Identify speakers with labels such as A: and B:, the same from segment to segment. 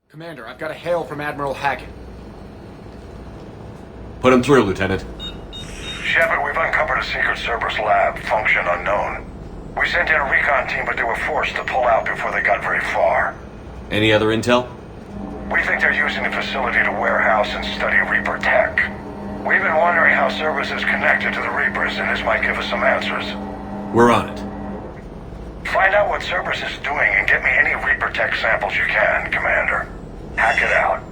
A: Commander, I've got a hail from Admiral Hackett.
B: Put him through, Lieutenant.
C: Shepard, we've uncovered a secret Cerberus lab, function unknown. We sent in a recon team, but they were forced to pull out before they got very far.
B: Any other intel?
C: We think they're using the facility to warehouse and study Reaper tech. We've been wondering how Cerberus is connected to the Reapers, and this might give us some answers.
B: We're on it.
C: Find out what Cerberus is doing and get me any Reaper tech samples you can, Commander. Hackett out.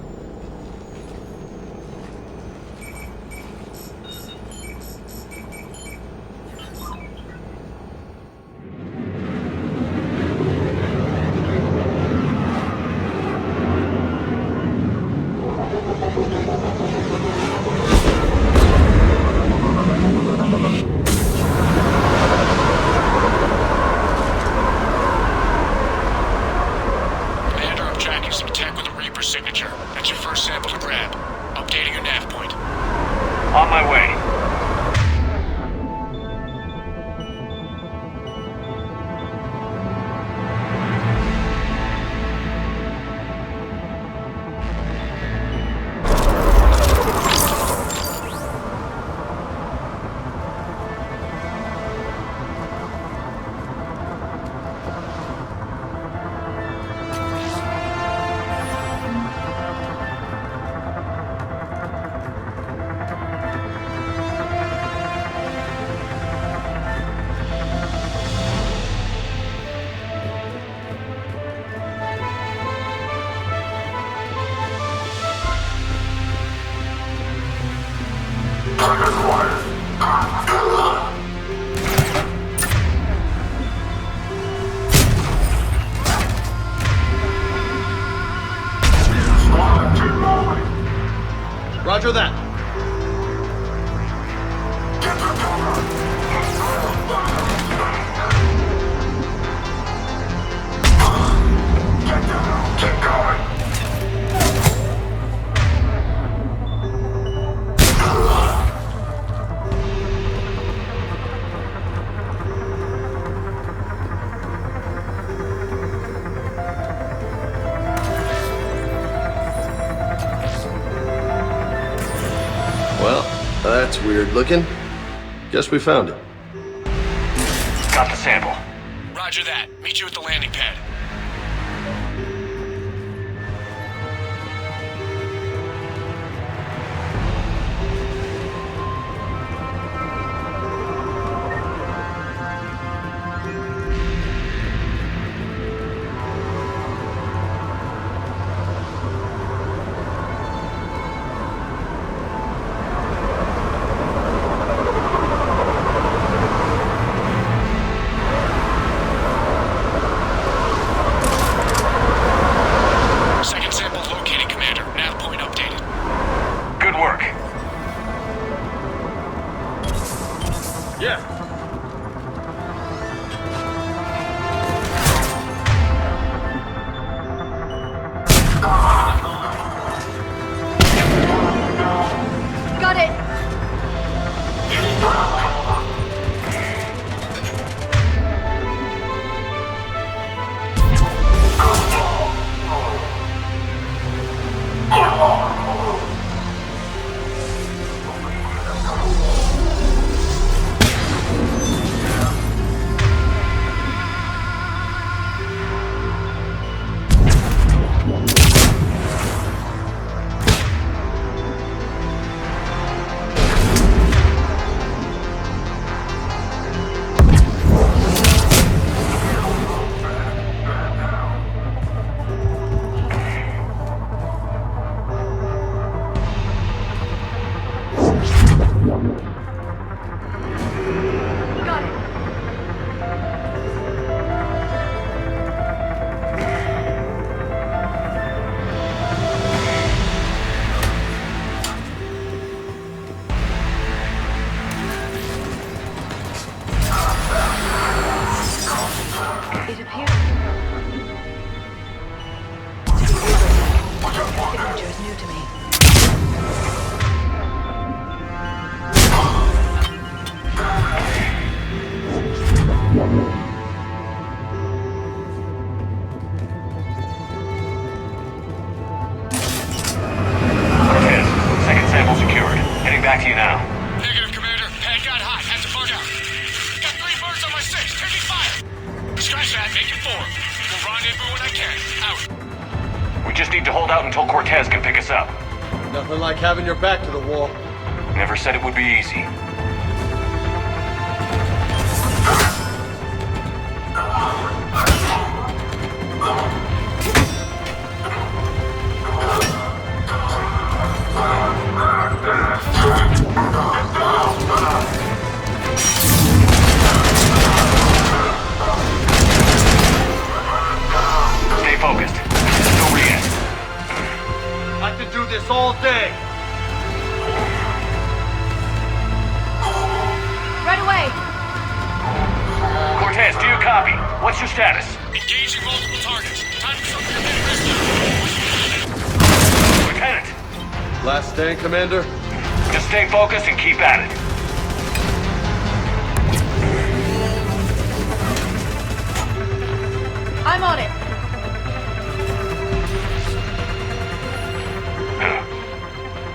D: On my way.
A: Roger that.
C: Keep going.
E: Well, that's weird looking. Guess we found it.
D: Got the sample.
A: Roger that. Meet you at the landing pad.
F: Got it! It appears signature is new to me.
D: just need to hold out until Cortez can pick us up.
E: Nothing like having your back to the wall.
D: Never said it would be easy. Stay focused. It's over yet.
E: I could do this all day.
F: Right away!
D: Cortez, do you copy? What's your status?
A: Engaging multiple targets. Time to start your wrist.
D: Lieutenant,
E: Last stand, Commander.
D: just stay focused and keep at it.
F: I'm on it!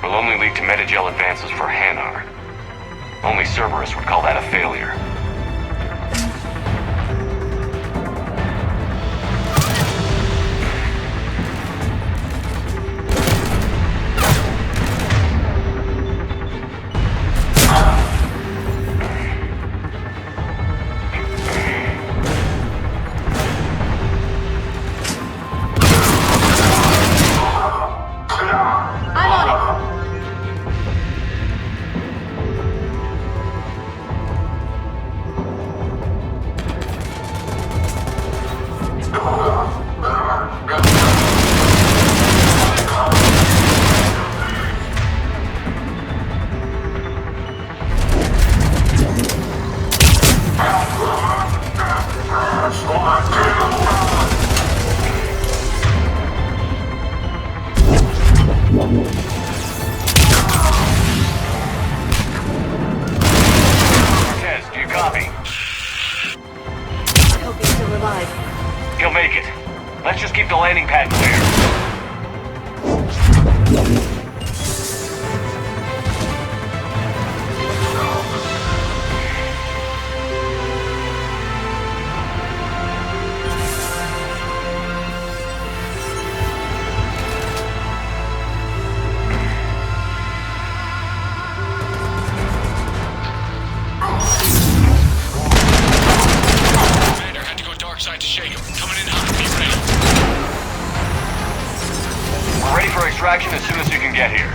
D: Will only lead to metagel advances for Hanar. Only Cerberus would call that a failure.
F: I'm on it!
D: Cortez, do you copy?
F: I hope he's still alive.
D: He'll make it. Let's just keep the landing pad clear.
A: Commander had to go dark side to shake him. Coming in hot. Be ready.
D: We're ready for extraction as soon as you can get here.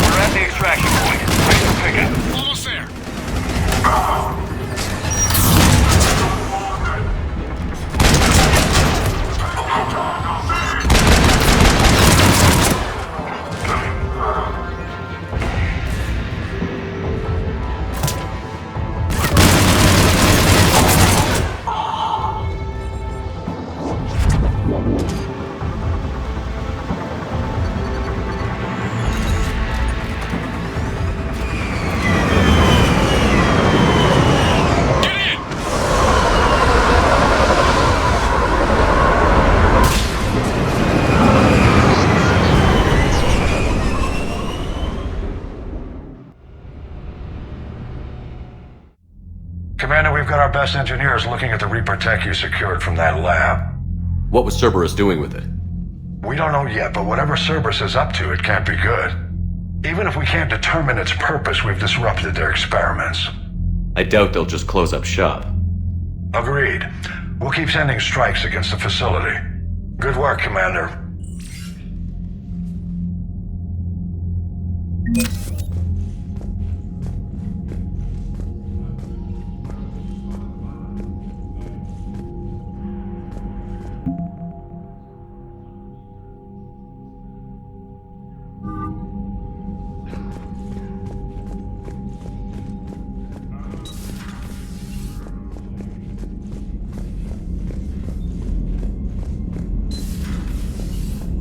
D: We're at the extraction point. Ready for pickup.
A: Almost there. Get in!
C: Commander, we've got our best engineers looking at the Reaper tech you secured from that lab.
B: What was Cerberus doing with it?
C: We don't know yet, but whatever Cerberus is up to, it can't be good. Even if we can't determine its purpose, we've disrupted their experiments.
B: I doubt they'll just close up shop.
C: Agreed. We'll keep sending strikes against the facility. Good work, Commander.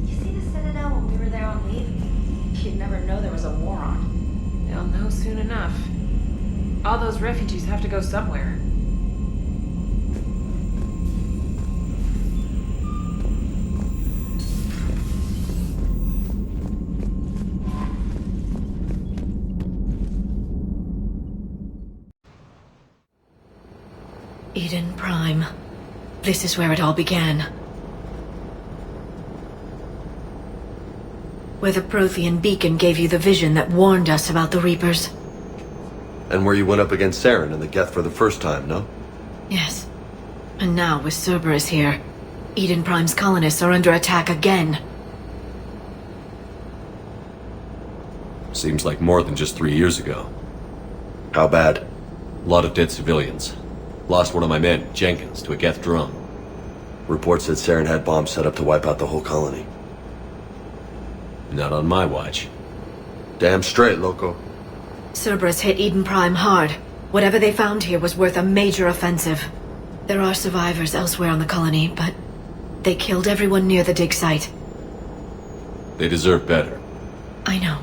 F: You see the Citadel when we were there on leave?
G: you'd never know there was a war on.
H: They'll know soon enough. All those refugees have to go somewhere.
F: Eden Prime. This is where it all began. Where the Prothean beacon gave you the vision that warned us about the Reapers.
E: And where you went up against Saren and the Geth for the first time, no?
F: Yes. And now, with Cerberus here, Eden Prime's colonists are under attack again.
B: Seems like more than just 3 years ago.
E: How bad?
B: A lot of dead civilians. Lost one of my men, Jenkins, to a Geth drone.
E: Reports said Saren had bombs set up to wipe out the whole colony.
B: Not on my watch.
E: Damn straight, loco.
F: Cerberus hit Eden Prime hard. Whatever they found here was worth a major offensive. There are survivors elsewhere on the colony, but they killed everyone near the dig site.
B: They deserve better.
F: I know.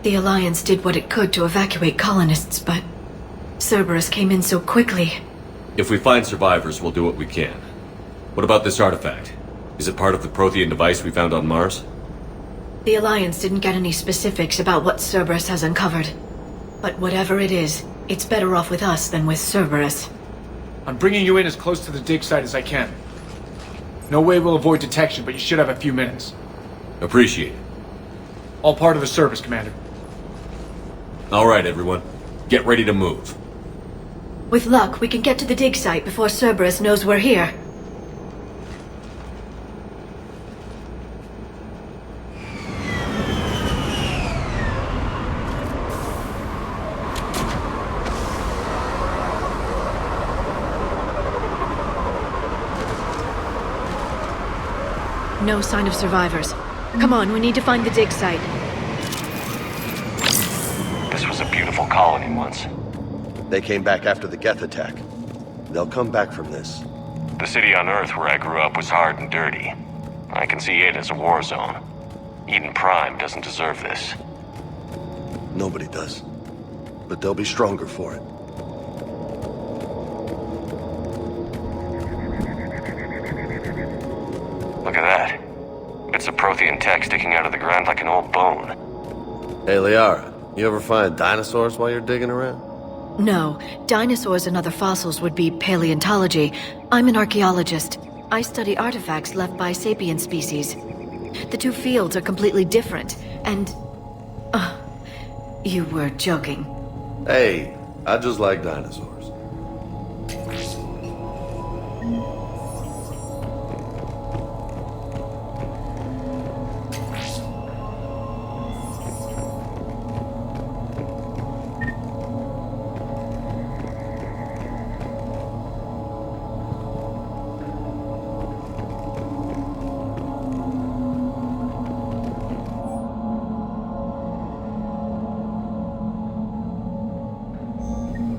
F: The Alliance did what it could to evacuate colonists, but Cerberus came in so quickly.
B: If we find survivors, we'll do what we can. What about this artifact? Is it part of the Prothean device we found on Mars?
F: The Alliance didn't get any specifics about what Cerberus has uncovered. But whatever it is, it's better off with us than with Cerberus.
I: I'm bringing you in as close to the dig site as I can. No way we'll avoid detection, but you should have a few minutes.
B: Appreciate it.
I: All part of the service, Commander.
B: All right, everyone. Get ready to move.
F: With luck, we can get to the dig site before Cerberus knows we're here. No sign of survivors. Come on, we need to find the dig site.
D: This was a beautiful colony once.
E: They came back after the Geth attack. They'll come back from this.
D: The city on Earth where I grew up was hard and dirty. I can see it as a war zone. Eden Prime doesn't deserve this.
E: Nobody does. But they'll be stronger for it.
D: Look at that. Bits of Prothean tech sticking out of the ground like an old bone.
E: Hey, Liara, you ever find dinosaurs while you're digging around?
F: No, dinosaurs and other fossils would be paleontology. I'm an archaeologist. I study artifacts left by sapient species. The two fields are completely different, and... you were joking.
E: Hey, I just like dinosaurs.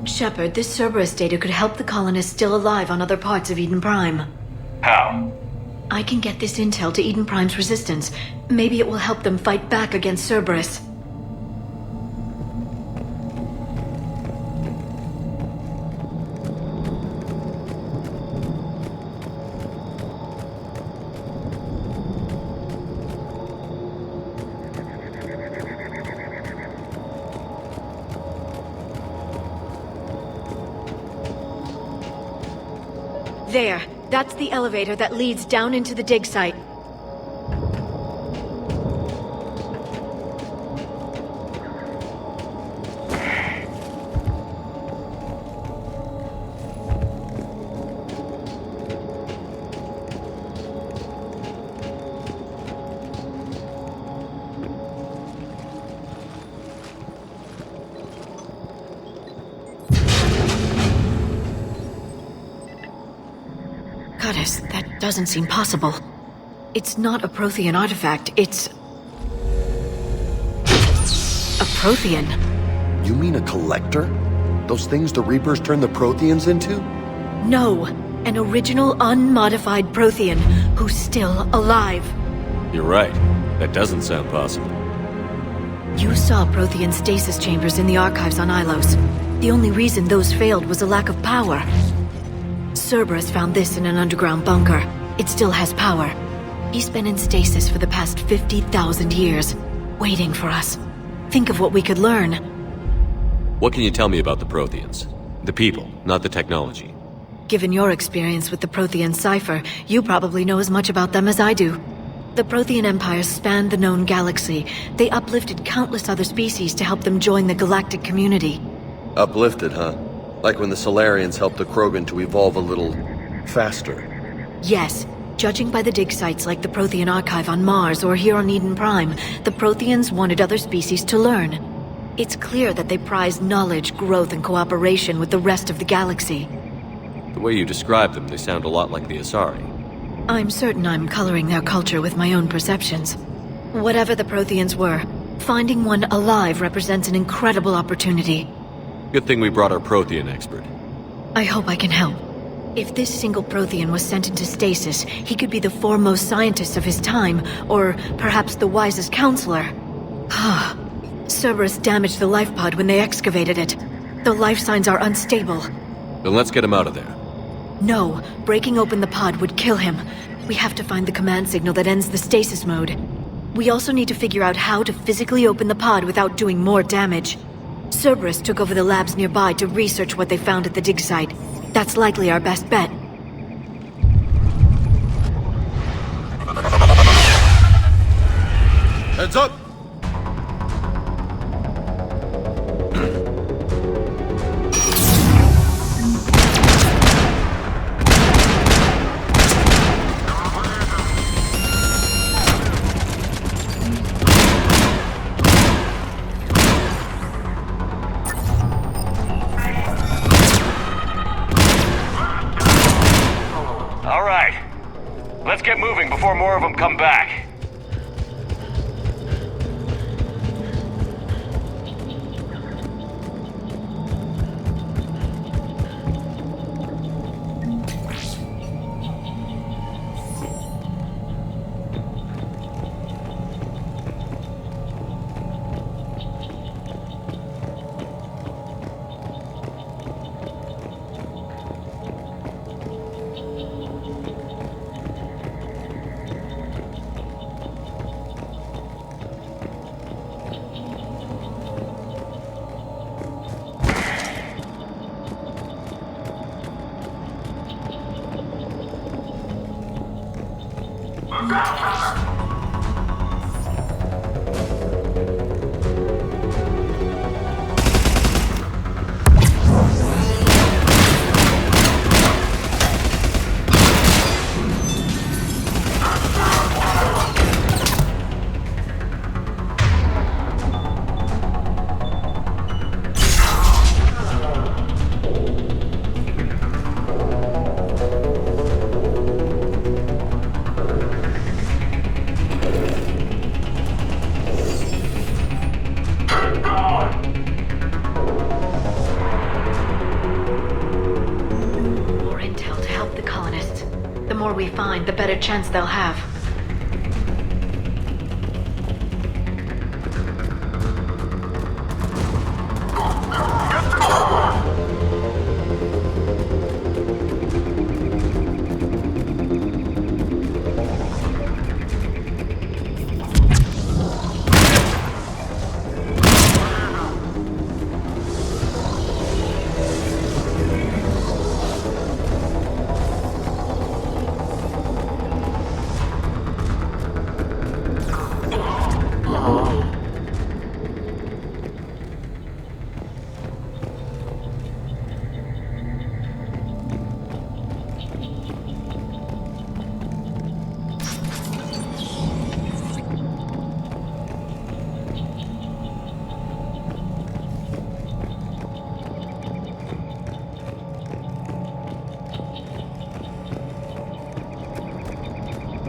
F: Shepard, this Cerberus data could help the colonists still alive on other parts of Eden Prime.
D: How?
F: I can get this intel to Eden Prime's resistance. Maybe it will help them fight back against Cerberus. There. That's the elevator that leads down into the dig site. Goddess, that doesn't seem possible. It's not a Prothean artifact, it's... a Prothean.
E: You mean a collector? Those things the Reapers turned the Protheans into?
F: No, an original unmodified Prothean who's still alive.
B: You're right. That doesn't sound possible.
F: You saw Prothean stasis chambers in the archives on Ilos. The only reason those failed was a lack of power. Cerberus found this in an underground bunker. It still has power. He's been in stasis for the past 50,000 years, waiting for us. Think of what we could learn.
B: What can you tell me about the Protheans? The people, not the technology.
F: Given your experience with the Prothean cipher, you probably know as much about them as I do. The Prothean Empire spanned the known galaxy. They uplifted countless other species to help them join the galactic community.
E: Uplifted, huh? Like when the Solarians helped the Krogan to evolve a little faster.
F: Yes. Judging by the dig sites like the Prothean Archive on Mars or here on Eden Prime, the Protheans wanted other species to learn. It's clear that they prize knowledge, growth, and cooperation with the rest of the galaxy.
B: The way you describe them, they sound a lot like the Asari.
F: I'm certain I'm coloring their culture with my own perceptions. Whatever the Protheans were, finding one alive represents an incredible opportunity.
B: Good thing we brought our Prothean expert.
F: I hope I can help. If this single Prothean was sent into stasis, he could be the foremost scientist of his time, or perhaps the wisest counselor. Cerberus damaged the life pod when they excavated it. The life signs are unstable.
B: Then let's get him out of there.
F: No, breaking open the pod would kill him. We have to find the command signal that ends the stasis mode. We also need to figure out how to physically open the pod without doing more damage. Cerberus took over the labs nearby to research what they found at the dig site. That's likely our best bet.
E: Heads up!
D: Let's get moving before more of them come back.
F: The better chance they'll have.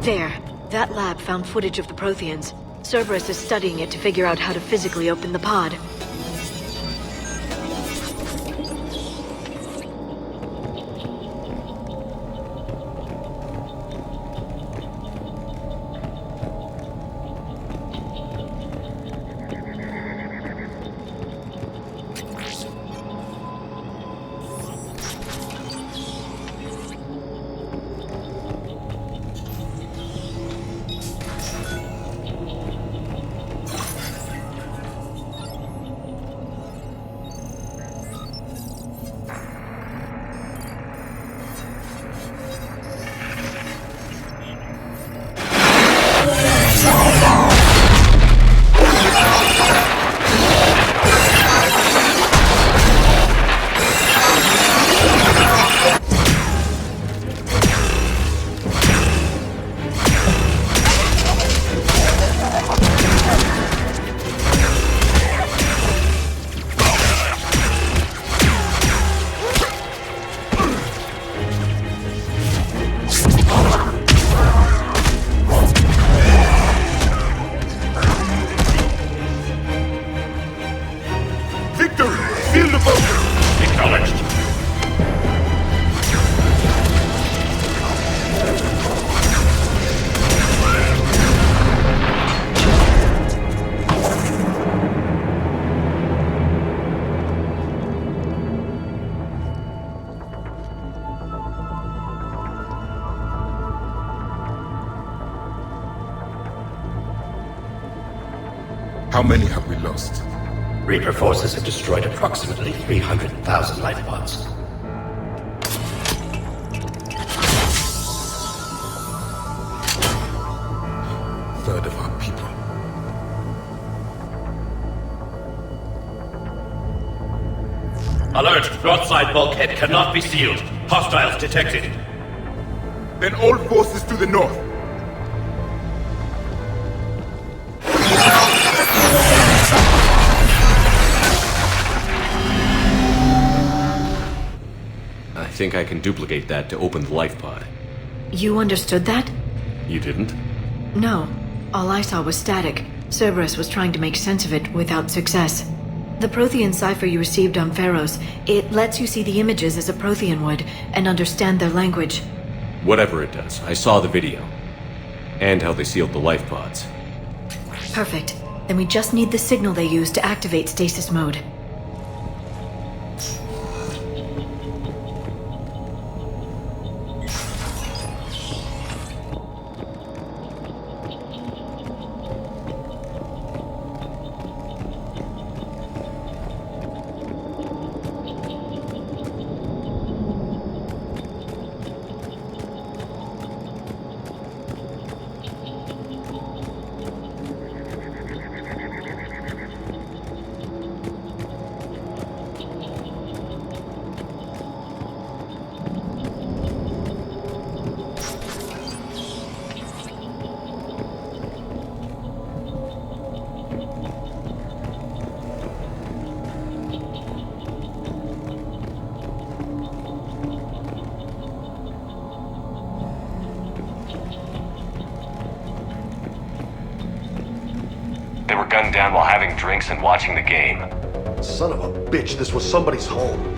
F: There. That lab found footage of the Protheans. Cerberus is studying it to figure out how to physically open the pod.
J: How many have we lost?
K: Reaper forces have destroyed approximately 300,000 life pods.
J: Third of our people.
K: Alert! Broadside bulkhead cannot be sealed. Hostiles detected.
J: Then all forces to the north.
B: I think I can duplicate that to open the life pod.
F: You understood that?
B: You didn't?
F: No. All I saw was static. Cerberus was trying to make sense of it without success. The Prothean cipher you received on Pharos, it lets you see the images as a Prothean would, and understand their language.
B: Whatever it does, I saw the video. And how they sealed the life pods.
F: Perfect. Then we just need the signal they use to activate stasis mode.
D: They were gunned down while having drinks and watching the game.
E: Son of a bitch, this was somebody's home.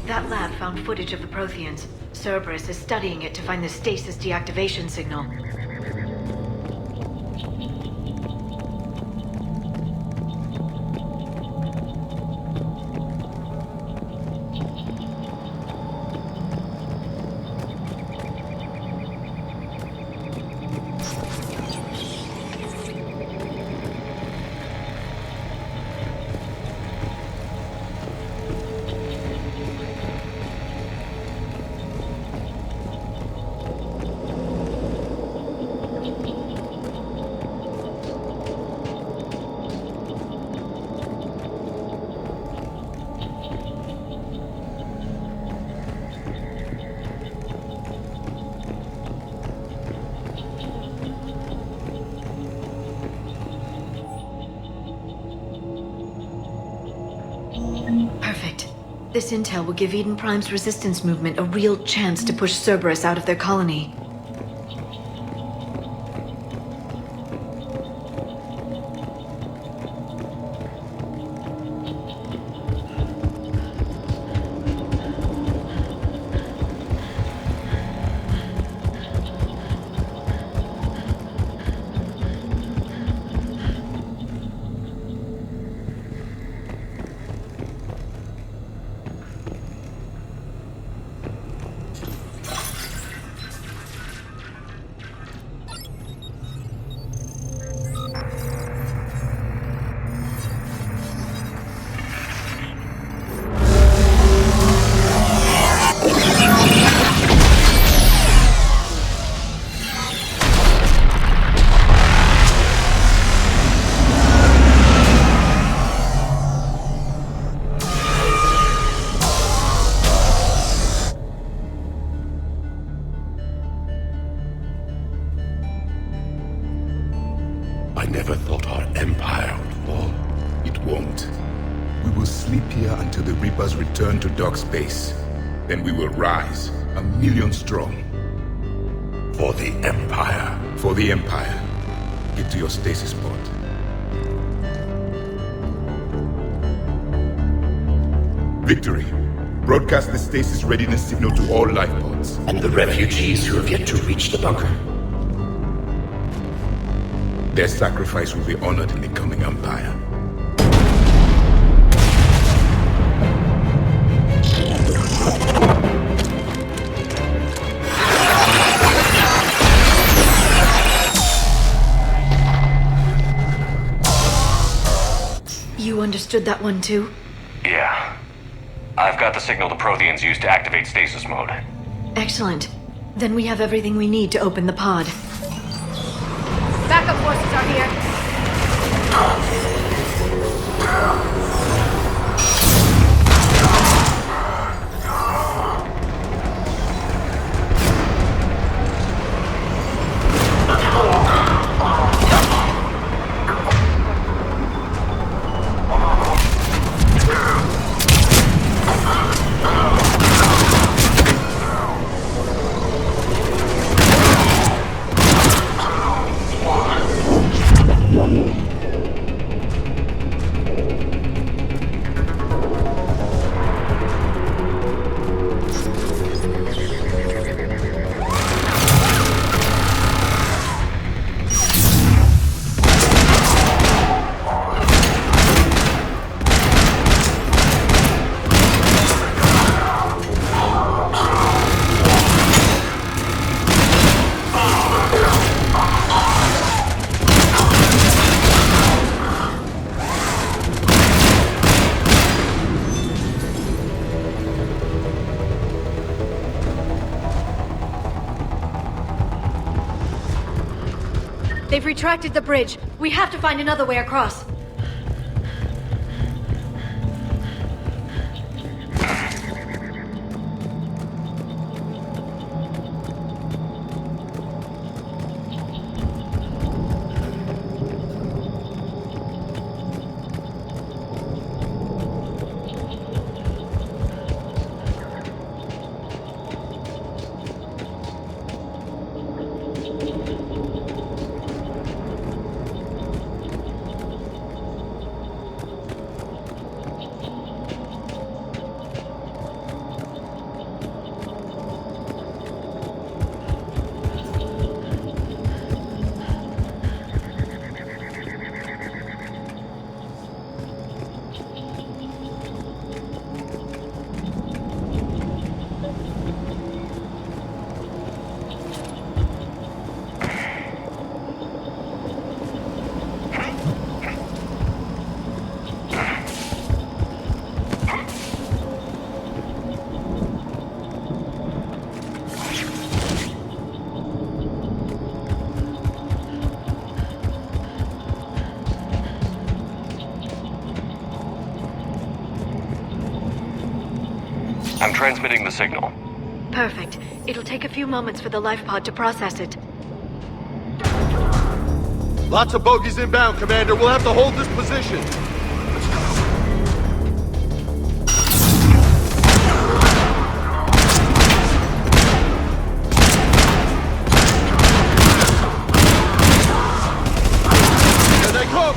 F: That lab found footage of the Protheans. Cerberus is studying it to find the stasis deactivation signal. Perfect. This intel will give Eden Prime's resistance movement a real chance to push Cerberus out of their colony.
J: will sleep here until the Reapers return to dock space. Then we will rise, 1,000,000 strong.
K: For the Empire.
J: For the Empire. Get to your stasis pod. Victory. Broadcast the stasis readiness signal to all life pods.
K: And the refugees who have yet to reach the bunker.
J: Their sacrifice will be honored in the coming Empire.
F: You understood that one too?
D: Yeah. I've got the signal the Protheans use to activate stasis mode.
F: Excellent. Then we have everything we need to open the pod.
H: Backup forces are here.
F: They've retracted the bridge. We have to find another way across.
D: I'm transmitting the signal.
F: Perfect. It'll take a few moments for the life pod to process it.
E: Lots of bogies inbound, Commander. We'll have to hold this position. Here they come!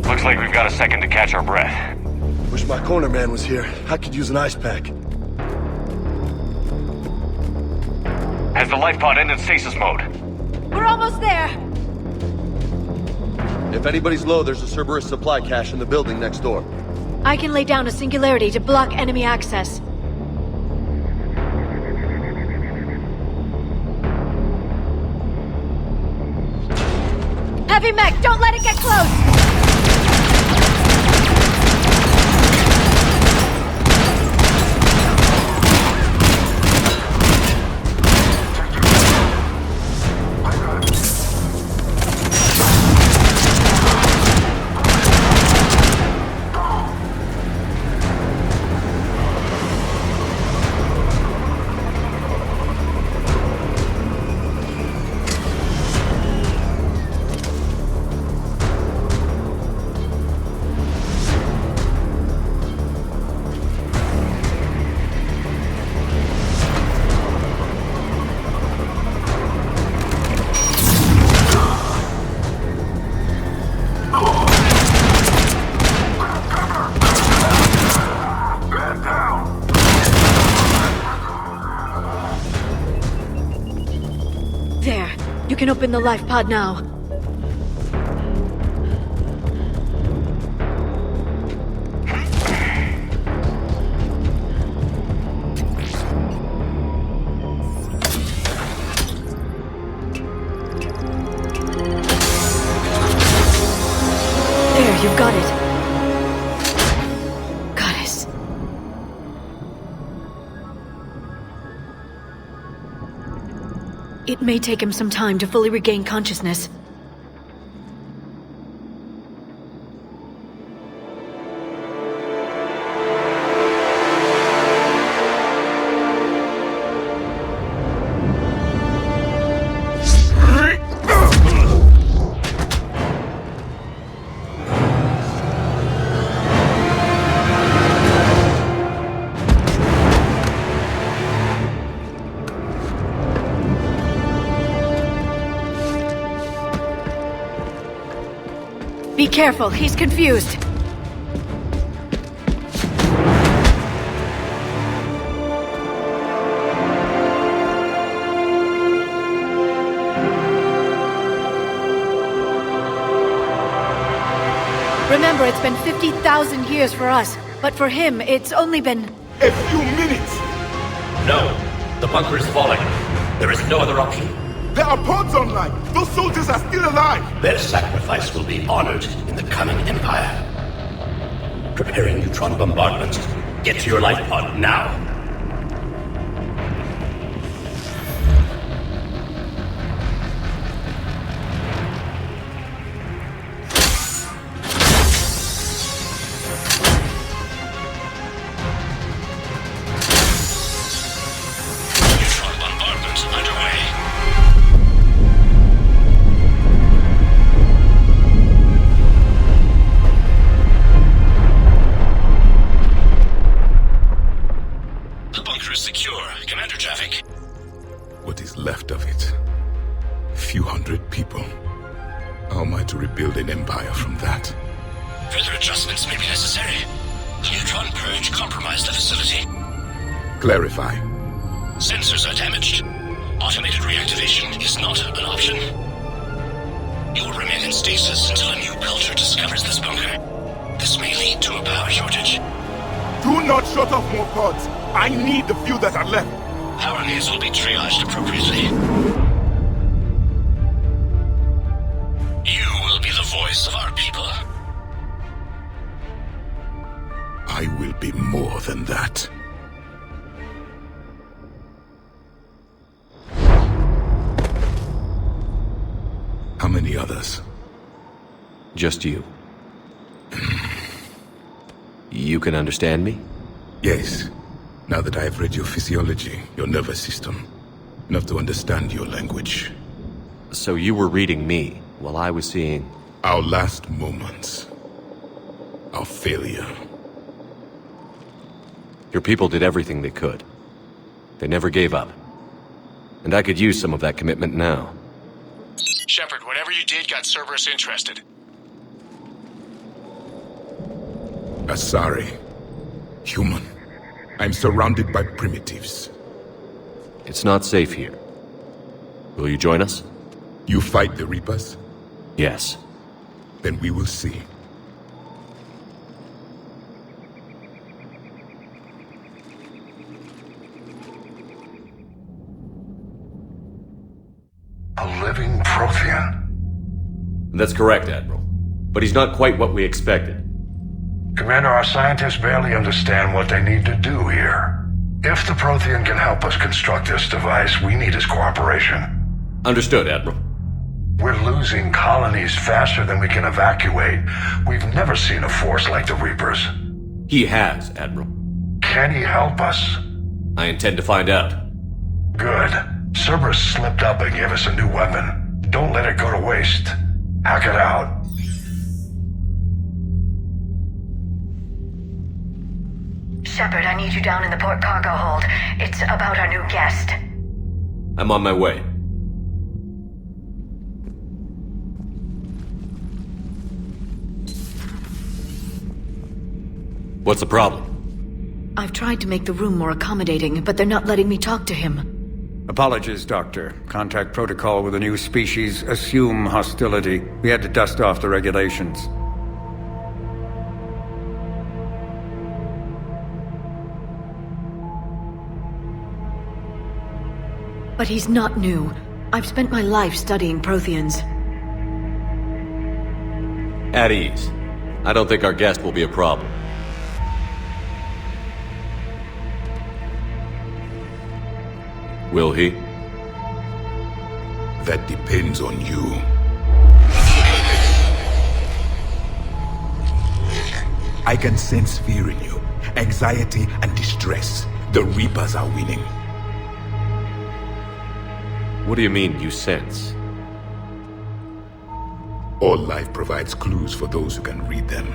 D: Looks like we've got a second to catch our breath.
E: We're
L: Wish my corner man was here. I could use an ice pack.
D: Has the life pod ended stasis mode?
F: We're almost there!
E: If anybody's low, there's a Cerberus supply cache in the building next door.
F: I can lay down a singularity to block enemy access. Heavy mech, don't let it get close! You can open the life pod now. There, you've got it. Goddess. It may take him some time to fully regain consciousness. Be careful, he's confused. Remember, it's been 50,000 years for us, but for him, it's only been...
J: A few minutes!
K: No, the bunker is falling. There is no other option.
J: There are pods online! Those soldiers are still alive!
K: Their sacrifice will be honored in the coming Empire. Preparing neutron bombardment. Get to your life pod now.
A: Neutron bombardment underway. The bunker is secure. Commander Traffic.
J: What is left of it? Few hundred people. How am I to rebuild an empire from that?
A: Further adjustments may be necessary. The neutron purge compromised the facility.
J: Clarify.
A: Sensors are damaged. Automated reactivation is not an option. You will remain in stasis until a new culture discovers this bunker. This may lead to a power shortage.
J: Do not shut off more pods! I need the few that are left!
A: Power needs will be triaged appropriately. You will be the voice of our people.
J: I will be more than that. How many others?
B: Just you. You can understand me?
J: Yes. Now that I have read your physiology, your nervous system, enough to understand your language.
B: So you were reading me, while I was seeing...
J: Our last moments. Our failure.
B: Your people did everything they could. They never gave up. And I could use some of that commitment now.
A: Shepard, whatever you did got Cerberus interested.
J: Sorry. I'm surrounded by primitives.
B: It's not safe here. Will you join us?
J: You fight the Reapers?
B: Yes.
J: Then we will see.
C: A living Prothean?
B: That's correct, Admiral. But he's not quite what we expected.
C: Commander, our scientists barely understand what they need to do here. If the Prothean can help us construct this device, we need his cooperation.
B: Understood, Admiral.
C: We're losing colonies faster than we can evacuate. We've never seen a force like the Reapers.
B: He has, Admiral.
C: Can he help us?
B: I intend to find out.
C: Good. Cerberus slipped up and gave us a new weapon. Don't let it go to waste. Hack it out.
F: Shepard, I need you down in the port cargo hold. It's about our new guest.
B: I'm on my way. What's the problem?
F: I've tried to make the room more accommodating, but they're not letting me talk to him.
M: Apologies, Doctor. Contact protocol with a new species. Assume hostility. We had to dust off the regulations.
F: But he's not new. I've spent my life studying Protheans.
B: At ease. I don't think our guest will be a problem. Will he?
J: That depends on you. I can sense fear in you, anxiety and distress. The Reapers are winning.
B: What do you mean, you sense?
J: All life provides clues for those who can read them.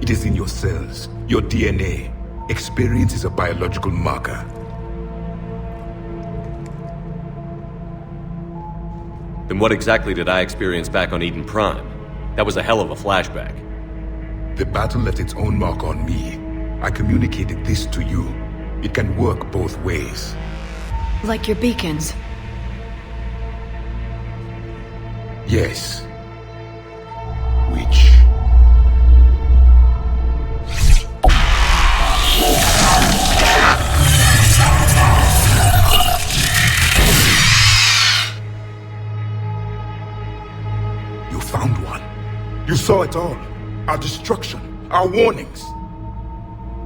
J: It is in your cells, your DNA. Experience is a biological marker.
B: Then what exactly did I experience back on Eden Prime? That was a hell of a flashback.
J: The battle left its own mark on me. I communicated this to you. It can work both ways.
F: Like your beacons.
J: Yes. Which? You found one. You saw it all. Our destruction, our warnings.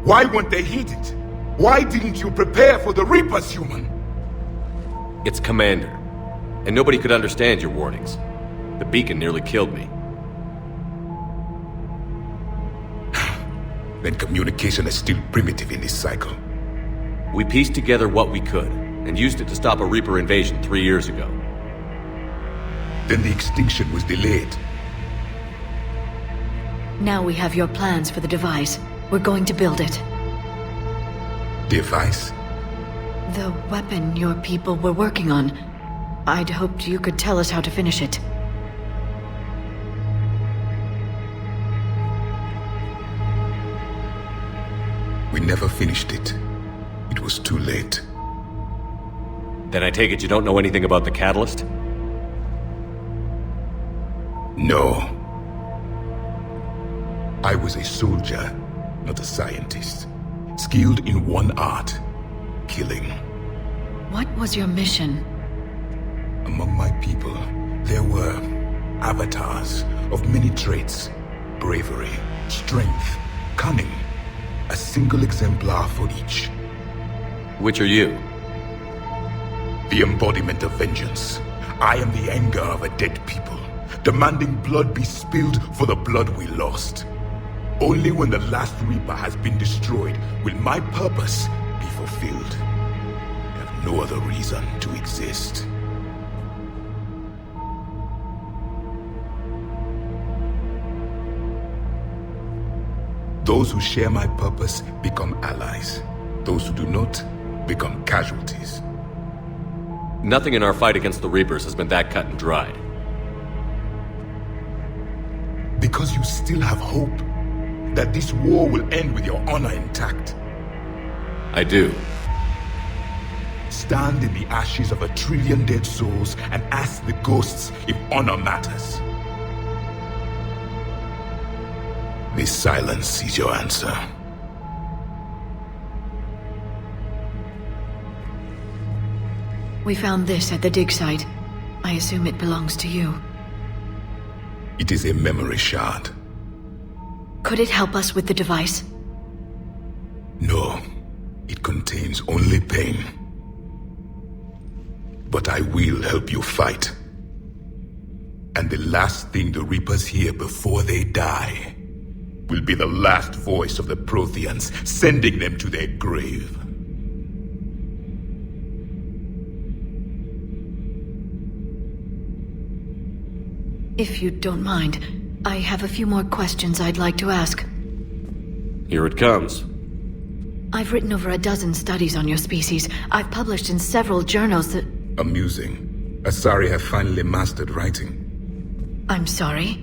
J: Why weren't they heeded? Why didn't you prepare for the Reapers, human?
B: It's Commander. And nobody could understand your warnings. The beacon nearly killed me.
J: Then communication is still primitive in this cycle.
B: We pieced together what we could, and used it to stop a Reaper invasion 3 years ago.
J: Then the extinction was delayed.
F: Now we have your plans for the device. We're going to build it.
J: Device?
F: The weapon your people were working on. I'd hoped you could tell us how to finish it.
J: We never finished it. It was too late.
B: Then I take it you don't know anything about the catalyst?
J: No. I was a soldier, not a scientist. Skilled in one art: killing.
F: What was your mission?
J: Among my people, there were avatars of many traits. Bravery, strength, cunning. A single exemplar for each.
B: Which are you?
J: The embodiment of vengeance. I am the anger of a dead people, demanding blood be spilled for the blood we lost. Only when the last Reaper has been destroyed will my purpose be fulfilled. I have no other reason to exist. Those who share my purpose become allies. Those who do not become casualties.
B: Nothing in our fight against the Reapers has been that cut and dried.
J: Because you still have hope that this war will end with your honor intact.
B: I do.
J: Stand in the ashes of 1 trillion dead souls and ask the ghosts if honor matters. This silence is your answer.
F: We found this at the dig site. I assume it belongs to you.
J: It is a memory shard.
F: Could it help us with the device?
J: No, it contains only pain. But I will help you fight. And the last thing the Reapers hear before they die will be the last voice of the Protheans, sending them to their grave.
F: If you don't mind, I have a few more questions I'd like to ask.
B: Here it comes.
F: I've written over a dozen studies on your species. I've published in several journals that...
J: Amusing. Asari have finally mastered writing.
F: I'm sorry?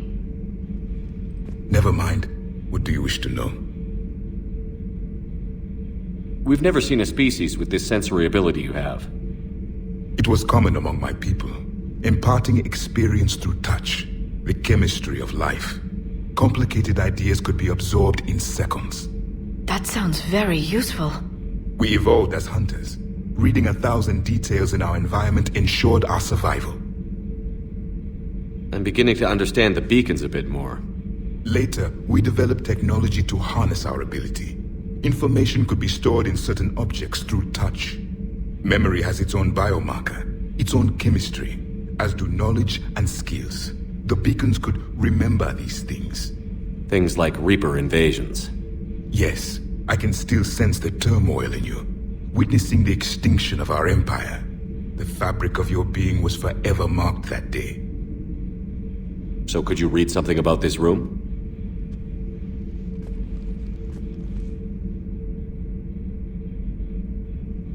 J: Never mind. What do you wish to know?
B: We've never seen a species with this sensory ability you have.
J: It was common among my people, imparting experience through touch, the chemistry of life. Complicated ideas could be absorbed in seconds.
F: That sounds very useful.
J: We evolved as hunters. Reading 1,000 details in our environment ensured our survival.
B: I'm beginning to understand the beacons a bit more.
J: Later, we developed technology to harness our ability. Information could be stored in certain objects through touch. Memory has its own biomarker, its own chemistry, as do knowledge and skills. The beacons could remember these things.
B: Things like Reaper invasions.
J: Yes, I can still sense the turmoil in you, witnessing the extinction of our empire. The fabric of your being was forever marked that day.
B: So could you read something about this room?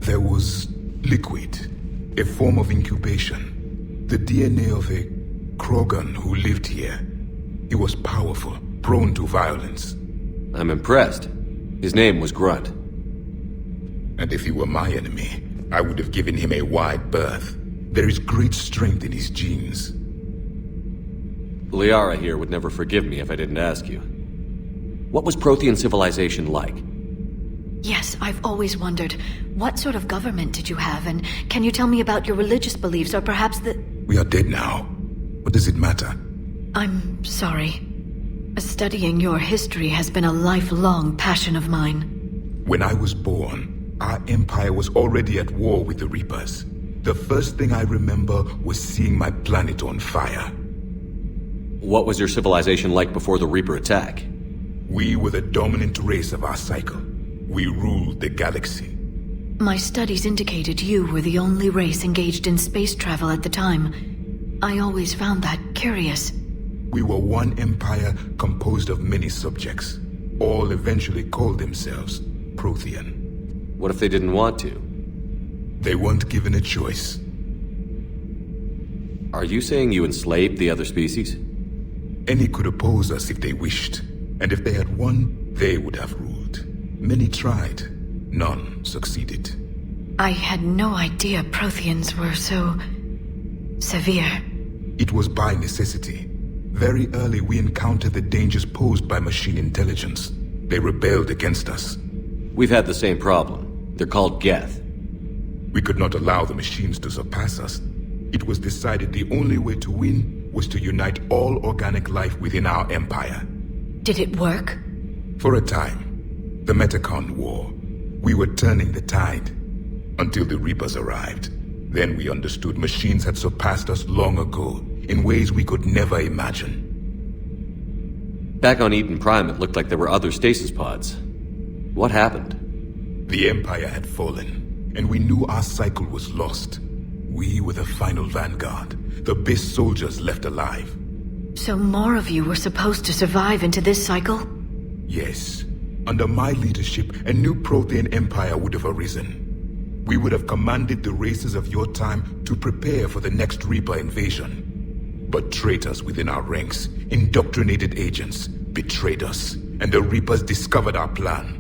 J: There was liquid, a form of incubation. The DNA of a Krogan who lived here. He was powerful, prone to violence.
B: I'm impressed. His name was Grunt.
J: And if he were my enemy, I would have given him a wide berth. There is great strength in his genes.
B: Liara here would never forgive me if I didn't ask you. What was Prothean civilization like?
F: Yes, I've always wondered, what sort of government did you have, and can you tell me about your religious beliefs, or perhaps the...
J: We are dead now. What does it matter?
F: I'm sorry. Studying your history has been a lifelong passion of mine.
J: When I was born, our empire was already at war with the Reapers. The first thing I remember was seeing my planet on fire.
B: What was your civilization like before the Reaper attack?
J: We were the dominant race of our cycle. We ruled the galaxy.
F: My studies indicated you were the only race engaged in space travel at the time. I always found that curious.
J: We were one empire composed of many subjects. All eventually called themselves Prothean.
B: What if they didn't want to?
J: They weren't given a choice.
B: Are you saying you enslaved the other species?
J: Any could oppose us if they wished. And if they had won, they would have ruled. Many tried. None succeeded.
F: I had no idea Protheans were so... severe.
J: It was by necessity. Very early we encountered the dangers posed by machine intelligence. They rebelled against us.
B: We've had the same problem. They're called Geth.
J: We could not allow the machines to surpass us. It was decided the only way to win was to unite all organic life within our empire.
F: Did it work?
J: For a time. The Metacon War. We were turning the tide. Until the Reapers arrived. Then we understood machines had surpassed us long ago, in ways we could never imagine.
B: Back on Eden Prime, it looked like there were other stasis pods. What happened?
J: The Empire had fallen, and we knew our cycle was lost. We were the final vanguard, the best soldiers left alive.
F: So more of you were supposed to survive into this cycle?
J: Yes. Under my leadership, a new Prothean empire would have arisen. We would have commanded the races of your time to prepare for the next Reaper invasion. But traitors within our ranks, indoctrinated agents, betrayed us, and the Reapers discovered our plan.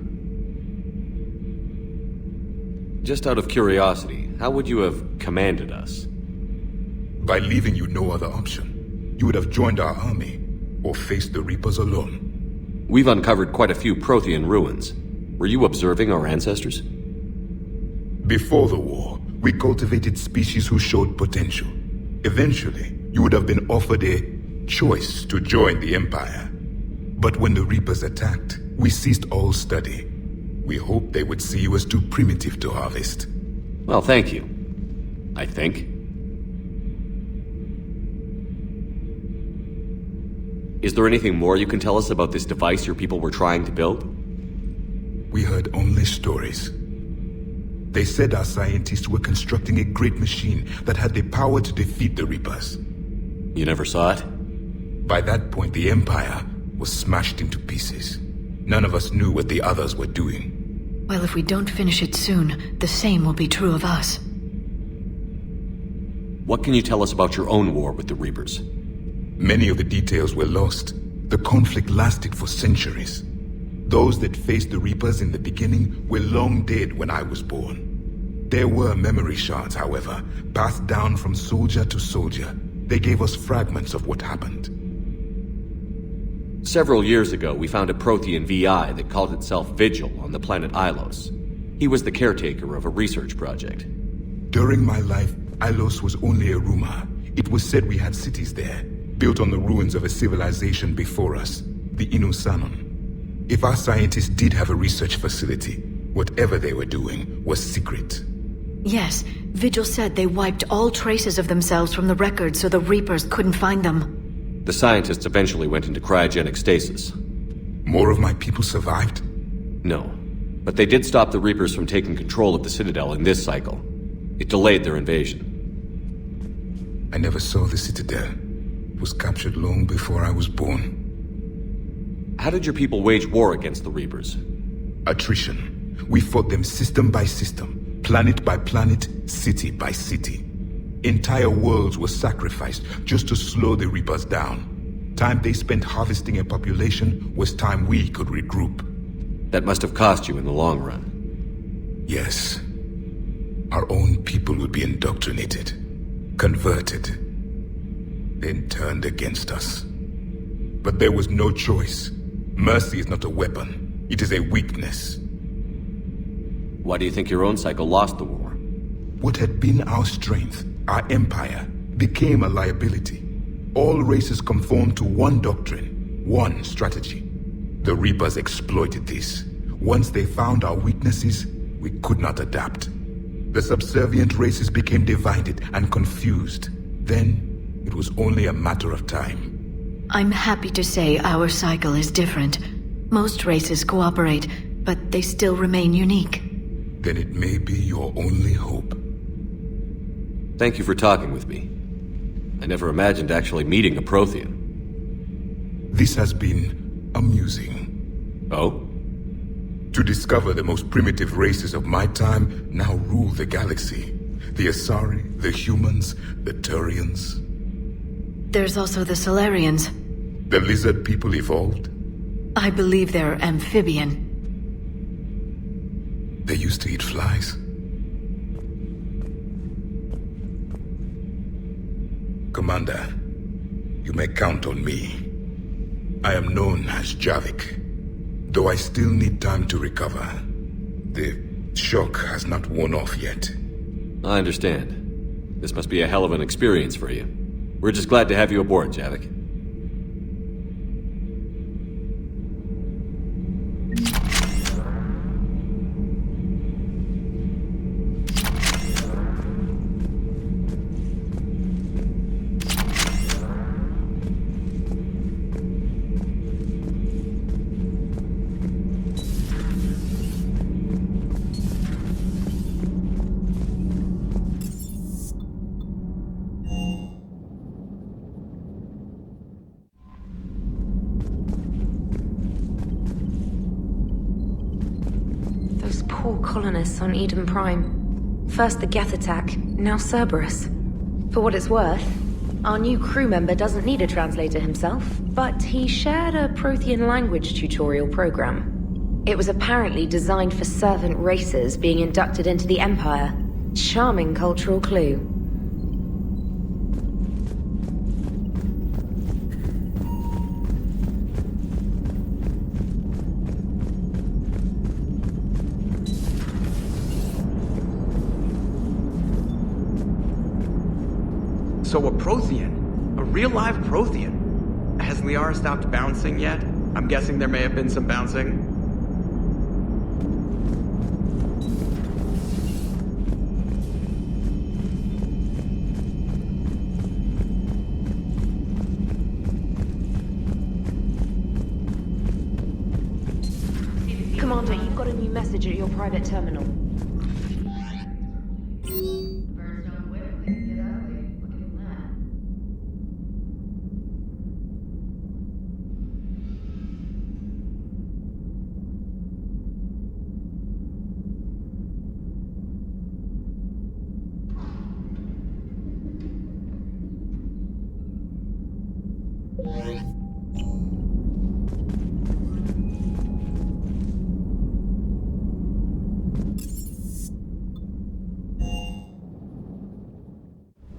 B: Just out of curiosity, how would you have commanded us?
J: By leaving you no other option. You would have joined our army, or faced the Reapers alone.
B: We've uncovered quite a few Prothean ruins. Were you observing our ancestors?
J: Before the war, we cultivated species who showed potential. Eventually, you would have been offered a choice to join the Empire. But when the Reapers attacked, we ceased all study. We hoped they would see you as too primitive to harvest.
B: Well, thank you. I think. Is there anything more you can tell us about this device your people were trying to build?
J: We heard only stories. They said our scientists were constructing a great machine that had the power to defeat the Reapers.
B: You never saw it?
J: By that point, the Empire was smashed into pieces. None of us knew what the others were doing.
F: Well, if we don't finish it soon, the same will be true of us.
B: What can you tell us about your own war with the Reapers?
J: Many of the details were lost. The conflict lasted for centuries. Those that faced the Reapers in the beginning were long dead when I was born. There were memory shards, however, passed down from soldier to soldier. They gave us fragments of what happened.
B: Several years ago, we found a Prothean VI that called itself Vigil on the planet Ilos. He was the caretaker of a research project.
J: During my life, Ilos was only a rumor. It was said we had cities there, built on the ruins of a civilization before us, the Inusanon. If our scientists did have a research facility, whatever they were doing was secret.
F: Yes, Vigil said they wiped all traces of themselves from the records so the Reapers couldn't find them.
B: The scientists eventually went into cryogenic stasis.
J: More of my people survived?
B: No, but they did stop the Reapers from taking control of the Citadel in this cycle. It delayed their invasion.
J: I never saw the Citadel. It was captured long before I was born.
B: How did your people wage war against the Reapers?
J: Attrition. We fought them system by system, planet by planet, city by city. Entire worlds were sacrificed just to slow the Reapers down. Time they spent harvesting a population was time we could regroup.
B: That must have cost you in the long run.
J: Yes. Our own people would be indoctrinated, converted, then turned against us. But there was no choice. Mercy is not a weapon. It is a weakness.
B: Why do you think your own cycle lost the war?
J: What had been our strength, our empire, became a liability. All races conformed to one doctrine, one strategy. The Reapers exploited this. Once they found our weaknesses, we could not adapt. The subservient races became divided and confused. Then, it was only a matter of time.
F: I'm happy to say our cycle is different. Most races cooperate, but they still remain unique.
J: Then it may be your only hope.
B: Thank you for talking with me. I never imagined actually meeting a Prothean.
J: This has been amusing.
B: Oh?
J: To discover the most primitive races of my time now rule the galaxy. The Asari, the humans, the Turians.
F: There's also the Solarians.
J: The lizard people evolved?
F: I believe they're amphibian.
J: They used to eat flies. Commander, you may count on me. I am known as Javik, though I still need time to recover. The shock has not worn off yet.
B: I understand. This must be a hell of an experience for you. We're just glad to have you aboard, Javik.
H: Colonists on Eden Prime. First the Geth attack, now Cerberus. For what it's worth, our new crew member doesn't need a translator himself, but he shared a Prothean language tutorial program. It was apparently designed for servant races being inducted into the Empire. Charming cultural clue.
N: So a Prothean? A real live Prothean? Has Liara stopped bouncing yet? I'm guessing there may have been some bouncing.
H: Commander, you've got a new message at your private terminal.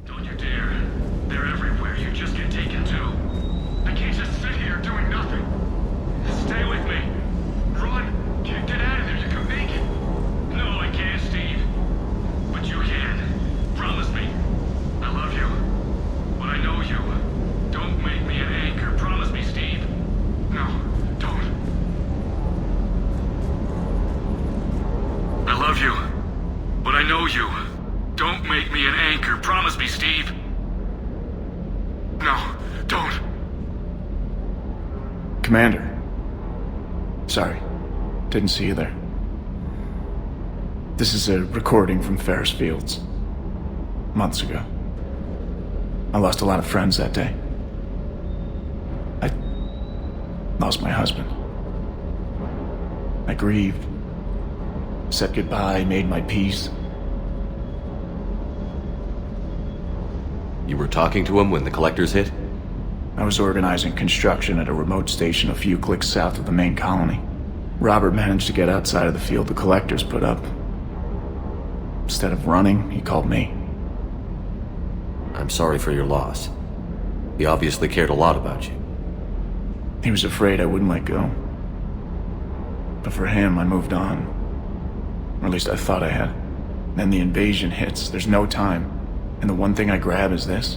C: Don't you dare. They're everywhere. You just get taken too. I can't just sit here doing nothing. Stay with me. Run. Get out of there. You can make it. No, I can't, Steve. But you can. Promise me. I love you. But I know you. Don't make me an anchor. Promise me, Steve. No, don't. I love you. But I know you. Don't make me an anchor. Promise me, Steve. No, don't.
I: Commander. Sorry. Didn't see you there. This is a recording from Ferris Fields. Months ago. I lost a lot of friends that day. I lost my husband. I grieved. Said goodbye, made my peace.
B: You were talking to him when the collectors hit?
I: I was organizing construction at a remote station a few clicks south of the main colony. Robert managed to get outside of the field the collectors put up. Instead of running, he called me.
B: I'm sorry for your loss. He obviously cared a lot about you.
I: He was afraid I wouldn't let go. But for him, I moved on. Or at least I thought I had. Then the invasion hits, there's no time. And the one thing I grab is this.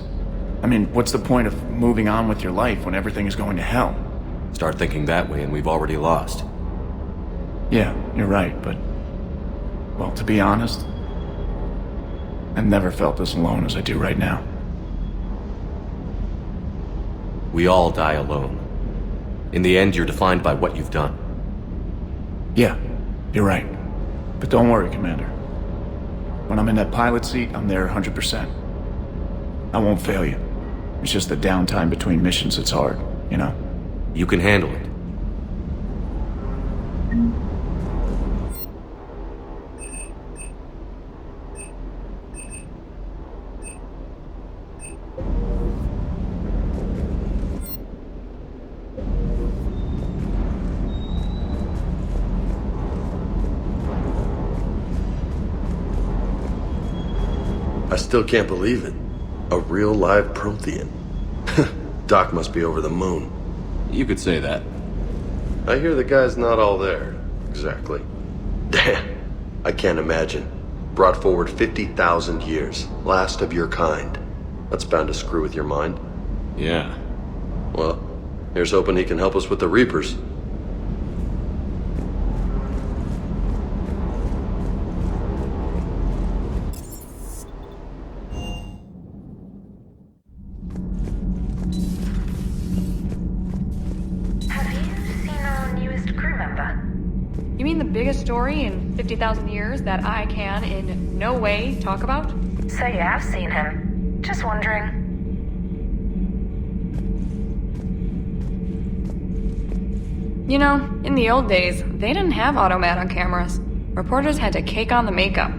I: I mean, what's the point of moving on with your life when everything is going to hell?
B: Start thinking that way and we've already lost.
I: Yeah, you're right, but... well, to be honest, I've never felt as alone as I do right now.
B: We all die alone. In the end, you're defined by what you've done.
I: Yeah, you're right. But don't worry, Commander. When I'm in that pilot seat, I'm there 100%. I won't fail you. It's just the downtime between missions that's hard, you know?
B: You can handle it.
E: I still can't believe it. A real live Prothean. Doc must be over the moon.
B: You could say that.
E: I hear the guy's not all there. Exactly. Damn. I can't imagine. Brought forward 50,000 years. Last of your kind. That's bound to screw with your mind.
B: Yeah.
E: Well, here's hoping he can help us with the Reapers.
O: You mean the biggest story in 50,000 years that I can in no way talk about?
H: So you have seen him. Just wondering.
O: You know, in the old days, they didn't have automat on cameras. Reporters had to cake on the makeup.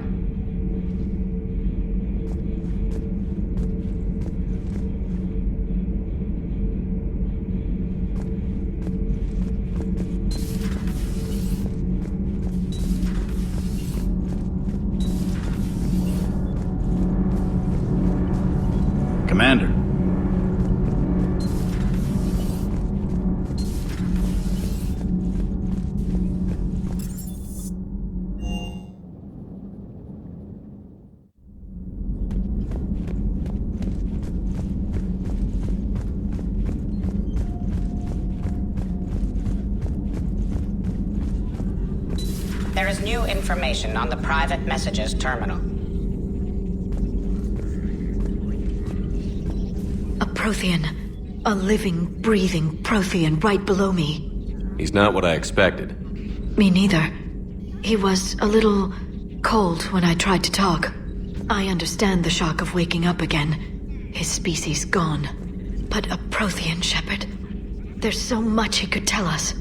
P: Commander.
Q: There is new information on the private messages terminal.
F: A Prothean. A living, breathing Prothean right below me.
B: He's not what I expected.
F: Me neither. He was a little cold when I tried to talk. I understand the shock of waking up again. His species gone. But a Prothean, Shepard. There's so much he could tell us.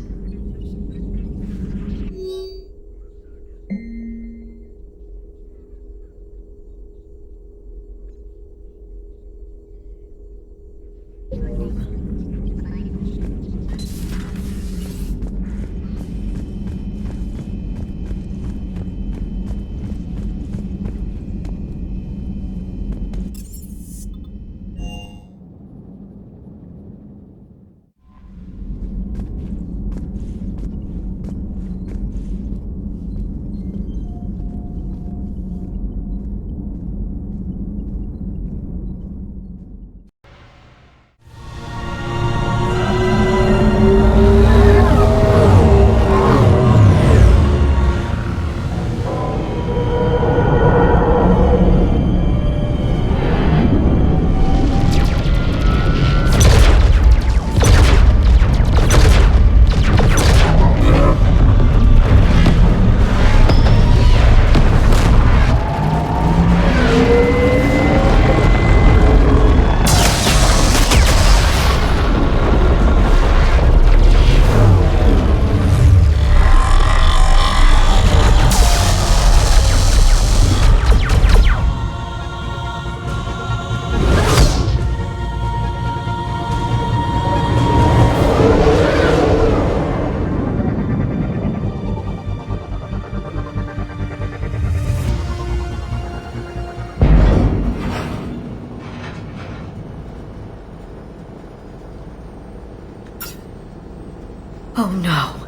F: Oh no.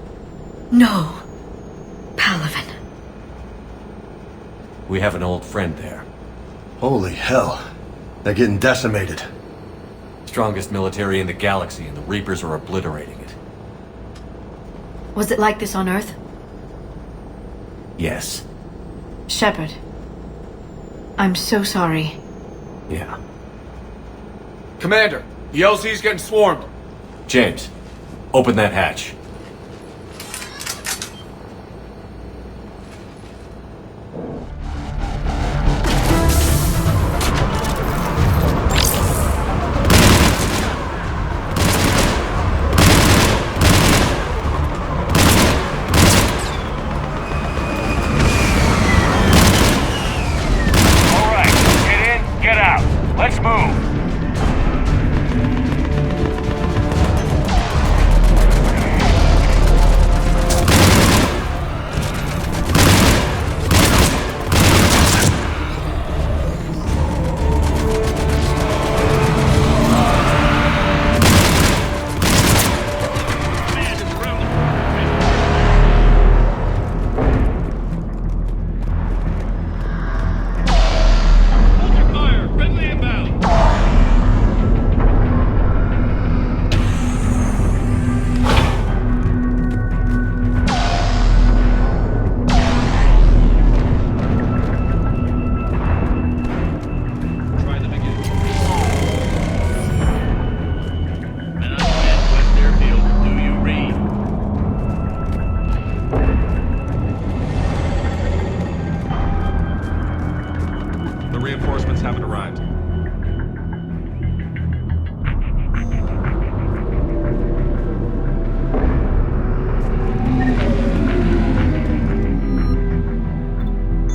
F: No. Palaven.
B: We have an old friend there.
L: Holy hell. They're getting decimated.
B: Strongest military in the galaxy, and the Reapers are obliterating it.
F: Was it like this on Earth?
B: Yes.
F: Shepard. I'm so sorry.
B: Yeah.
I: Commander, the LZ's getting swarmed.
B: James, open that hatch.
D: Let's move!
C: Reinforcements haven't arrived.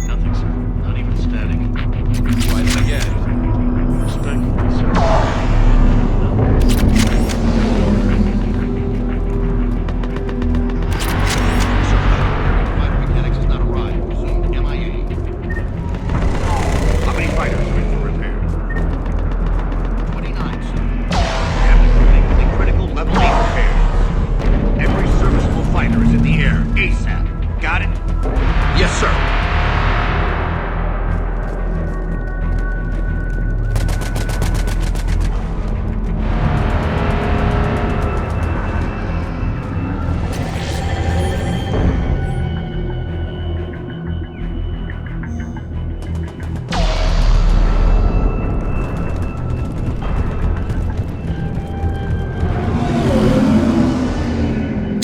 K: Nothing, sir. Not even static. Twice again. Respectfully, sir. Mechanics has not arrived. Presumed MIA. How many fighters are in for repair?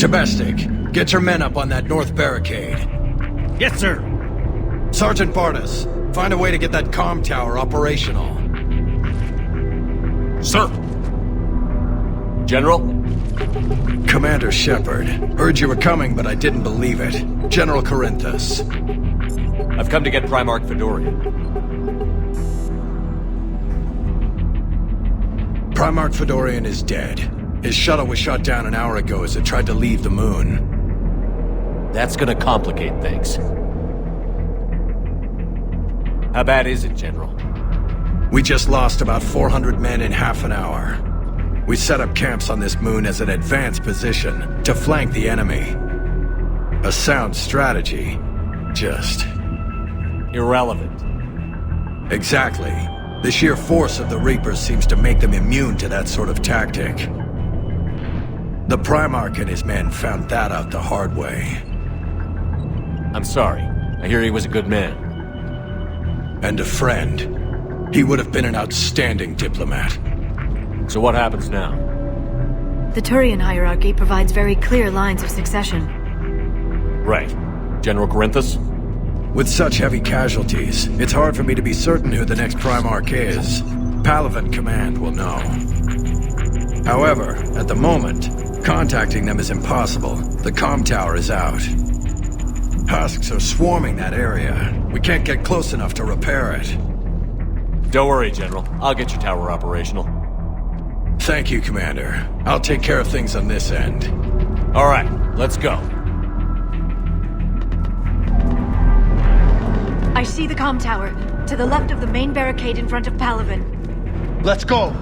P: Tabestic, get your men up on that north barricade.
R: Yes, sir.
P: Sergeant Bartas, find a way to get that comm tower operational.
R: Sir.
B: General?
P: Commander Shepard. Heard you were coming, but I didn't believe it. General Corinthus.
B: I've come to get Primarch Fedorian.
P: Primarch Fedorian is dead. His shuttle was shot down an hour ago as it tried to leave the moon.
B: That's gonna complicate things. How bad is it, General?
P: We just lost about 400 men in half an hour. We set up camps on this moon as an advanced position to flank the enemy. A sound strategy. Just...
B: irrelevant.
P: Exactly. The sheer force of the Reapers seems to make them immune to that sort of tactic. The Primarch and his men found that out the hard way.
B: I'm sorry. I hear he was a good man.
P: And a friend. He would have been an outstanding diplomat.
B: So what happens now?
F: The Turian hierarchy provides very clear lines of succession.
B: Right. General Corinthus?
P: With such heavy casualties, it's hard for me to be certain who the next Primarch is. Palaven Command will know. However, at the moment, contacting them is impossible. The comm tower is out. Husks are swarming that area. We can't get close enough to repair it.
B: Don't worry, General. I'll get your tower operational.
P: Thank you, Commander. I'll take care of things on this end.
B: All right, let's go.
F: I see the comm tower, to the left of the main barricade in front of Palaven.
L: Let's go!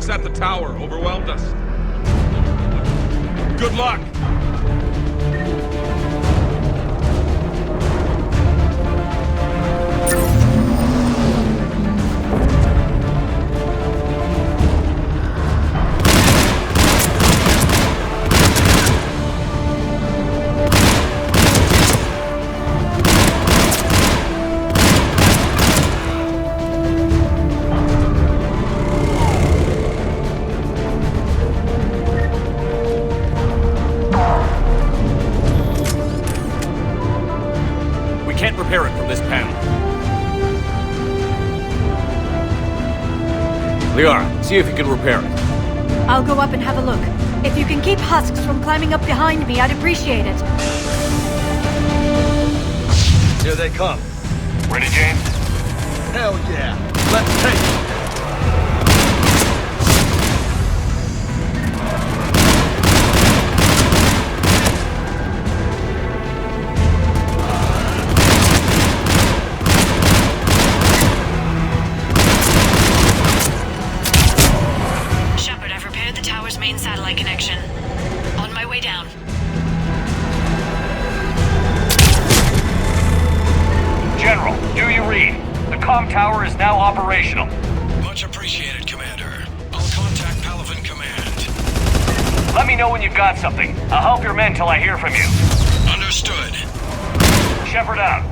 C: At the tower overwhelmed us. Good luck!
B: Repair it from this panel. Liara, see if you can repair it.
F: I'll go up and have a look. If you can keep husks from climbing up behind me, I'd appreciate it.
L: Here they come.
D: Ready, James?
L: Hell yeah. Let's take it.
D: Tower is now operational.
P: Much appreciated, Commander. I'll contact Palaven Command.
D: Let me know when you've got something. I'll help your men till I hear from you.
P: Understood.
D: Shepard out.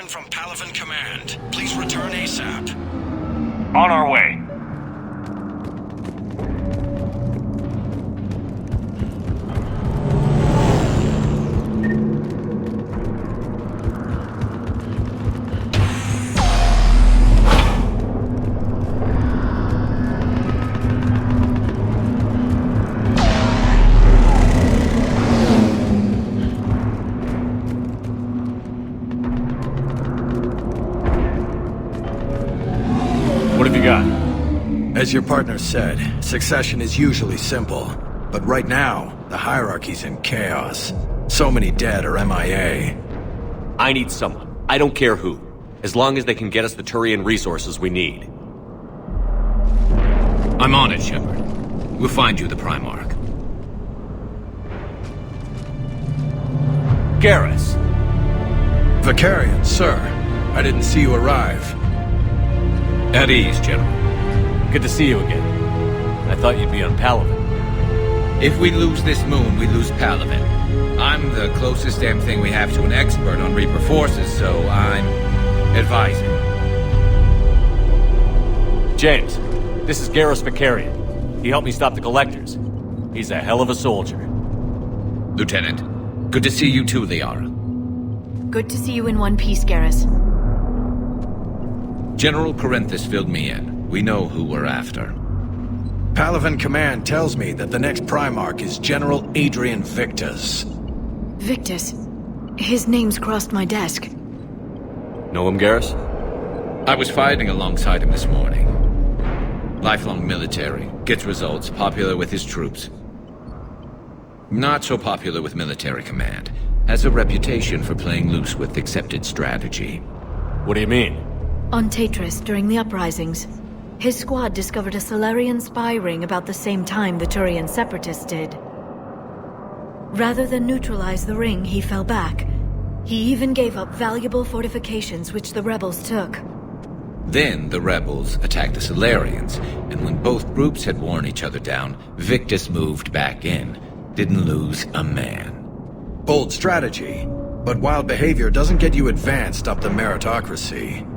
P: From Palaven Command. Please return ASAP.
D: On our way.
R: What have you got?
P: As your partner said, succession is usually simple. But right now, the hierarchy's in chaos. So many dead or MIA.
B: I need someone. I don't care who. As long as they can get us the Turian resources we need.
K: I'm on it, Shepard. We'll find you the Primarch.
B: Garrus!
P: Vicarian, sir. I didn't see you arrive.
K: At ease, General.
B: Good to see you again. I thought you'd be on Palaven.
S: If we lose this moon, we lose Palaven. I'm the closest damn thing we have to an expert on Reaper forces, so I'm advising.
B: James, this is Garrus Vicarian. He helped me stop the Collectors. He's a hell of a soldier.
S: Lieutenant, good to see you too, Liara.
F: Good to see you in one piece, Garrus.
S: General Corinthus filled me in. We know who we're after.
P: Palaven Command tells me that the next Primarch is General Adrian Victus.
F: Victus? His name's crossed my desk.
B: Know him, Garrus?
S: I was fighting alongside him this morning. Lifelong military, gets results, popular with his troops. Not so popular with military command. Has a reputation for playing loose with accepted strategy.
B: What do you mean?
F: On Tatris, during the uprisings, his squad discovered a Solarian spy ring about the same time the Turian separatists did. Rather than neutralize the ring, he fell back. He even gave up valuable fortifications which the rebels took.
S: Then the rebels attacked the Solarians, and when both groups had worn each other down, Victus moved back in. Didn't lose a man.
P: Bold strategy, but wild behavior doesn't get you advanced up the meritocracy.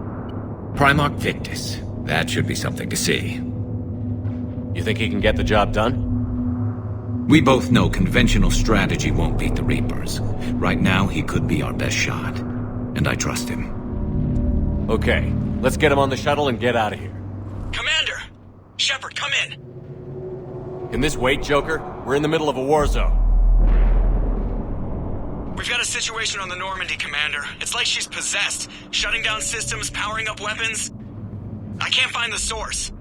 S: Primarch Victus. That should be something to see.
B: You think he can get the job done?
S: We both know conventional strategy won't beat the Reapers. Right now, he could be our best shot. And I trust him.
B: Okay, let's get him on the shuttle and get out of here.
N: Commander! Shepard, come in!
B: Can this wait, Joker? We're in the middle of a war zone.
N: We've got a situation on the Normandy, Commander. It's like she's possessed. Shutting down systems, powering up weapons. I can't find the source.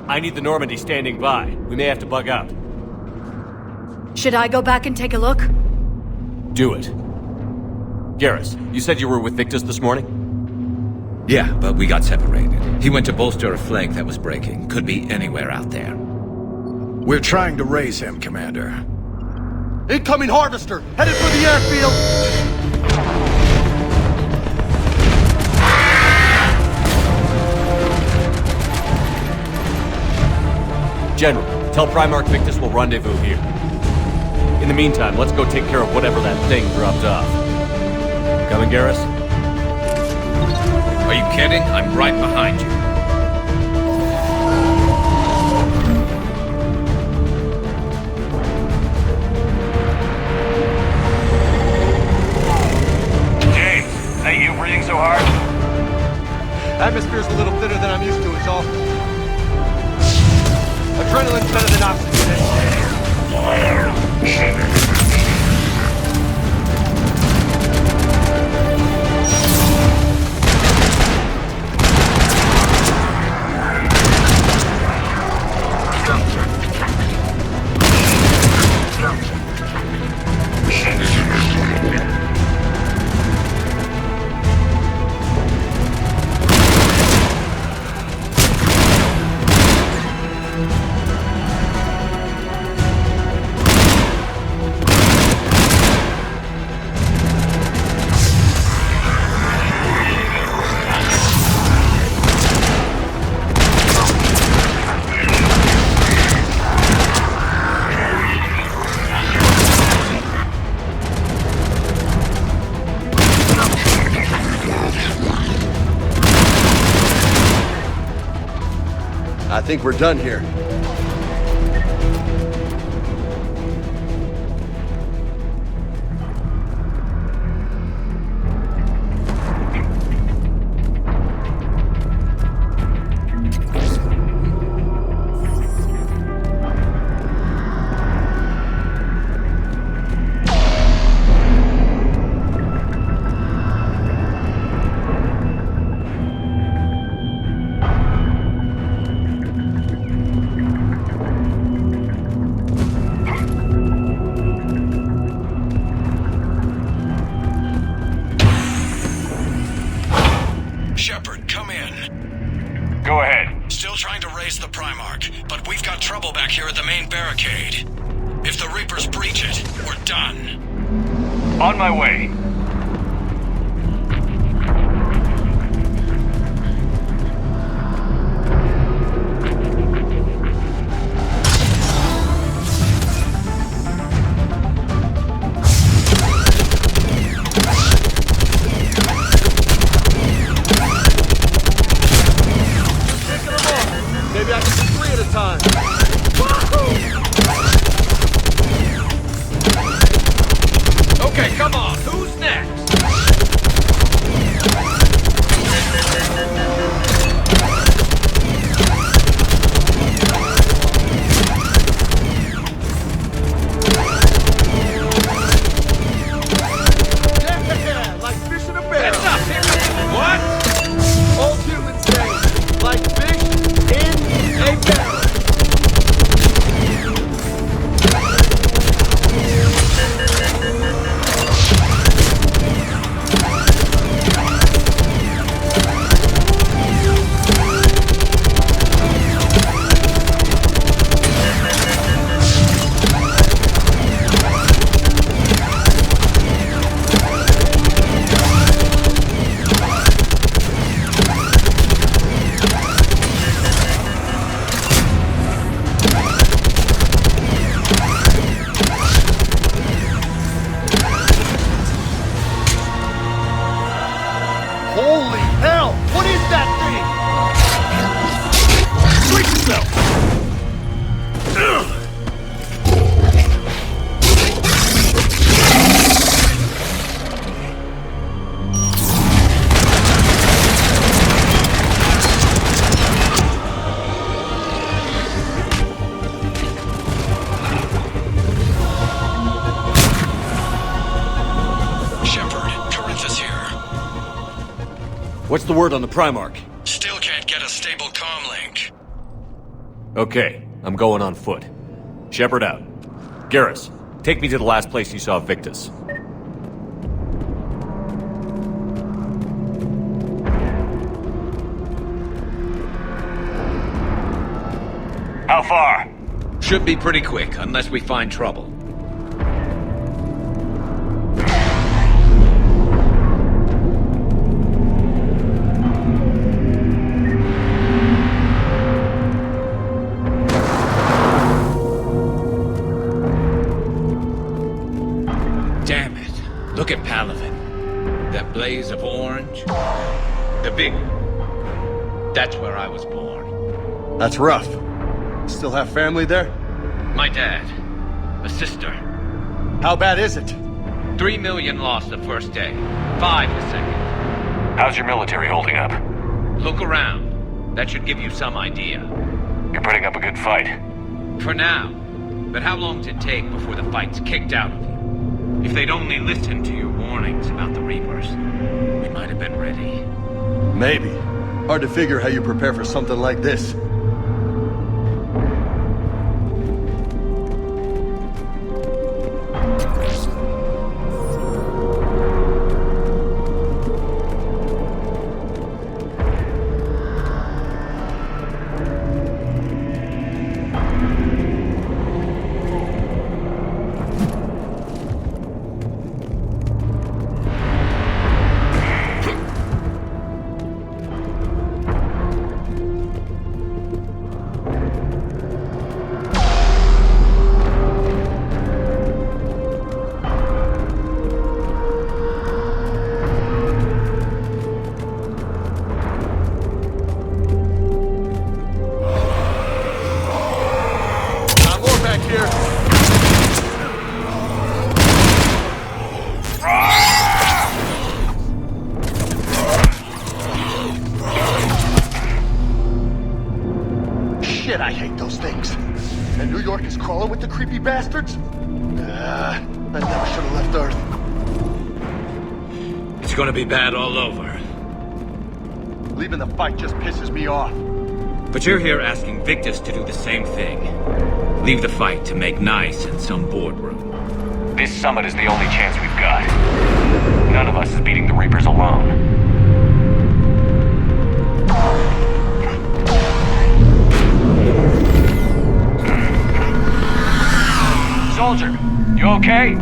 B: I need the Normandy standing by. We may have to bug out.
F: Should I go back and take a look?
B: Do it. Garrus, you said you were with Victus this morning?
S: Yeah, but we got separated. He went to bolster a flank that was breaking. Could be anywhere out there.
P: We're trying to raise him, Commander.
L: Incoming Harvester! Headed for the airfield!
B: General, tell Primarch Victus we'll rendezvous here. In the meantime, let's go take care of whatever that thing dropped off. Coming, Garrus?
S: Are you kidding? I'm right behind you.
R: Hey, you breathing so hard?
L: Atmosphere's a little thinner than I'm used to, is all. Adrenaline's better than oxygen. I think we're done here.
P: Shepard, come in.
D: Go ahead.
P: Still trying to raise the Primarch, but we've got trouble back here at the main barricade. If the Reapers breach it, we're done.
D: On my way.
B: Maybe I can do 3 at a time. Okay, come on. Who's next? Yeah, like fish in a barrel. It's up here. What? Old humans say, like fish in a barrel. Holy hell! What is that thing? Brace yourself! What's the word on the Primarch?
P: Still can't get a stable comm link.
B: Okay, I'm going on foot. Shepard out. Garrus, take me to the last place you saw Victus.
D: How far?
S: Should be pretty quick, unless we find trouble. Damn it. Look at Palaven. That blaze of orange. The big... That's where I was born.
L: That's rough. Still have family there?
S: My dad. A sister.
L: How bad is it?
S: 3 million lost the first day. 5 the second.
D: How's your military holding up?
S: Look around. That should give you some idea.
D: You're putting up a good fight.
S: For now. But how long does it take before the fight's kicked out of you? If they'd only listened to your warnings about the Reapers, we might have been ready.
L: Maybe. Hard to figure how you prepare for something like this. Shit, I hate those things. And New York is crawling with the creepy bastards? I never should have left Earth.
S: It's gonna be bad all over.
L: Leaving the fight just pisses me off.
S: But you're here asking Victus to do the same thing. Leave the fight to make nice in some boardroom.
D: This summit is the only chance we've got. None of us is beating the Reapers alone.
R: okay?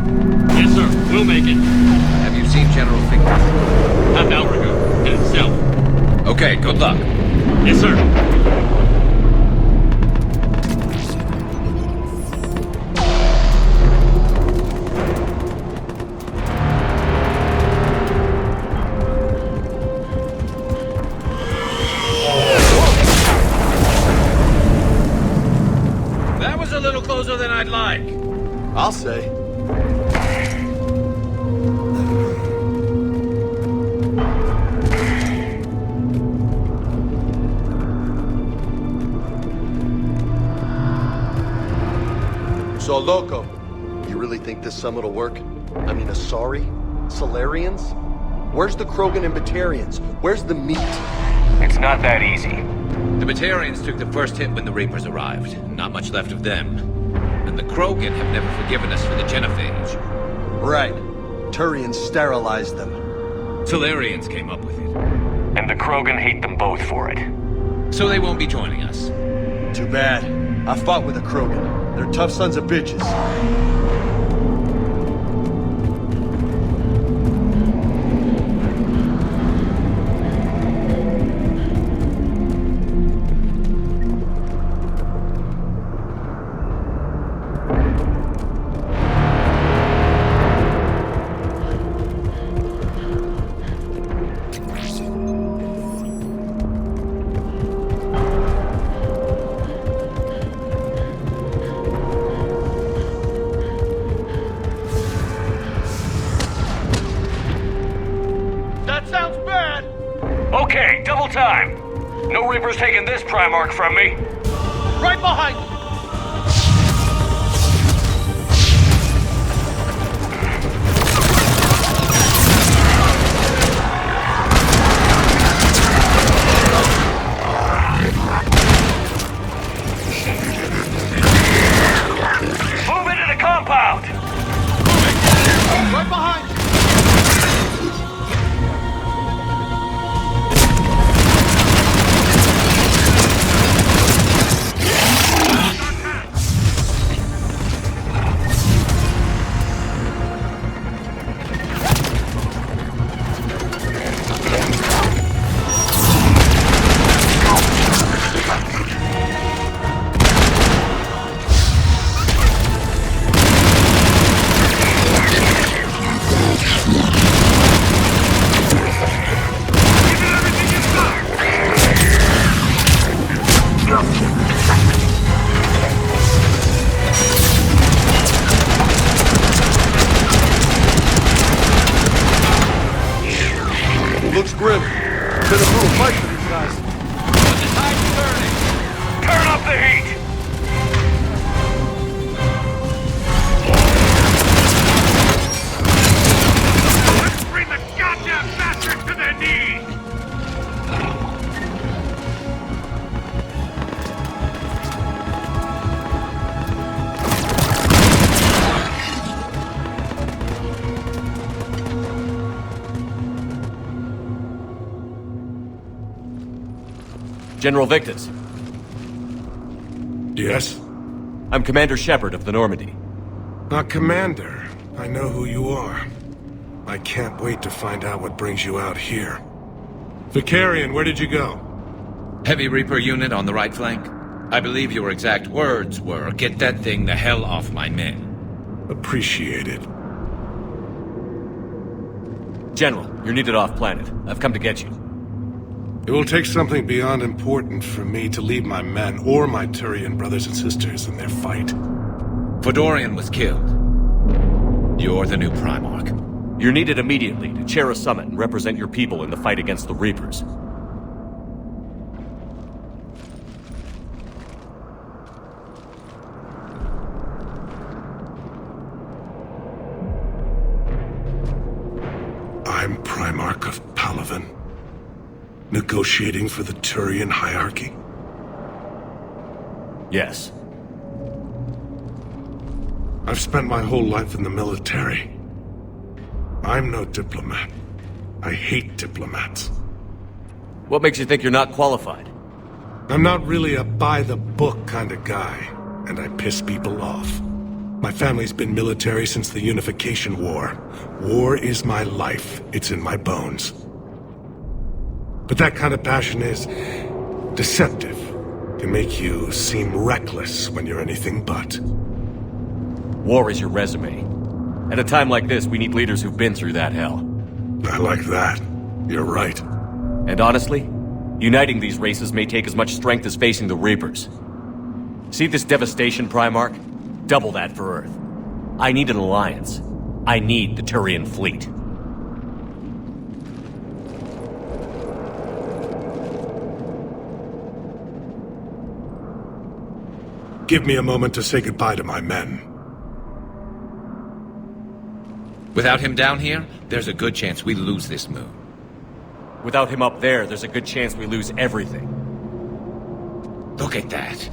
C: Yes, sir. We'll make it.
S: Have you seen General Hackett?
C: Half hour ago. Headed south.
S: Okay, good luck.
C: Yes, sir.
S: That was a little closer than I'd like.
E: I'll say. So, Loco, you really think this summit will work? I mean, Asari? Solarians? Where's the Krogan and Batarians? Where's the meat?
D: It's not that easy.
S: The Batarians took the first hit when the Reapers arrived. Not much left of them. And the Krogan have never forgiven us for the genophage.
E: Right. Turians sterilized them.
S: Solarians came up with it.
D: And the Krogan hate them both for it.
S: So they won't be joining us.
E: Too bad. I fought with a Krogan. They're tough sons of bitches.
D: Okay, double time. No Reaper's taking this Primarch from me.
L: Right behind you!
D: Move into the compound!
L: Right behind you!
E: Looks grim. Been a brutal fight for these guys.
S: But the tide's turning.
D: Turn up the heat!
C: Let's bring the goddamn bastards to their knees!
B: General Victus.
T: Yes?
B: I'm Commander Shepard of the Normandy.
T: Commander. I know who you are. I can't wait to find out what brings you out here. Vicarian, where did you go?
S: Heavy Reaper unit on the right flank. I believe your exact words were, "Get that thing the hell off my men."
T: Appreciated.
B: General, you're needed off-planet. I've come to get you.
T: It will take something beyond important for me to leave my men or my Turian brothers and sisters in their fight.
S: Fodorian was killed. You're the new Primarch.
B: You're needed immediately to chair a summit and represent your people in the fight against the Reapers.
T: I'm Primarch of Palaven. Negotiating for the Turian hierarchy?
B: Yes.
T: I've spent my whole life in the military. I'm no diplomat. I hate diplomats.
B: What makes you think you're not qualified?
T: I'm not really a by-the-book kind of guy, and I piss people off. My family's been military since the Unification War. War is my life. It's in my bones. But that kind of passion is deceptive. Can make you seem reckless when you're anything but.
B: War is your resume. At a time like this, we need leaders who've been through that hell.
T: I like that. You're right.
B: And honestly, uniting these races may take as much strength as facing the Reapers. See this devastation, Primarch? Double that for Earth. I need an alliance. I need the Turian fleet.
T: Give me a moment to say goodbye to my men.
S: Without him down here, there's a good chance we lose this moon.
B: Without him up there, there's a good chance we lose everything.
S: Look at that.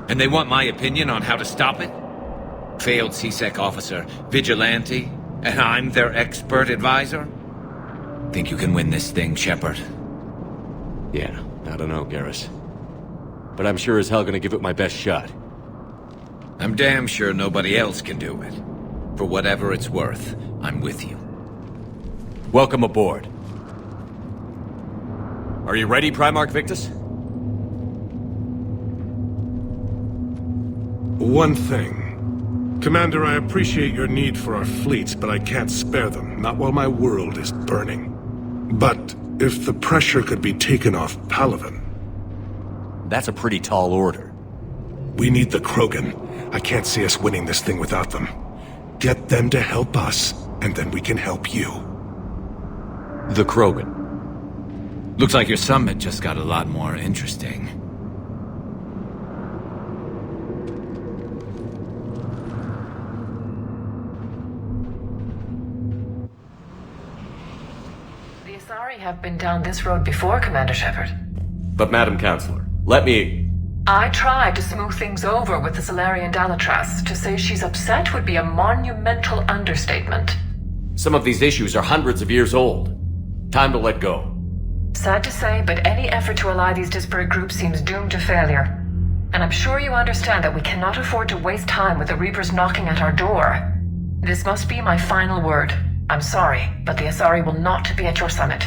S: And they want my opinion on how to stop it? Failed C-Sec officer, vigilante, and I'm their expert advisor? Think you can win this thing, Shepard?
B: Yeah, I don't know, Garrus. But I'm sure as hell gonna give it my best shot.
S: I'm damn sure nobody else can do it. For whatever it's worth, I'm with you.
B: Welcome aboard. Are you ready, Primarch Victus?
T: One thing. Commander, I appreciate your need for our fleets, but I can't spare them, not while my world is burning. But if the pressure could be taken off Palaven...
B: That's a pretty tall order.
T: We need the Krogan. I can't see us winning this thing without them. Get them to help us, and then we can help you.
B: The Krogan.
S: Looks like your summit just got a lot more interesting.
U: The Asari have been down this road before, Commander Shepard.
B: But Madam Counselor, let me...
U: I tried to smooth things over with the Salarian Dalatras. To say she's upset would be a monumental understatement.
B: Some of these issues are hundreds of years old. Time to let go.
U: Sad to say, but any effort to ally these disparate groups seems doomed to failure. And I'm sure you understand that we cannot afford to waste time with the Reapers knocking at our door. This must be my final word. I'm sorry, but the Asari will not be at your summit.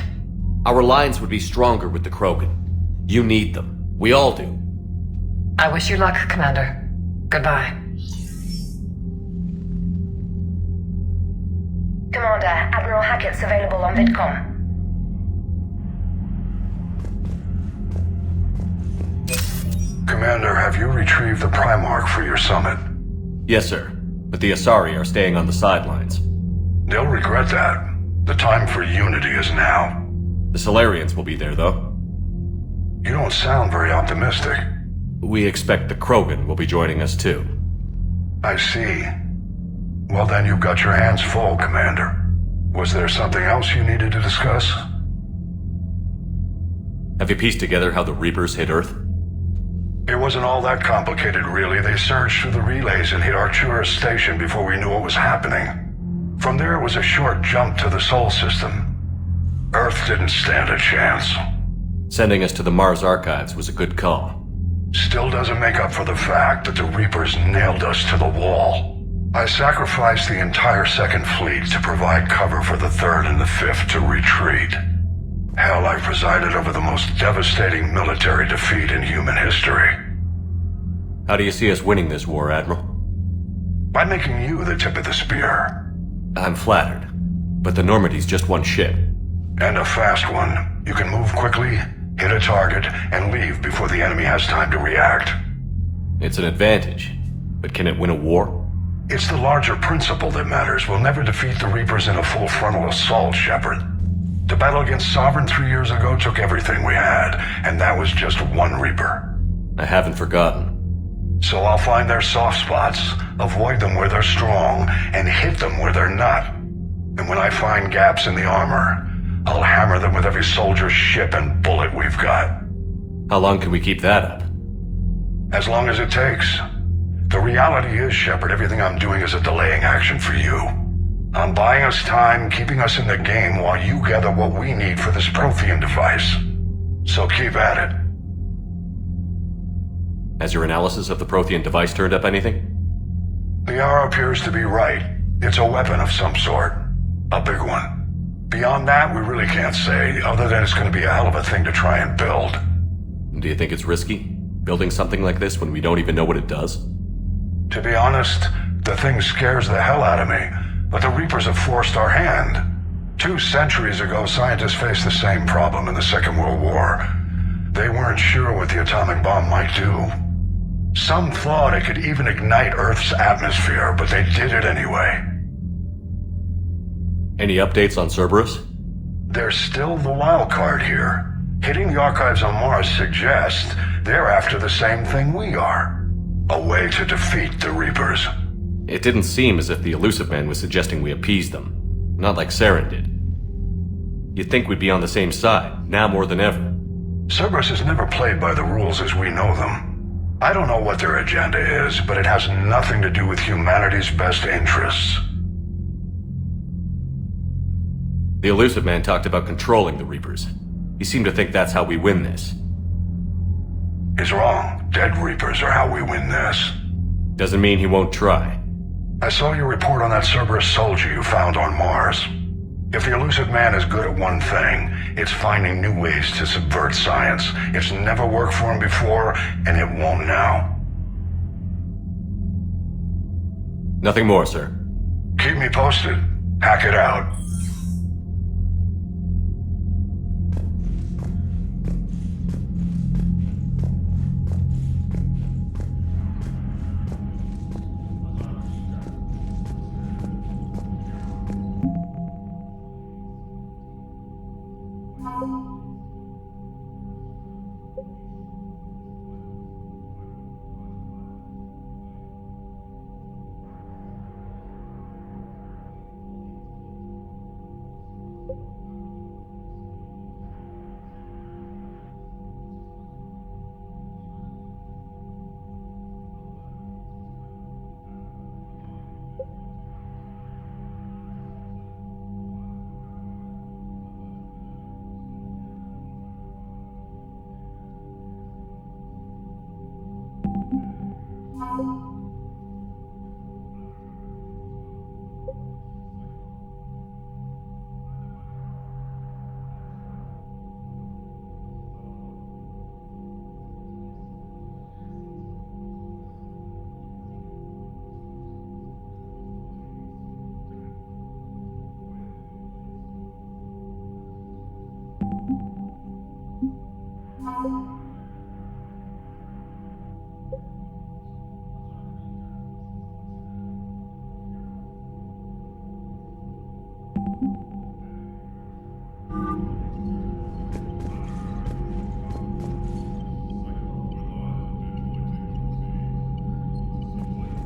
B: Our alliance would be stronger with the Krogan. You need them. We all do.
U: I wish you luck, Commander. Goodbye.
V: Commander, Admiral Hackett's available on VidCom.
W: Commander, have you retrieved the Primarch for your summit?
B: Yes, sir. But the Asari are staying on the sidelines.
W: They'll regret that. The time for unity is now.
B: The Salarians will be there, though.
W: You don't sound very optimistic.
B: We expect the Krogan will be joining us, too.
W: I see. Well, then you've got your hands full, Commander. Was there something else you needed to discuss?
B: Have you pieced together how the Reapers hit Earth?
W: It wasn't all that complicated, really. They surged through the relays and hit Arcturus Station before we knew what was happening. From there, it was a short jump to the Sol system. Earth didn't stand a chance.
B: Sending us to the Mars Archives was a good call.
W: Still doesn't make up for the fact that the Reapers nailed us to the wall. I sacrificed the entire Second Fleet to provide cover for the Third and the Fifth to retreat. Hell, I presided over the most devastating military defeat in human history.
B: How do you see us winning this war, Admiral?
W: By making you the tip of the spear.
B: I'm flattered, but the Normandy's just one ship.
W: And a fast one. You can move quickly, hit a target, and leave before the enemy has time to react.
B: It's an advantage, but can it win a war?
W: It's the larger principle that matters. We'll never defeat the Reapers in a full frontal assault, Shepard. The battle against Sovereign 3 years ago took everything we had, and that was just one Reaper.
B: I haven't forgotten.
W: So I'll find their soft spots, avoid them where they're strong, and hit them where they're not. And when I find gaps in the armor, I'll hammer them with every soldier, ship, and bullet we've got.
B: How long can we keep that up?
W: As long as it takes. The reality is, Shepard, everything I'm doing is a delaying action for you. I'm buying us time, keeping us in the game while you gather what we need for this Prothean device. So keep at it.
B: Has your analysis of the Prothean device turned up anything?
W: Liara appears to be right. It's a weapon of some sort. A big one. Beyond that, we really can't say, other than it's going to be a hell of a thing to try and build.
B: Do you think it's risky? Building something like this when we don't even know what it does?
W: To be honest, the thing scares the hell out of me, but the Reapers have forced our hand. 2 centuries ago, scientists faced the same problem in the Second World War. They weren't sure what the atomic bomb might do. Some thought it could even ignite Earth's atmosphere, but they did it anyway.
B: Any updates on Cerberus?
W: They're still the wild card here. Hitting the archives on Mars suggests they're after the same thing we are. A way to defeat the Reapers.
B: It didn't seem as if the Elusive Man was suggesting we appease them. Not like Saren did. You'd think we'd be on the same side, now more than ever.
W: Cerberus has never played by the rules as we know them. I don't know what their agenda is, but it has nothing to do with humanity's best interests.
B: The Elusive Man talked about controlling the Reapers. He seemed to think that's how we win this.
W: He's wrong. Dead Reapers are how we win this.
B: Doesn't mean he won't try.
W: I saw your report on that Cerberus soldier you found on Mars. If the Elusive Man is good at one thing, it's finding new ways to subvert science. It's never worked for him before, and it won't now.
B: Nothing more, sir.
W: Keep me posted. Hackett out.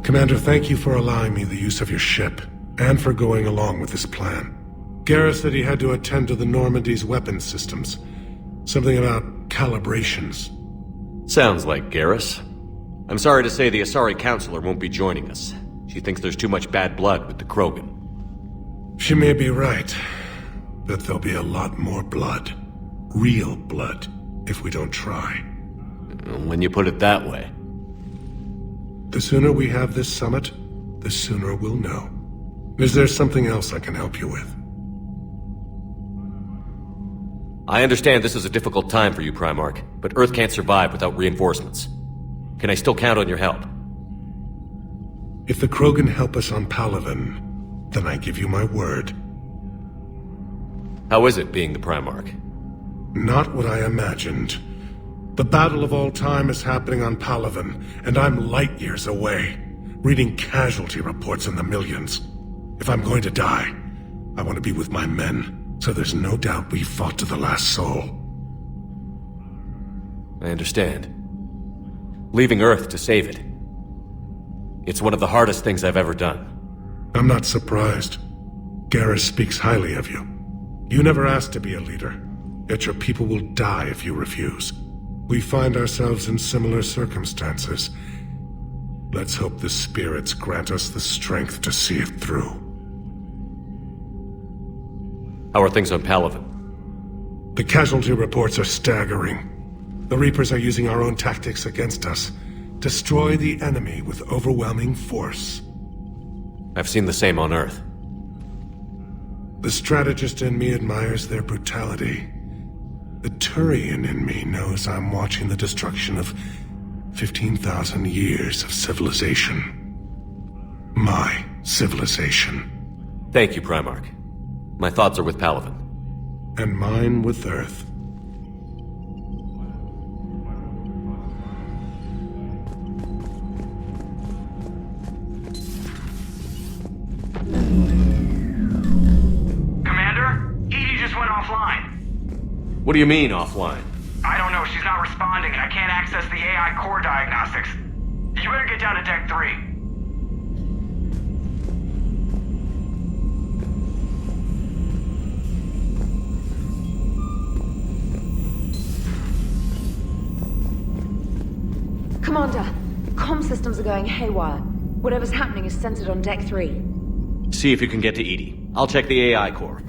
T: Commander, thank you for allowing me the use of your ship, and for going along with this plan. Garrus said he had to attend to the Normandy's weapons systems. Something about calibrations.
B: Sounds like Garrus. I'm sorry to say the Asari Counselor won't be joining us. She thinks there's too much bad blood with the Krogan.
T: She may be right, but there'll be a lot more blood. Real blood, if we don't try.
B: When you put it that way.
T: The sooner we have this summit, the sooner we'll know. Is there something else I can help you with?
B: I understand this is a difficult time for you, Primarch, but Earth can't survive without reinforcements. Can I still count on your help?
T: If the Krogan help us on Palaven, then I give you my word.
B: How is it being the Primarch?
T: Not what I imagined. The battle of all time is happening on Palaven, and I'm light years away, reading casualty reports in the millions. If I'm going to die, I want to be with my men, so there's no doubt we fought to the last soul.
B: I understand. Leaving Earth to save it. It's one of the hardest things I've ever done.
T: I'm not surprised. Garrus speaks highly of you. You never asked to be a leader, yet your people will die if you refuse. We find ourselves in similar circumstances. Let's hope the spirits grant us the strength to see it through.
B: How are things on Palaven?
T: The casualty reports are staggering. The Reapers are using our own tactics against us. Destroy the enemy with overwhelming force.
B: I've seen the same on Earth.
T: The strategist in me admires their brutality. The Turian in me knows I'm watching the destruction of 15,000 years of civilization. My civilization.
B: Thank you, Primarch. My thoughts are with Palaven.
T: And mine with Earth.
C: Commander? Edie just went offline.
B: What do you mean, offline?
C: I don't know, she's not responding and I can't access the AI core diagnostics. You better get down to Deck 3.
H: Commander, comm systems are going haywire. Whatever's happening is centered on Deck 3.
B: See if you can get to Edie. I'll check the AI core.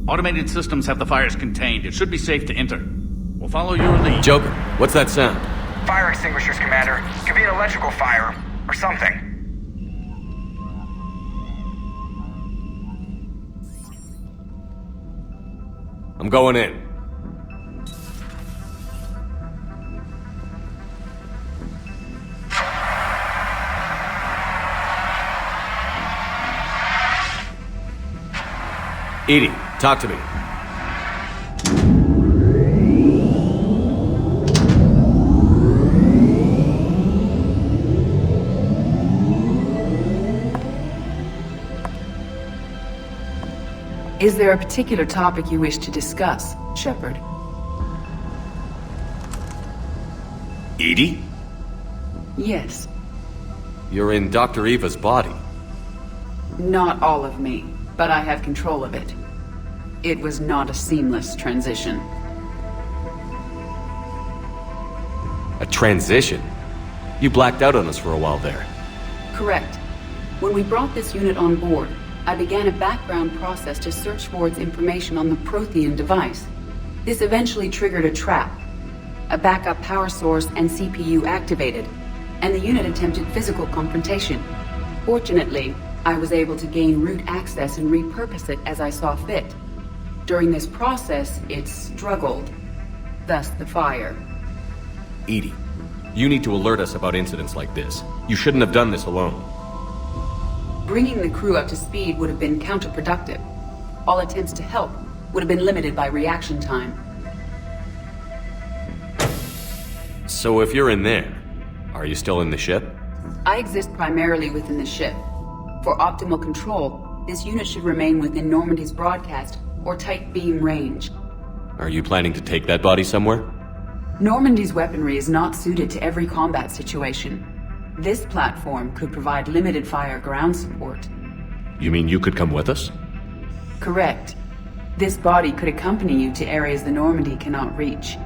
A: Automated systems have the fires contained. It should be safe to enter. We'll follow your lead.
B: Joker, what's that sound?
C: Fire extinguishers, Commander. Could be an electrical fire, or something.
B: I'm going in. Edie, talk to me.
G: Is there a particular topic you wish to discuss, Shepard?
B: Edie?
G: Yes.
B: You're in Dr. Eva's body.
G: Not all of me, but I have control of it. It was not a seamless transition.
B: A transition? You blacked out on us for a while there.
G: Correct. When we brought this unit on board, I began a background process to search for its information on the Prothean device. This eventually triggered a trap. A backup power source and CPU activated, and the unit attempted physical confrontation. Fortunately, I was able to gain root access and repurpose it as I saw fit. During this process, it struggled. Thus the fire.
B: Edie, you need to alert us about incidents like this. You shouldn't have done this alone.
G: Bringing the crew up to speed would have been counterproductive. All attempts to help would have been limited by reaction time.
B: So if you're in there, are you still in the ship?
G: I exist primarily within the ship. For optimal control, this unit should remain within Normandy's broadcast or tight beam range.
B: Are you planning to take that body somewhere?
G: Normandy's weaponry is not suited to every combat situation. This platform could provide limited fire ground support.
B: You mean you could come with us?
G: Correct. This body could accompany you to areas the Normandy cannot reach.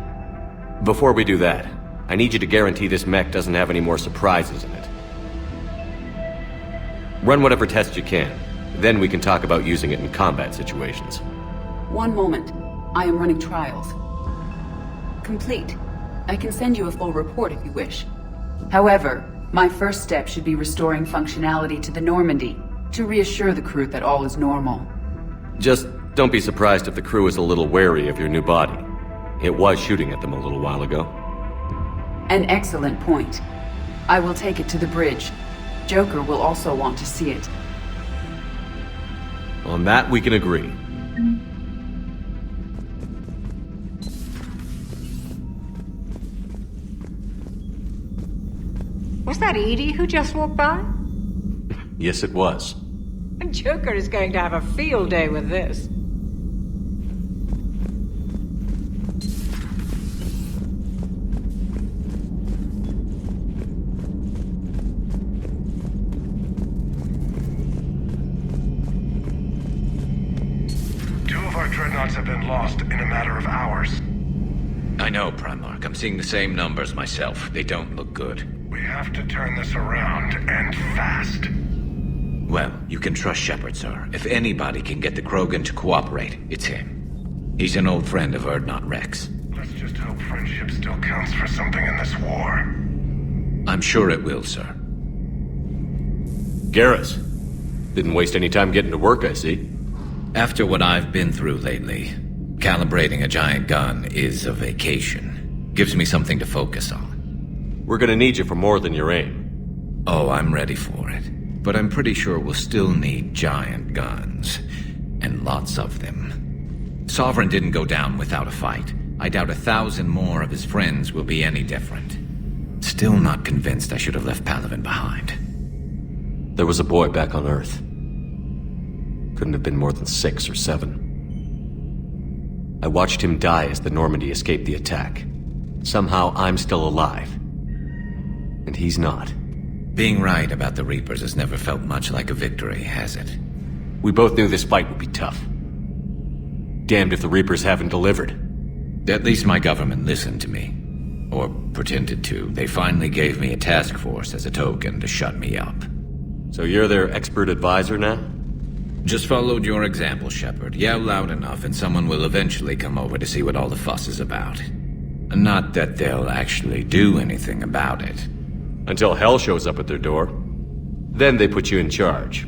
B: Before we do that, I need you to guarantee this mech doesn't have any more surprises in it. Run whatever tests you can. Then we can talk about using it in combat situations.
G: One moment. I am running trials. Complete. I can send you a full report if you wish. However, my first step should be restoring functionality to the Normandy, to reassure the crew that all is normal.
B: Just don't be surprised if the crew is a little wary of your new body. It was shooting at them a little while ago.
G: An excellent point. I will take it to the bridge. Joker will also want to see it.
B: On that, we can agree.
M: Was that Edie who just walked by?
B: Yes, it was.
M: Joker is going to have a field day with this.
W: Two of our dreadnoughts have been lost in a matter of hours.
S: I know, Primarch. I'm seeing the same numbers myself. They don't look good.
W: We have to turn this around, and fast.
S: Well, you can trust Shepard, sir. If anybody can get the Krogan to cooperate, it's him. He's an old friend of Urdnot Rex.
W: Let's just hope friendship still counts for something in this war.
S: I'm sure it will, sir.
B: Garrus. Didn't waste any time getting to work, I see.
S: After what I've been through lately, calibrating a giant gun is a vacation. Gives me something to focus on.
B: We're gonna need you for more than your aim.
S: Oh, I'm ready for it. But I'm pretty sure we'll still need giant guns. And lots of them. Sovereign didn't go down without a fight. I doubt 1,000 more of his friends will be any different. Still not convinced I should have left Palaven behind.
B: There was a boy back on Earth. Couldn't have been more than 6 or 7. I watched him die as the Normandy escaped the attack. Somehow I'm still alive. And he's not.
S: Being right about the Reapers has never felt much like a victory, has it?
B: We both knew this fight would be tough. Damned if the Reapers haven't delivered.
S: At least my government listened to me. Or pretended to. They finally gave me a task force as a token to shut me up.
B: So you're their expert advisor now?
S: Just followed your example, Shepard. Yell loud enough and someone will eventually come over to see what all the fuss is about. Not that they'll actually do anything about it.
B: Until hell shows up at their door. Then they put you in charge.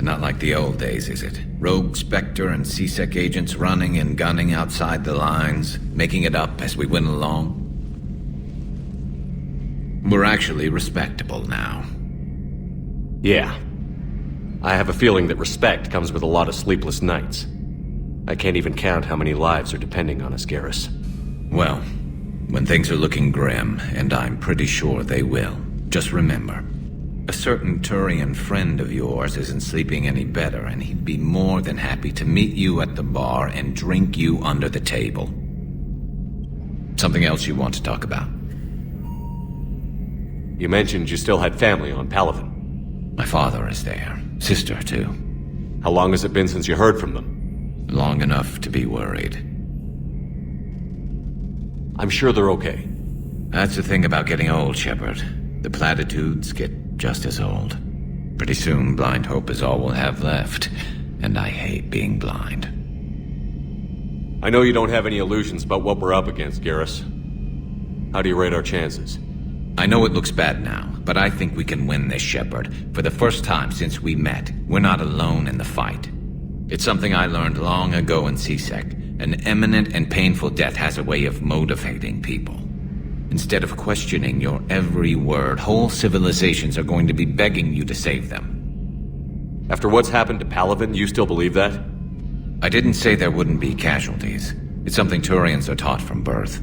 S: Not like the old days, is it? Rogue Spectre and C-Sec agents running and gunning outside the lines, making it up as we went along. We're actually respectable now.
B: Yeah. I have a feeling that respect comes with a lot of sleepless nights. I can't even count how many lives are depending on us, Garrus.
S: Well, when things are looking grim, and I'm pretty sure they will, just remember, a certain Turian friend of yours isn't sleeping any better, and he'd be more than happy to meet you at the bar and drink you under the table. Something else you want to talk about?
B: You mentioned you still had family on Palaven.
S: My father is there. Sister, too.
B: How long has it been since you heard from them?
S: Long enough to be worried.
B: I'm sure they're okay.
S: That's the thing about getting old, Shepard. The platitudes get just as old. Pretty soon, blind hope is all we'll have left. And I hate being blind.
B: I know you don't have any illusions about what we're up against, Garrus. How do you rate our chances?
S: I know it looks bad now, but I think we can win this, Shepard. For the first time since we met, we're not alone in the fight. It's something I learned long ago in C-Sec. An imminent and painful death has a way of motivating people. Instead of questioning your every word, whole civilizations are going to be begging you to save them.
B: After what's happened to Palaven, you still believe that?
S: I didn't say there wouldn't be casualties. It's something Turians are taught from birth.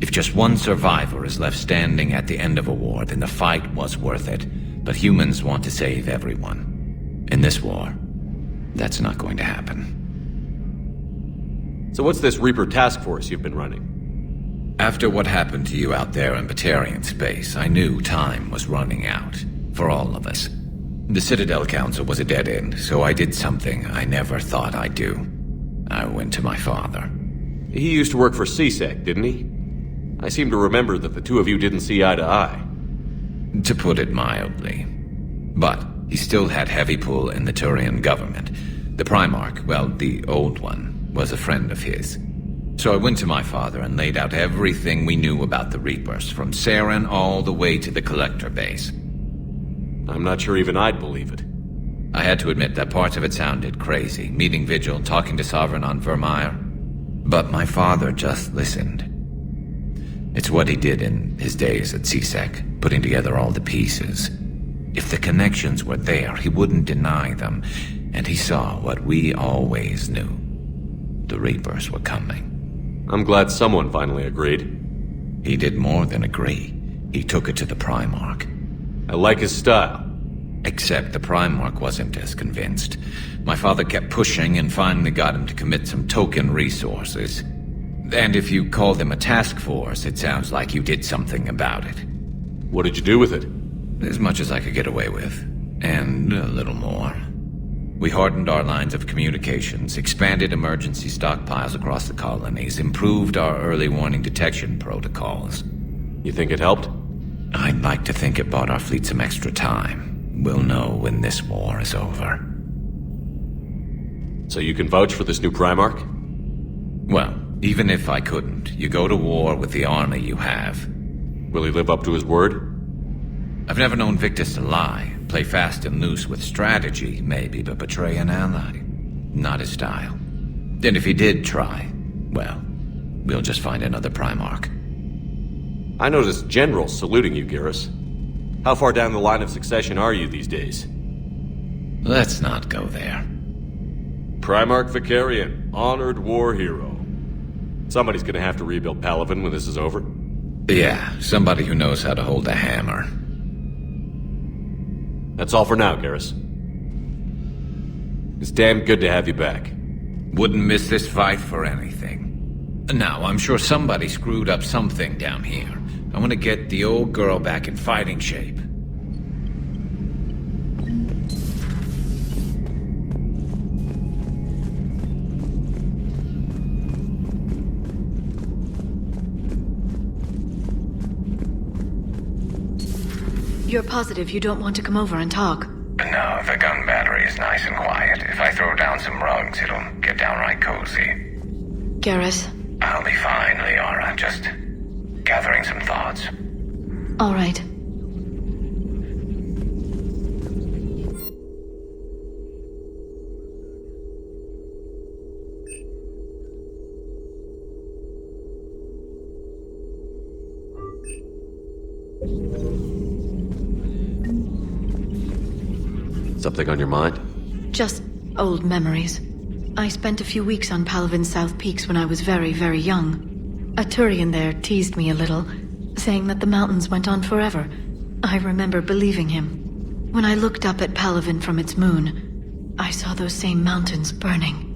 S: If just one survivor is left standing at the end of a war, then the fight was worth it. But humans want to save everyone. In this war, that's not going to happen.
B: So what's this Reaper task force you've been running?
S: After what happened to you out there in Batarian space, I knew time was running out. For all of us. The Citadel Council was a dead end, so I did something I never thought I'd do. I went to my father.
B: He used to work for C-Sec, didn't he? I seem to remember that the two of you didn't see eye to eye.
S: To put it mildly. But he still had heavy pull in the Turian government. The Primarch, well, the old one, was a friend of his. So I went to my father and laid out everything we knew about the Reapers, from Saren all the way to the Collector base.
B: I'm not sure even I'd believe it.
S: I had to admit that parts of it sounded crazy, meeting Vigil, talking to Sovereign on Vermeer. But my father just listened. It's what he did in his days at C-Sec, putting together all the pieces. If the connections were there, he wouldn't deny them, and he saw what we always knew. The Reapers were coming.
B: I'm glad someone finally agreed.
S: He did more than agree. He took it to the Primarch.
B: I like his style.
S: Except the Primarch wasn't as convinced. My father kept pushing and finally got him to commit some token resources. And if you call them a task force, it sounds like you did something about it.
B: What did you do with it?
S: As much as I could get away with. And a little more. We hardened our lines of communications, expanded emergency stockpiles across the colonies, improved our early warning detection protocols.
B: You think it helped?
S: I'd like to think it bought our fleet some extra time. We'll know when this war is over.
B: So you can vouch for this new Primarch?
S: Well, even if I couldn't, you go to war with the army you have.
B: Will he live up to his word?
S: I've never known Victus to lie. Play fast and loose with strategy, maybe, but betray an ally. Not his style. And if he did try, well, we'll just find another Primarch.
B: I noticed generals saluting you, Garrus. How far down the line of succession are you these days?
S: Let's not go there.
B: Primarch Vicarian, honored war hero. Somebody's gonna have to rebuild Palaven when this is over.
S: Yeah, somebody who knows how to hold a hammer.
B: That's all for now, Garrus. It's damn good to have you back.
S: Wouldn't miss this fight for anything. Now, I'm sure somebody screwed up something down here. I want to get the old girl back in fighting shape.
F: You're positive you don't want to come over and talk?
K: No, the gun battery is nice and quiet. If I throw down some rugs, it'll get downright cozy.
F: Garrus?
K: I'll be fine, Liara. Just gathering some thoughts.
F: All right.
B: Something on your mind?
F: Just old memories. I spent a few weeks on Palaven's South Peaks when I was very, very young. A Turian there teased me a little, saying that the mountains went on forever. I remember believing him. When I looked up at Palaven from its moon, I saw those same mountains burning.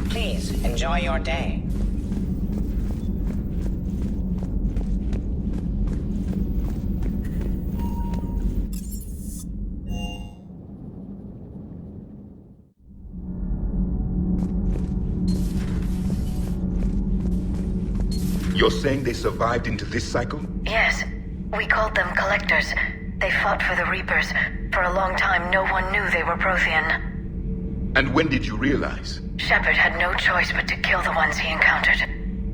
J: Please, enjoy your day.
O: You're saying they survived into this cycle?
F: Yes. We called them Collectors. They fought for the Reapers. For a long time, no one knew they were Prothean.
O: And when did you realize?
F: Shepard had no choice but to kill the ones he encountered.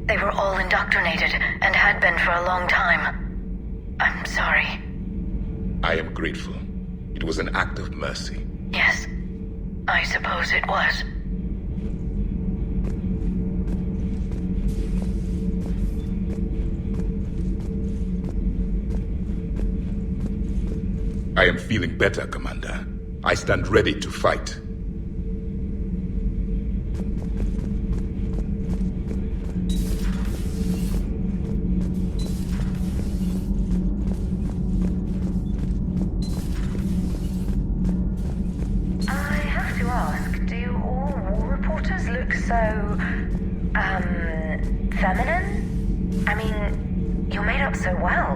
F: They were all indoctrinated, and had been for a long time. I'm sorry.
O: I am grateful. It was an act of mercy.
F: Yes, I suppose it was.
O: I am feeling better, Commander. I stand ready to fight.
V: Feminine? I mean, you made up so well.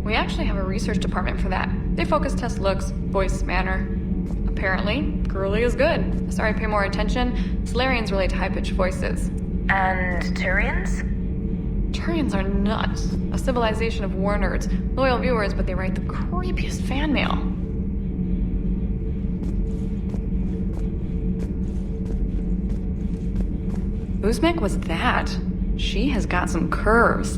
Q: We actually have a research department for that. They focus test looks, voice, manner. Apparently, girly is good. Sorry, pay more attention. Solarians relate to high-pitched voices.
V: And Turians?
Q: Turians are nuts. A civilization of war nerds. Loyal viewers, but they write the creepiest fan mail. Uzmek was that? She has got some curves.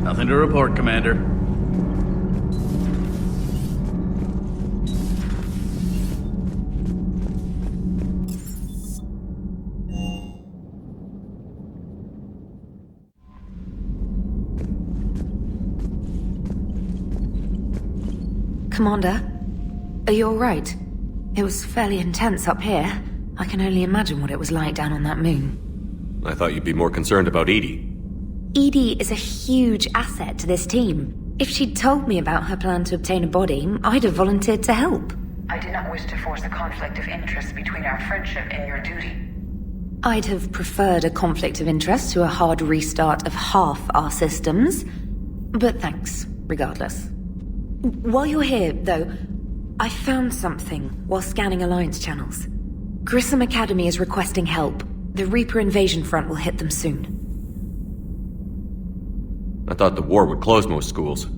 A: Nothing to report, Commander.
H: Commander, are you alright? It was fairly intense up here. I can only imagine what it was like down on that moon.
B: I thought you'd be more concerned about Edie.
H: Edie is a huge asset to this team. If she'd told me about her plan to obtain a body, I'd have volunteered to help.
U: I did not wish to force a conflict of interest between our friendship and your duty.
H: I'd have preferred a conflict of interest to a hard restart of half our systems. But thanks, regardless. While you're here, though, I found something while scanning Alliance channels. Grissom Academy is requesting help. The Reaper invasion front will hit them soon.
B: I thought the war would close most schools.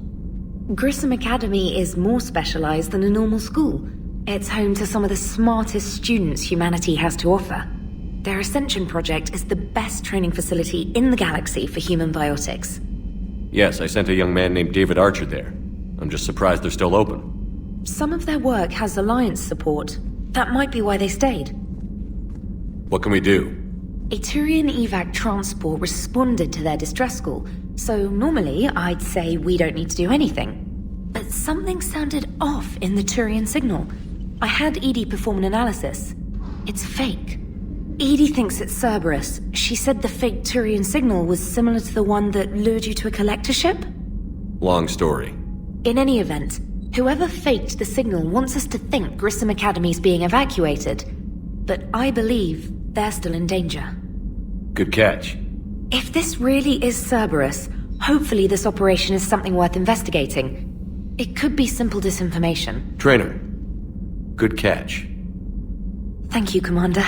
H: Grissom Academy is more specialized than a normal school. It's home to some of the smartest students humanity has to offer. Their Ascension project is the best training facility in the galaxy for human biotics.
B: Yes, I sent a young man named David Archer there. I'm just surprised they're still open.
H: Some of their work has Alliance support. That might be why they stayed.
B: What can we do?
H: A Turian evac transport responded to their distress call, so normally I'd say we don't need to do anything. But something sounded off in the Turian signal. I had Edie perform an analysis. It's fake. Edie thinks it's Cerberus. She said the fake Turian signal was similar to the one that lured you to a collector ship?
B: Long story.
H: In any event, whoever faked the signal wants us to think Grissom Academy's being evacuated. But I believe they're still in danger.
B: Good catch.
H: If this really is Cerberus, hopefully this operation is something worth investigating. It could be simple disinformation.
B: Trainer. Good catch.
H: Thank you, Commander.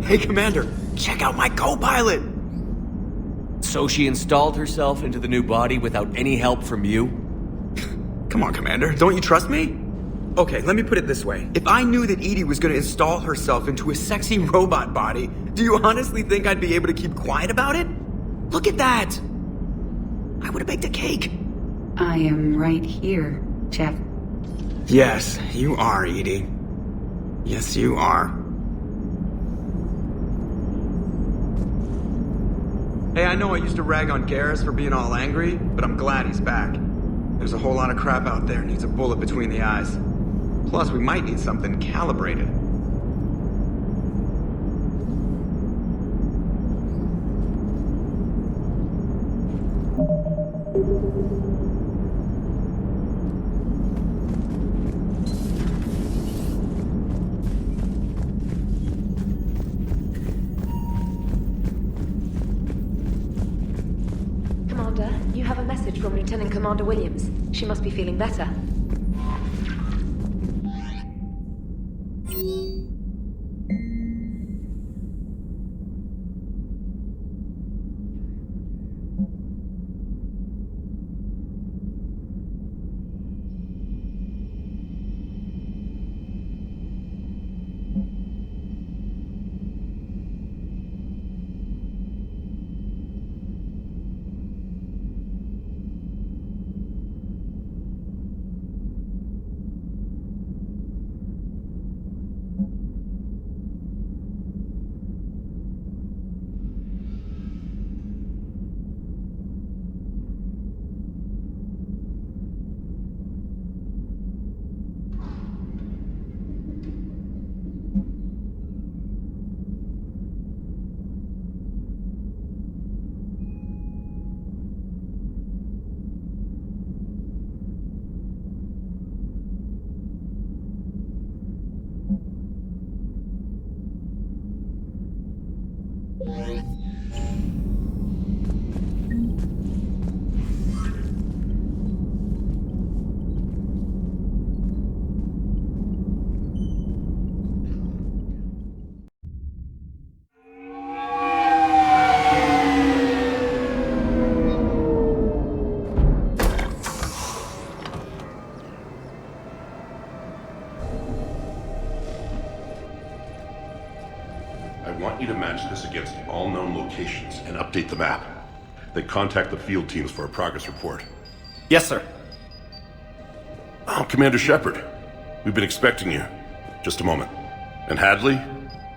I: Hey, Commander, check out my co-pilot!
B: So she installed herself into the new body without any help from you?
I: Come on, Commander, don't you trust me? Okay, let me put it this way. If I knew that Edie was gonna install herself into a sexy robot body, do you honestly think I'd be able to keep quiet about it? Look at that! I would've baked a cake.
G: I am right here, Jeff.
I: Yes, you are, Edie. Yes, you are. Hey, I know I used to rag on Garrus for being all angry, but I'm glad he's back. There's a whole lot of crap out there needs a bullet between the eyes. Plus, we might need something calibrated.
H: You have a message from Lieutenant Commander Williams. She must be feeling better.
J: want you to match this against all known locations and update the map. Then contact the field teams for a progress report.
I: Yes, sir.
J: Oh, Commander Shepard. We've been expecting you. Just a moment. And Hadley?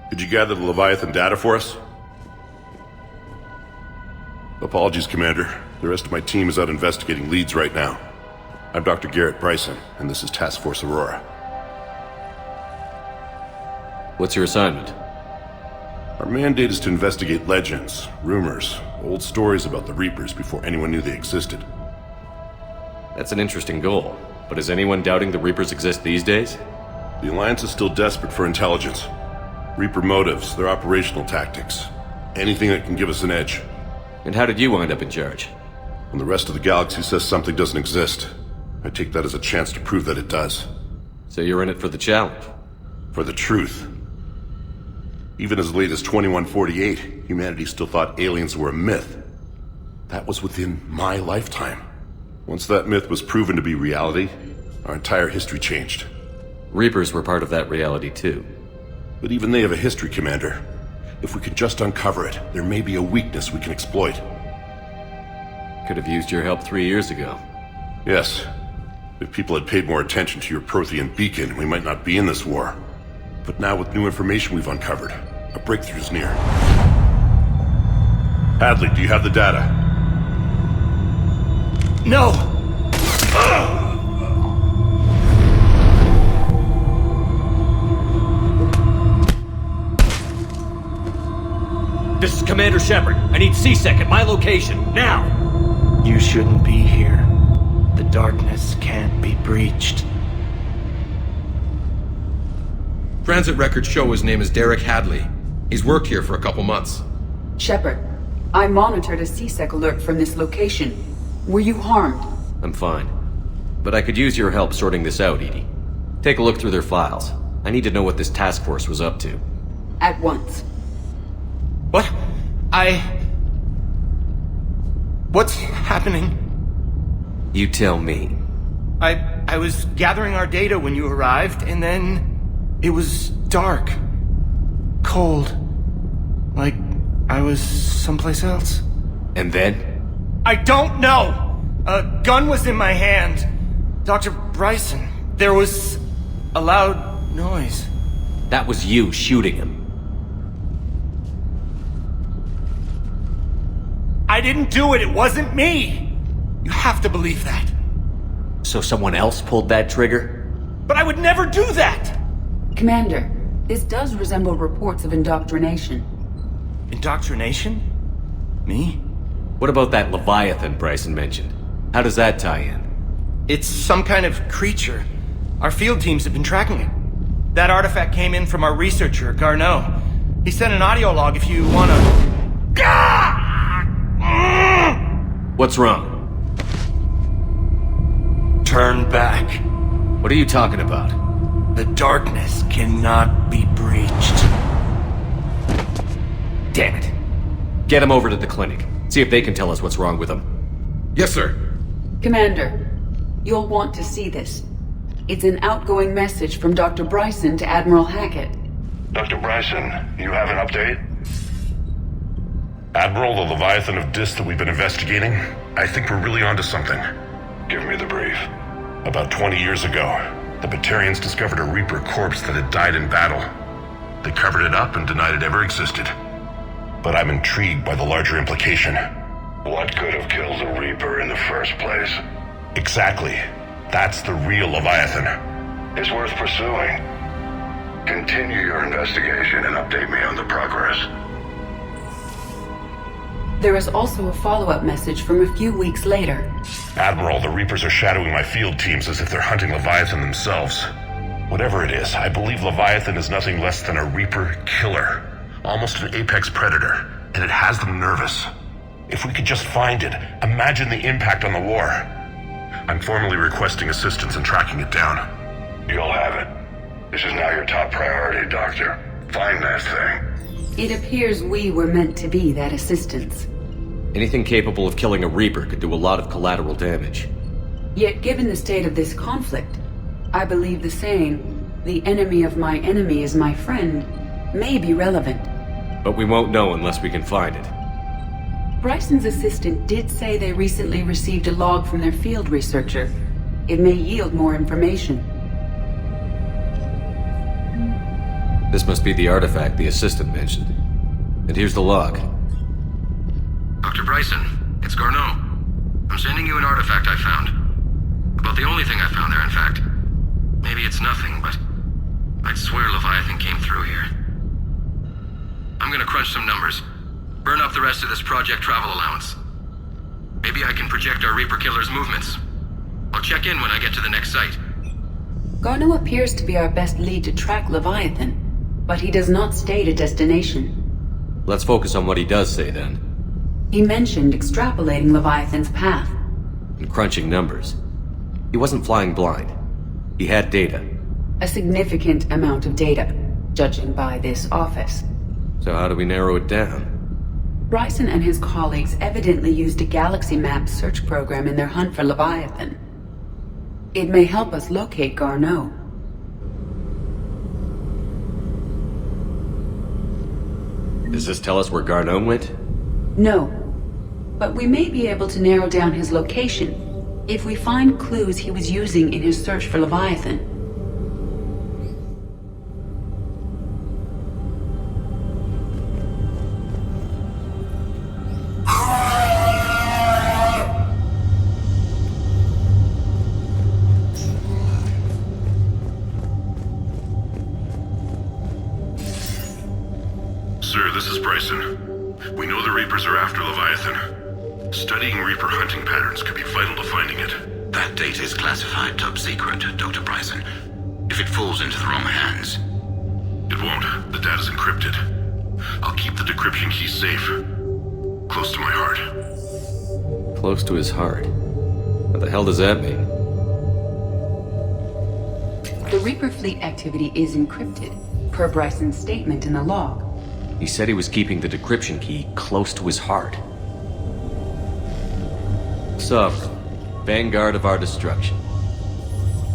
J: Could you gather the Leviathan data for us? Apologies, Commander. The rest of my team is out investigating leads right now. I'm Dr. Garrett Bryson, and this is Task Force Aurora.
B: What's your assignment?
J: Our mandate is to investigate legends, rumors, old stories about the Reapers before anyone knew they existed.
B: That's an interesting goal, but is anyone doubting the Reapers exist these days?
J: The Alliance is still desperate for intelligence. Reaper motives, their operational tactics. Anything that can give us an edge.
B: And how did you wind up in charge?
J: When the rest of the galaxy says something doesn't exist, I take that as a chance to prove that it does.
B: So you're in it for the challenge?
J: For the truth. Even as late as 2148, humanity still thought aliens were a myth. That was within my lifetime. Once that myth was proven to be reality, our entire history changed.
B: Reapers were part of that reality too.
J: But even they have a history, Commander. If we could just uncover it, there may be a weakness we can exploit.
B: Could have used your help 3 years ago.
J: Yes. If people had paid more attention to your Prothean beacon, we might not be in this war. But now with new information we've uncovered, a breakthrough is near. Hadley, do you have the data?
I: No!
B: This is Commander Shepard. I need C-Sec at my location, now!
N: You shouldn't be here. The darkness can't be breached.
P: Transit records show his name is Derek Hadley. He's worked here for a couple months.
G: Shepard, I monitored a C-Sec alert from this location. Were you harmed?
B: I'm fine. But I could use your help sorting this out, Edie. Take a look through their files. I need to know what this task force was up to.
G: At once.
I: What? What's happening?
B: You tell me.
I: I was gathering our data when you arrived, and then it was dark. Cold. Like I was someplace else.
B: And then?
I: I don't know! A gun was in my hand. Dr. Bryson, there was a loud noise.
B: That was you shooting him.
I: I didn't do it, it wasn't me! You have to believe that.
B: So someone else pulled that trigger?
I: But I would never do that!
G: Commander, this does resemble reports of indoctrination.
I: Indoctrination? Me?
B: What about that Leviathan Bryson mentioned? How does that tie in?
I: It's some kind of creature. Our field teams have been tracking it. That artifact came in from our researcher, Garneau. He sent an audio log if you wanna...
B: What's wrong?
I: Turn back.
B: What are you talking about?
I: The darkness cannot be breached.
B: Damn it. Get him over to the clinic. See if they can tell us what's wrong with him.
P: Yes, sir.
G: Commander, you'll want to see this. It's an outgoing message from Dr. Bryson to Admiral Hackett.
W: Dr. Bryson, you have an update?
J: Admiral, the Leviathan of Dis that we've been investigating, I think we're really onto something.
W: Give me the brief.
J: About 20 years ago, the Batarians discovered a Reaper corpse that had died in battle. They covered it up and denied it ever existed. But I'm intrigued by the larger implication.
W: What could have killed the Reaper in the first place?
J: Exactly. That's the real Leviathan.
W: It's worth pursuing. Continue your investigation and update me on the progress.
G: There is also a follow-up message from a few weeks later.
J: Admiral, the Reapers are shadowing my field teams as if they're hunting Leviathan themselves. Whatever it is, I believe Leviathan is nothing less than a Reaper killer. Almost an apex predator, and it has them nervous. If we could just find it, imagine the impact on the war. I'm formally requesting assistance in tracking it down.
W: You'll have it. This is now your top priority, Doctor. Find that thing.
G: It appears we were meant to be that assistance.
B: Anything capable of killing a Reaper could do a lot of collateral damage.
G: Yet given the state of this conflict, I believe the saying, "The enemy of my enemy is my friend," may be relevant.
B: But we won't know unless we can find it.
G: Bryson's assistant did say they recently received a log from their field researcher. It may yield more information.
B: This must be the artifact the assistant mentioned. And here's the log.
E: Dr. Bryson, it's Garneau. I'm sending you an artifact I found. About the only thing I found there, in fact. Maybe it's nothing, but I'd swear Leviathan came through here. I'm gonna crunch some numbers. Burn up the rest of this project travel allowance. Maybe I can project our Reaper Killer's movements. I'll check in when I get to the next site.
G: Garneau appears to be our best lead to track Leviathan, but he does not state a destination.
B: Let's focus on what he does say, then.
G: He mentioned extrapolating Leviathan's path.
B: And crunching numbers. He wasn't flying blind. He had data.
G: A significant amount of data, judging by this office.
B: So how do we narrow it down?
G: Bryson and his colleagues evidently used a galaxy map search program in their hunt for Leviathan. It may help us locate Garneau.
B: Does this tell us where Garneau went?
G: No. But we may be able to narrow down his location if we find clues he was using in his search for Leviathan.
J: Sir, this is Bryson. We know the Reapers are after Leviathan. Studying Reaper hunting patterns could be vital to finding it.
K: That data is classified top secret, Dr. Bryson. If it falls into the wrong hands...
J: It won't. The data's encrypted. I'll keep the decryption key safe. Close to my heart.
B: Close to his heart? What the hell does that mean?
G: The Reaper fleet activity is encrypted, per Bryson's statement in the log.
B: He said he was keeping the decryption key close to his heart. Sovereign, vanguard of our destruction.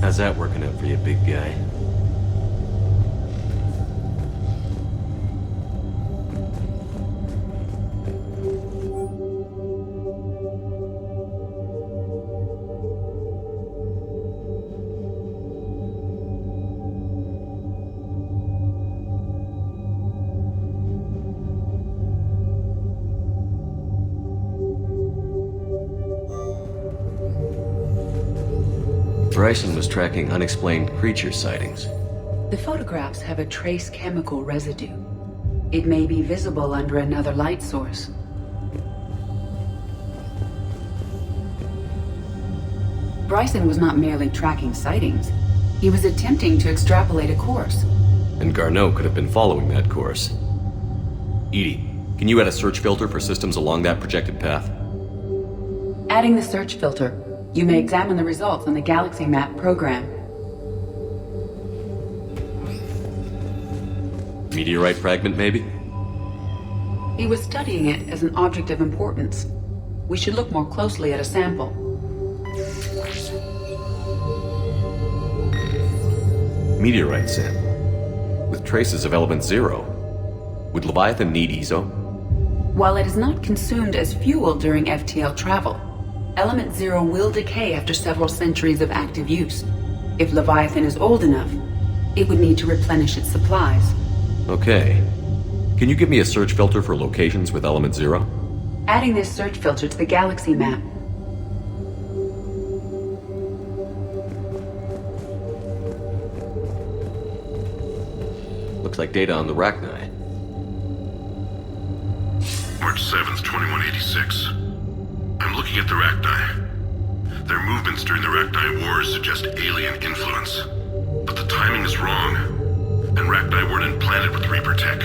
B: How's that working out for you, big guy? Bryson was tracking unexplained creature sightings.
G: The photographs have a trace chemical residue. It may be visible under another light source. Bryson was not merely tracking sightings. He was attempting to extrapolate a course.
B: And Garneau could have been following that course. Edie, can you add a search filter for systems along that projected path?
G: Adding the search filter, you may examine the results on the Galaxy Map program.
B: Meteorite fragment, maybe?
G: He was studying it as an object of importance. We should look more closely at a sample.
B: Meteorite sample. With traces of element 0. Would Leviathan need ESO?
G: While it is not consumed as fuel during FTL travel, Element 0 will decay after several centuries of active use. If Leviathan is old enough, it would need to replenish its supplies.
B: Okay. Can you give me a search filter for locations with element 0?
G: Adding this search filter to the Galaxy Map.
B: Looks like data on the Rachni.
J: March 7th, 2186. I'm looking at the Rachni. Their movements during the Rachni Wars suggest alien influence. But the timing is wrong. And Rachni weren't implanted with Reaper tech.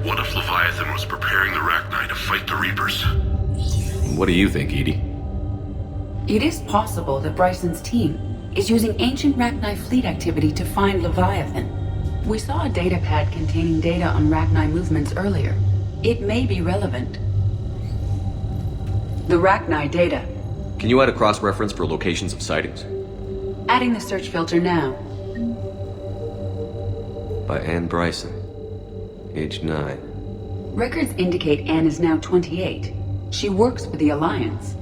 J: What if Leviathan was preparing the Rachni to fight the Reapers?
B: What do you think, Edie?
G: It is possible that Bryson's team is using ancient Rachni fleet activity to find Leviathan. We saw a data pad containing data on Rachni movements earlier. It may be relevant. The Rachni data.
B: Can you add a cross-reference for locations of sightings?
G: Adding the search filter now.
B: By Anne Bryson. Age 9.
G: Records indicate Anne is now 28. She works for the Alliance.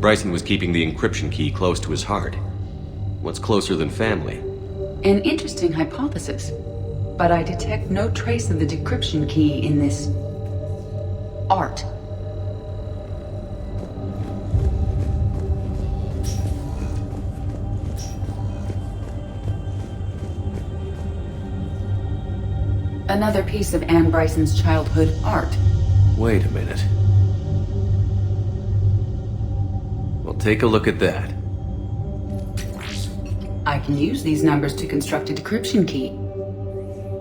B: Bryson was keeping the encryption key close to his heart. What's closer than family?
G: An interesting hypothesis. But I detect no trace of the decryption key in this... art. Another piece of Anne Bryson's childhood art.
B: Wait a minute. Well, take a look at that.
G: I can use these numbers to construct a decryption key.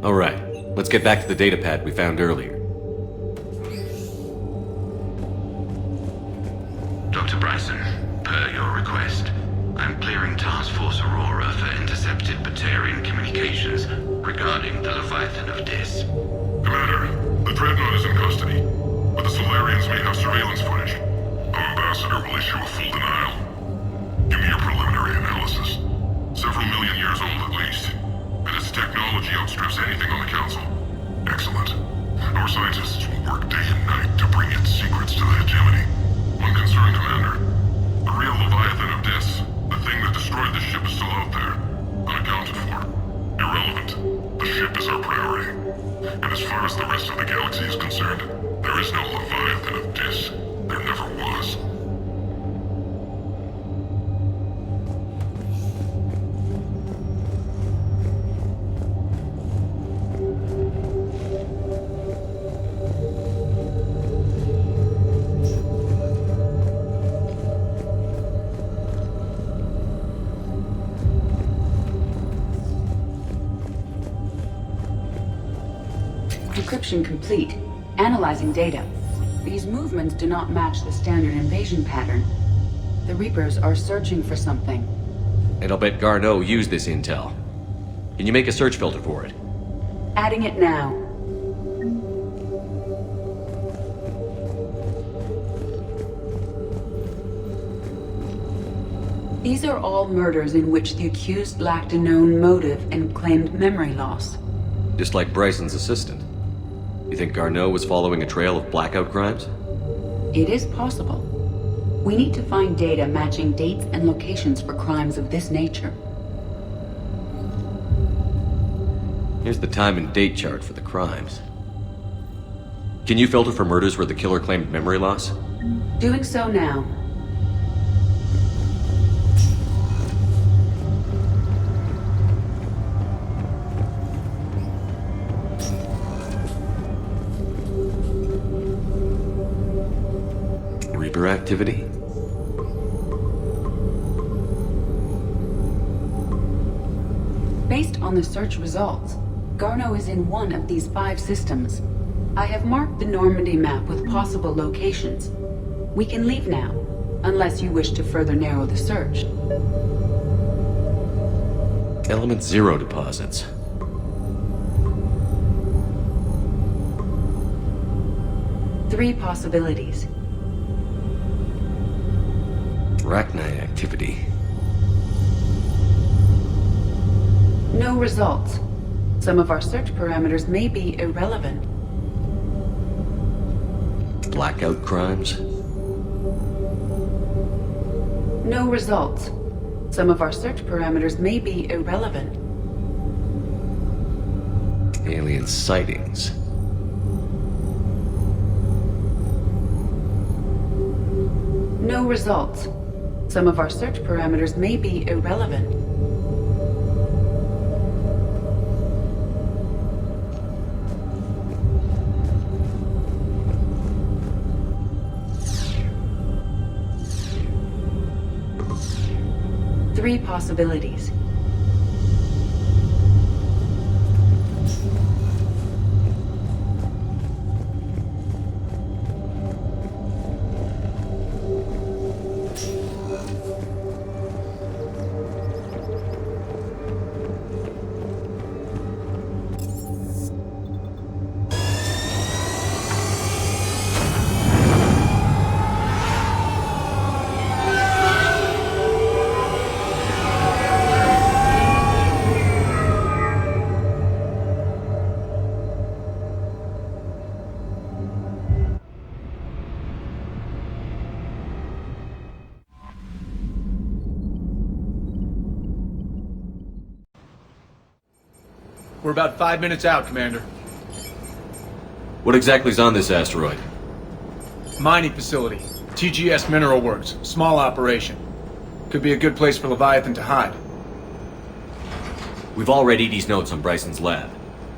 B: All right, let's get back to the datapad we found earlier.
E: Dr. Bryson, per your request, I'm clearing Task Force Aurora for intercepted Batarian communications regarding the Leviathan of Dis.
D: Commander, the Dreadnought is in custody, but the Solarians may have surveillance footage. Our ambassador will issue a full denial. Give me your preliminary analysis. Several million years old at least, and its technology outstrips anything on the Council. Excellent. Our scientists will work day and night to bring its secrets to the hegemony. One concern, Commander. The real Leviathan of Dis, the thing that destroyed the ship, is still out there, unaccounted for. Irrelevant. The ship is our priority. And as far as the rest of the galaxy is concerned, there is no Leviathan of Dis. There never was.
G: Decryption complete. Analyzing data. These movements do not match the standard invasion pattern. The Reapers are searching for something.
B: And I'll bet Garneau used this intel. Can you make a search filter for it?
G: Adding it now. These are all murders in which the accused lacked a known motive and claimed memory loss.
B: Just like Bryson's assistant. You think Garneau was following a trail of blackout crimes?
G: It is possible. We need to find data matching dates and locations for crimes of this nature.
B: Here's the time and date chart for the crimes. Can you filter for murders where the killer claimed memory loss?
G: Doing so now.
B: Reaper activity?
G: Based on the search results, Garneau is in one of these 5 systems. I have marked the Normandy map with possible locations. We can leave now, unless you wish to further narrow the search.
B: Element 0 deposits.
G: Three possibilities.
B: Arachnite activity.
G: No results. Some of our search parameters may be irrelevant.
B: Blackout crimes?
G: No results. Some of our search parameters may be irrelevant.
B: Alien sightings.
G: No results. Some of our search parameters may be irrelevant. Three possibilities.
L: We're about 5 minutes out, Commander.
B: What exactly is on this asteroid?
L: Mining facility. TGS Mineral Works. Small operation. Could be a good place for Leviathan to hide.
B: We've all read Edie's notes on Bryson's lab.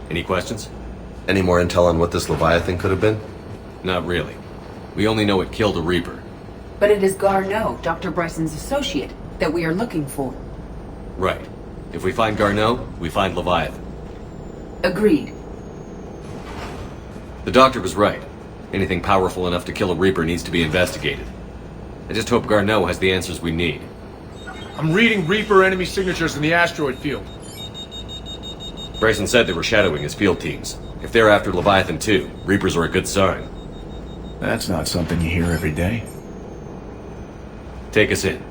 B: Any questions?
R: Any more intel on what this Leviathan could have been?
B: Not really. We only know it killed a Reaper.
G: But it is Garneau, Dr. Bryson's associate, that we are looking for.
B: Right. If we find Garneau, we find Leviathan.
G: Agreed.
B: The doctor was right. Anything powerful enough to kill a Reaper needs to be investigated. I just hope Garneau has the answers we need.
L: I'm reading Reaper enemy signatures in the asteroid field.
B: Bryson said they were shadowing his field teams. If they're after Leviathan too, Reapers are a good sign.
N: That's not something you hear every day.
B: Take us in.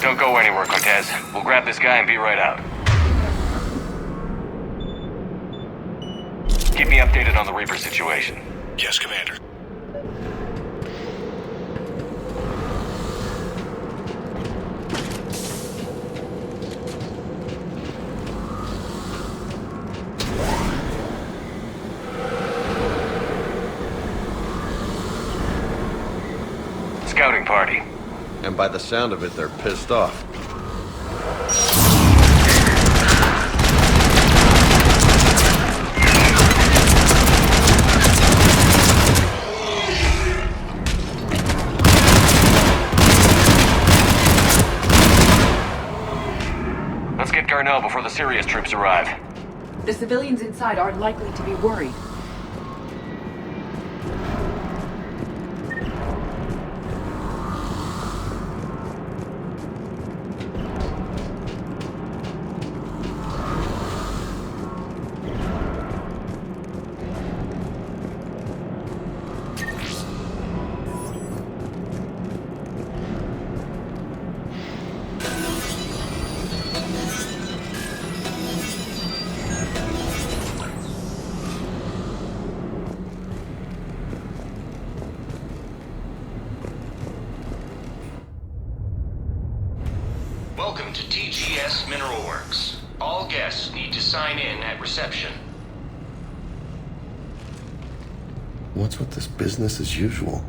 T: Don't go anywhere, Cortez. We'll grab this guy and be right out. Keep me updated on the Reaper situation.
K: Yes, Commander.
T: Scouting party.
R: And by the sound of it, they're pissed off.
T: Let's get Garneau before the serious troops arrive.
G: The civilians inside aren't likely to be worried.
X: Welcome to TGS Mineral Works. All guests need to sign in at reception.
R: What's with this business as usual?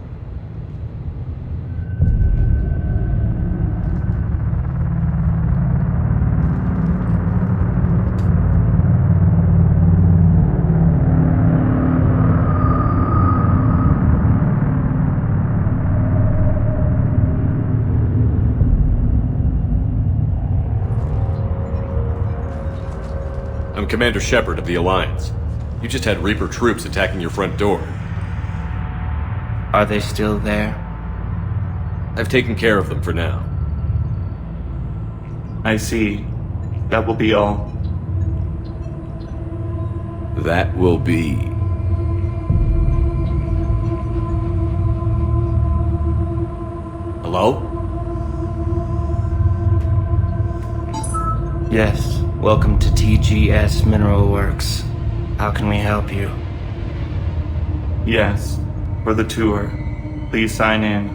B: I'm Commander Shepard of the Alliance. You just had Reaper troops attacking your front door.
N: Are they still there?
B: I've taken care of them for now.
Y: I see. That will be all.
B: That will be... Hello?
N: Yes. Welcome to TGS Mineral Works. How can we help you?
Y: Yes. For the tour. Please sign in.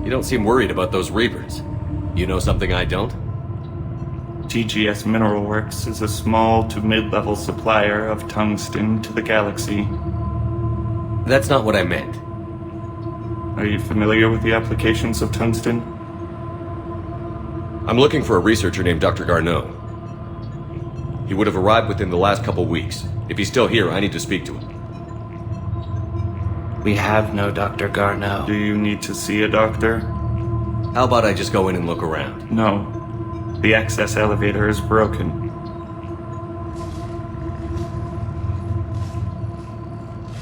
B: You don't seem worried about those Reapers. You know something I don't?
Y: TGS Mineral Works is a small to mid-level supplier of tungsten to the galaxy.
B: That's not what I meant.
Y: Are you familiar with the applications of tungsten?
B: I'm looking for a researcher named Dr. Garneau. He would have arrived within the last couple weeks. If he's still here, I need to speak to him.
N: We have no Dr. Garneau.
Y: Do you need to see a doctor?
B: How about I just go in and look around?
Y: No. The access elevator is broken.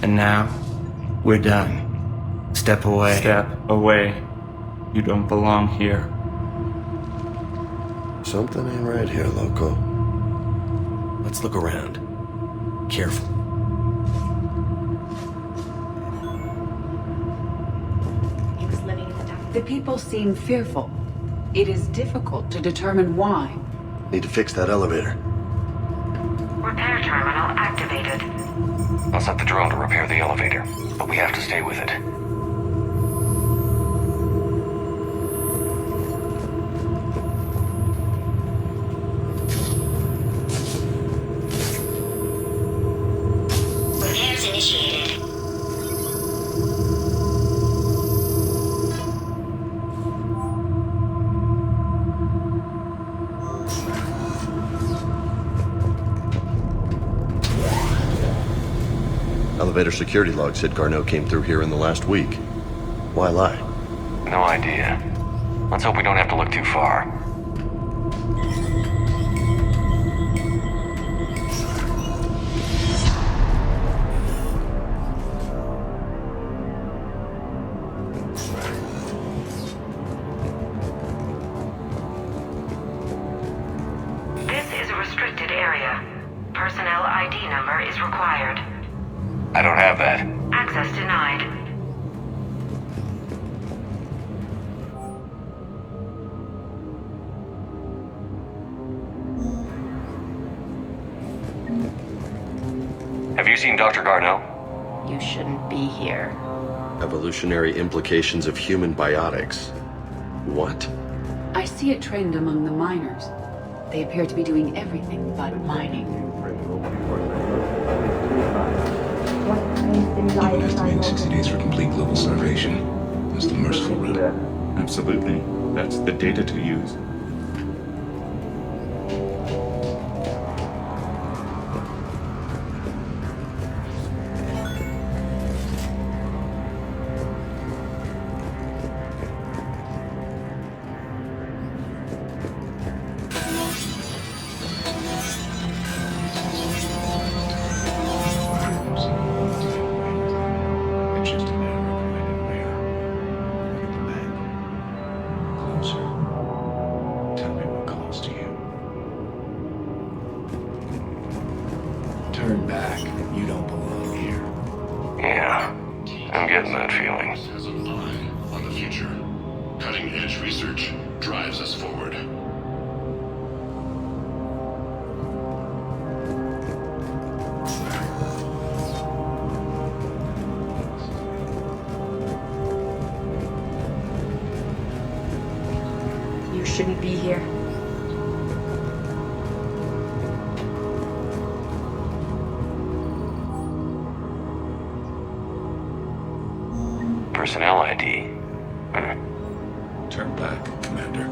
N: And now, we're done. Step away.
Y: Step away. You don't belong here.
R: Something ain't right here, Loco.
B: Let's look around. Careful.
G: The people seem fearful. It is difficult to determine why.
R: Need to fix that elevator.
U: Repair terminal activated.
T: I'll set the drone to repair the elevator, but we have to stay with it.
V: Repairs initiated.
R: Elevator security log said Garneau came through here in the last week. Why lie?
T: No idea. Let's hope we don't have to look too far.
U: This is a restricted area. Personnel ID number is required.
T: I don't have that.
U: Access denied.
T: Have you seen Dr. Garneau?
H: You shouldn't be here.
R: Evolutionary implications of human biotics. What?
G: I see a trend among the miners. They appear to be doing everything but mining.
C: Even estimating 60 days for complete global starvation. That's the merciful route.
Y: Absolutely. That's the data to use.
C: Turn back. You don't belong here.
T: Yeah, I'm getting that feeling.
D: Has an eye on the future. Cutting-edge research drives us forward.
H: You shouldn't be here.
T: Personnel ID.
C: Turn back, Commander.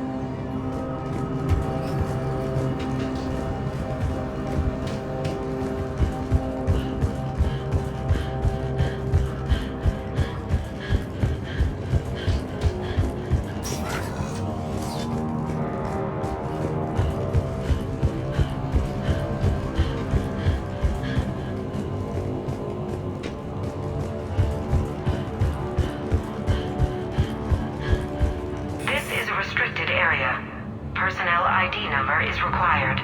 U: Personnel ID number is required.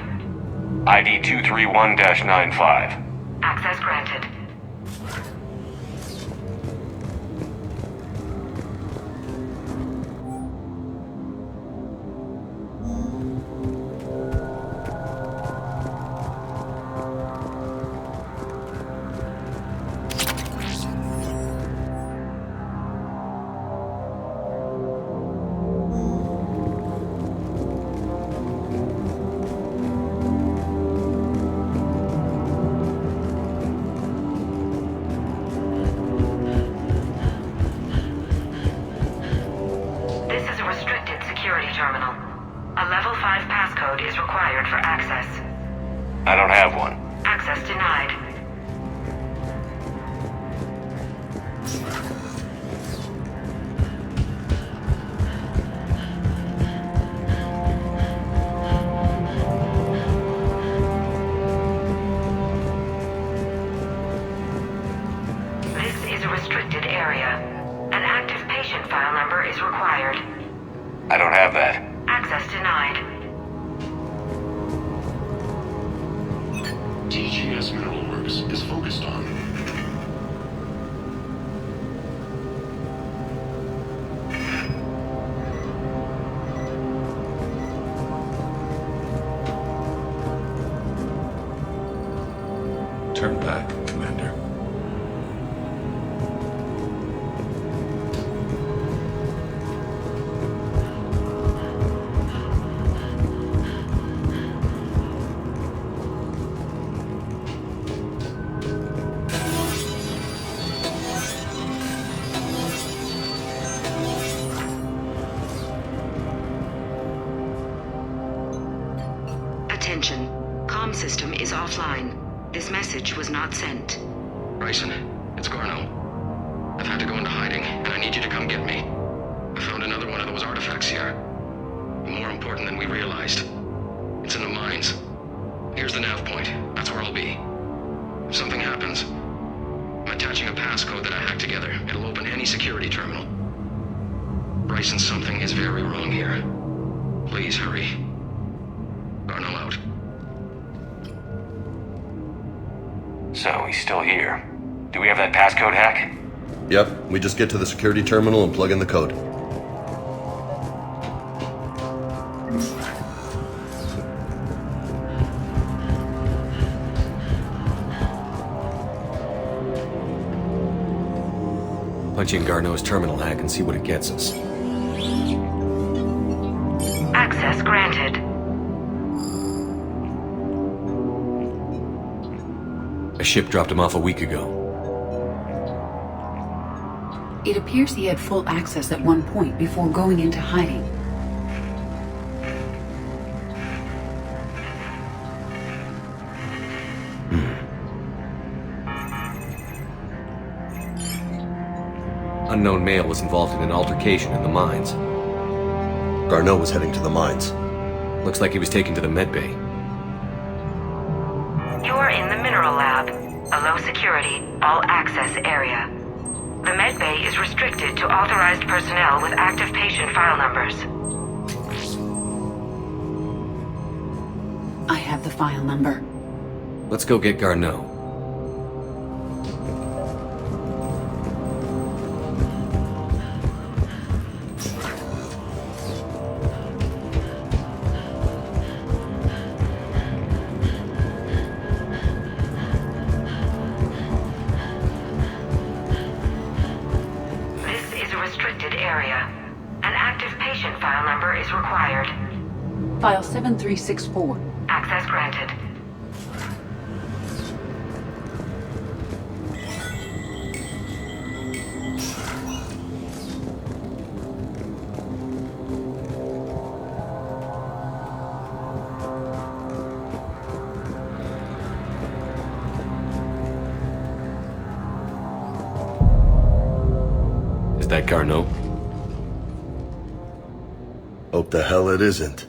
T: ID 231-95.
U: Access granted. Terminal. A level 5 passcode is required for access.
T: I don't have one.
U: Access denied. This is a restricted area. An active patient file number is required.
T: I don't have that.
U: Access denied.
D: TGS Mineral Works is focused on.
Y: turn back, Commander.
F: Attention. Comm system is offline. This message was not sent.
E: Bryson, it's Garno. I've had to go into hiding, and I need you to come get me. I found another one of those artifacts here. More important than we realized. It's in the mines. Here's the nav point. That's where I'll be. If something happens, I'm attaching a passcode that I hacked together. It'll open any security terminal. Bryson, something is very wrong here. Please hurry. Garno out.
T: So, he's still here. Do we have that passcode hack?
R: Yep, we just get to the security terminal and plug in the code.
B: Punch in Garneau's terminal hack and see what it gets us.
V: Access granted.
B: A ship dropped him off a week ago.
G: It appears he had full access at one point before going into hiding.
B: Unknown male was involved in an altercation in the mines.
R: Garneau was heading to the mines.
B: Looks like he was taken to the medbay.
V: You're in the mineral lab, a low security, all access area. The medbay is restricted to authorized personnel with active patient file numbers.
G: I have the file number.
B: Let's go get Garneau.
G: File 7364.
V: Access granted.
B: Is that Garneau?
R: Hope the hell it isn't.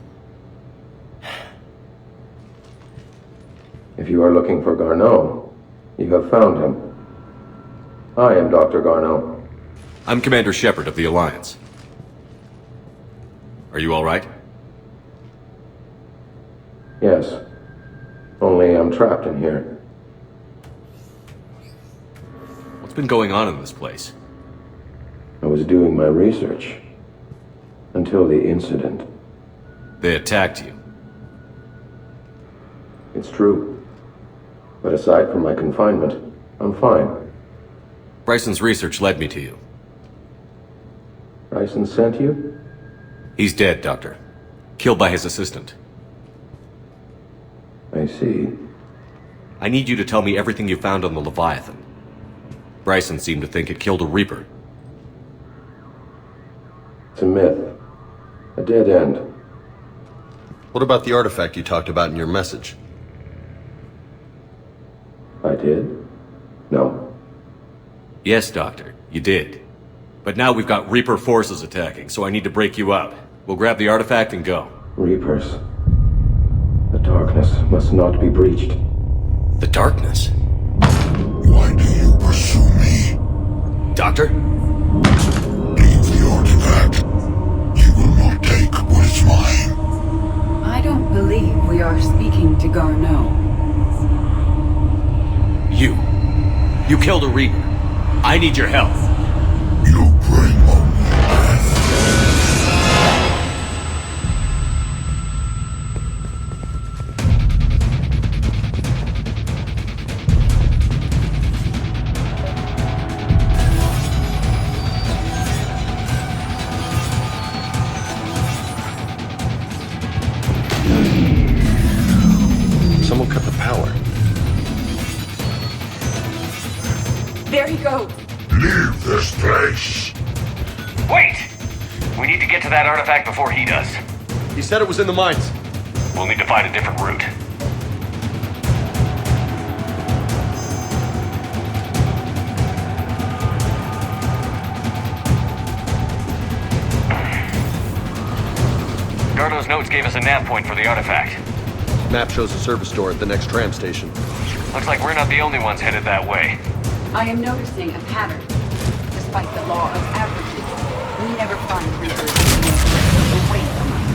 N: If you are looking for Garneau, you have found him. I am Dr. Garneau.
B: I'm Commander Shepard of the Alliance. Are you all right?
N: Yes. Only I'm trapped in here.
B: What's been going on in this place?
N: I was doing my research. Until the incident.
B: They attacked you.
N: It's true. But aside from my confinement, I'm fine.
B: Bryson's research led me to you.
N: Bryson sent you?
B: He's dead, Doctor. Killed by his assistant.
N: I see.
B: I need you to tell me everything you found on the Leviathan. Bryson seemed to think it killed a Reaper.
N: It's a myth. A dead end.
R: What about the artifact you talked about in your message?
N: I did? No.
B: Yes, Doctor, you did. But now we've got Reaper forces attacking, so I need to break you up. We'll grab the artifact and go.
N: Reapers. The darkness must not be breached.
B: The darkness?
W: Why do you pursue me?
B: Doctor?
W: Leave the artifact. You will not take what is mine.
G: I don't believe we are speaking to Garneau.
B: You killed a Reaper. I need your help.
W: You bring only death.
T: Wait! We need to get to that artifact before he does.
R: He said it was in the mines.
T: We'll need to find a different route. Gardo's notes gave us a nav point for the artifact.
R: Map shows a service door at the next tram station.
T: Looks like we're not the only ones headed that way.
G: I am noticing a pattern. Despite the law of averages, we never find Reapers away from us.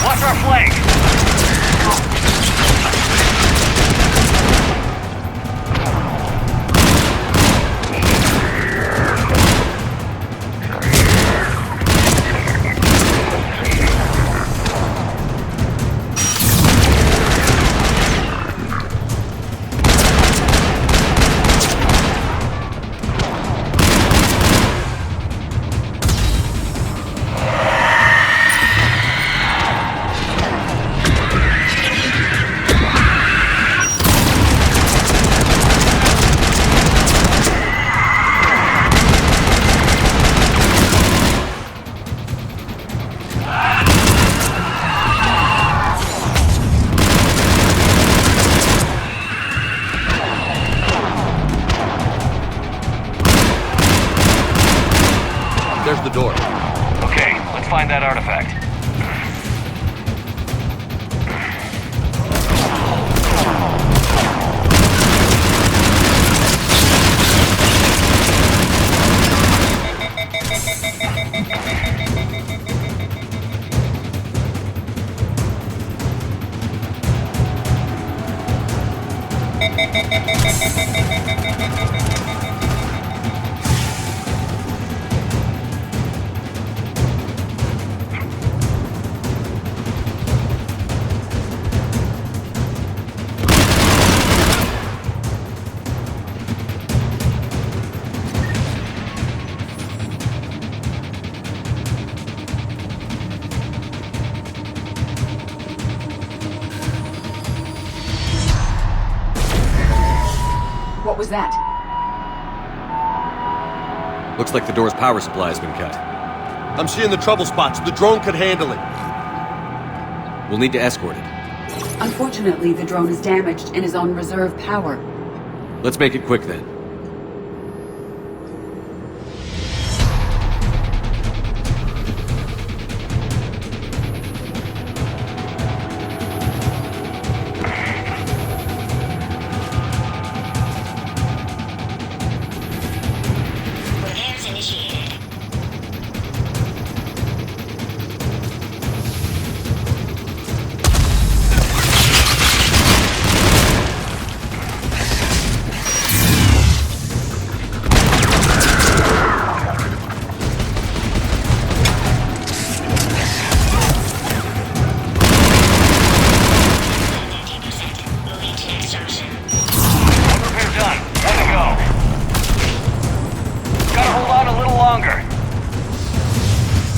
T: Watch our flank!
R: There's the door.
T: Okay, let's find that artifact.
G: What was that?
B: Looks like the door's power supply has been cut.
R: I'm seeing the trouble spots. The drone could handle it.
B: We'll need to escort it.
G: Unfortunately, the drone is damaged and is on reserve power.
B: Let's make it quick then.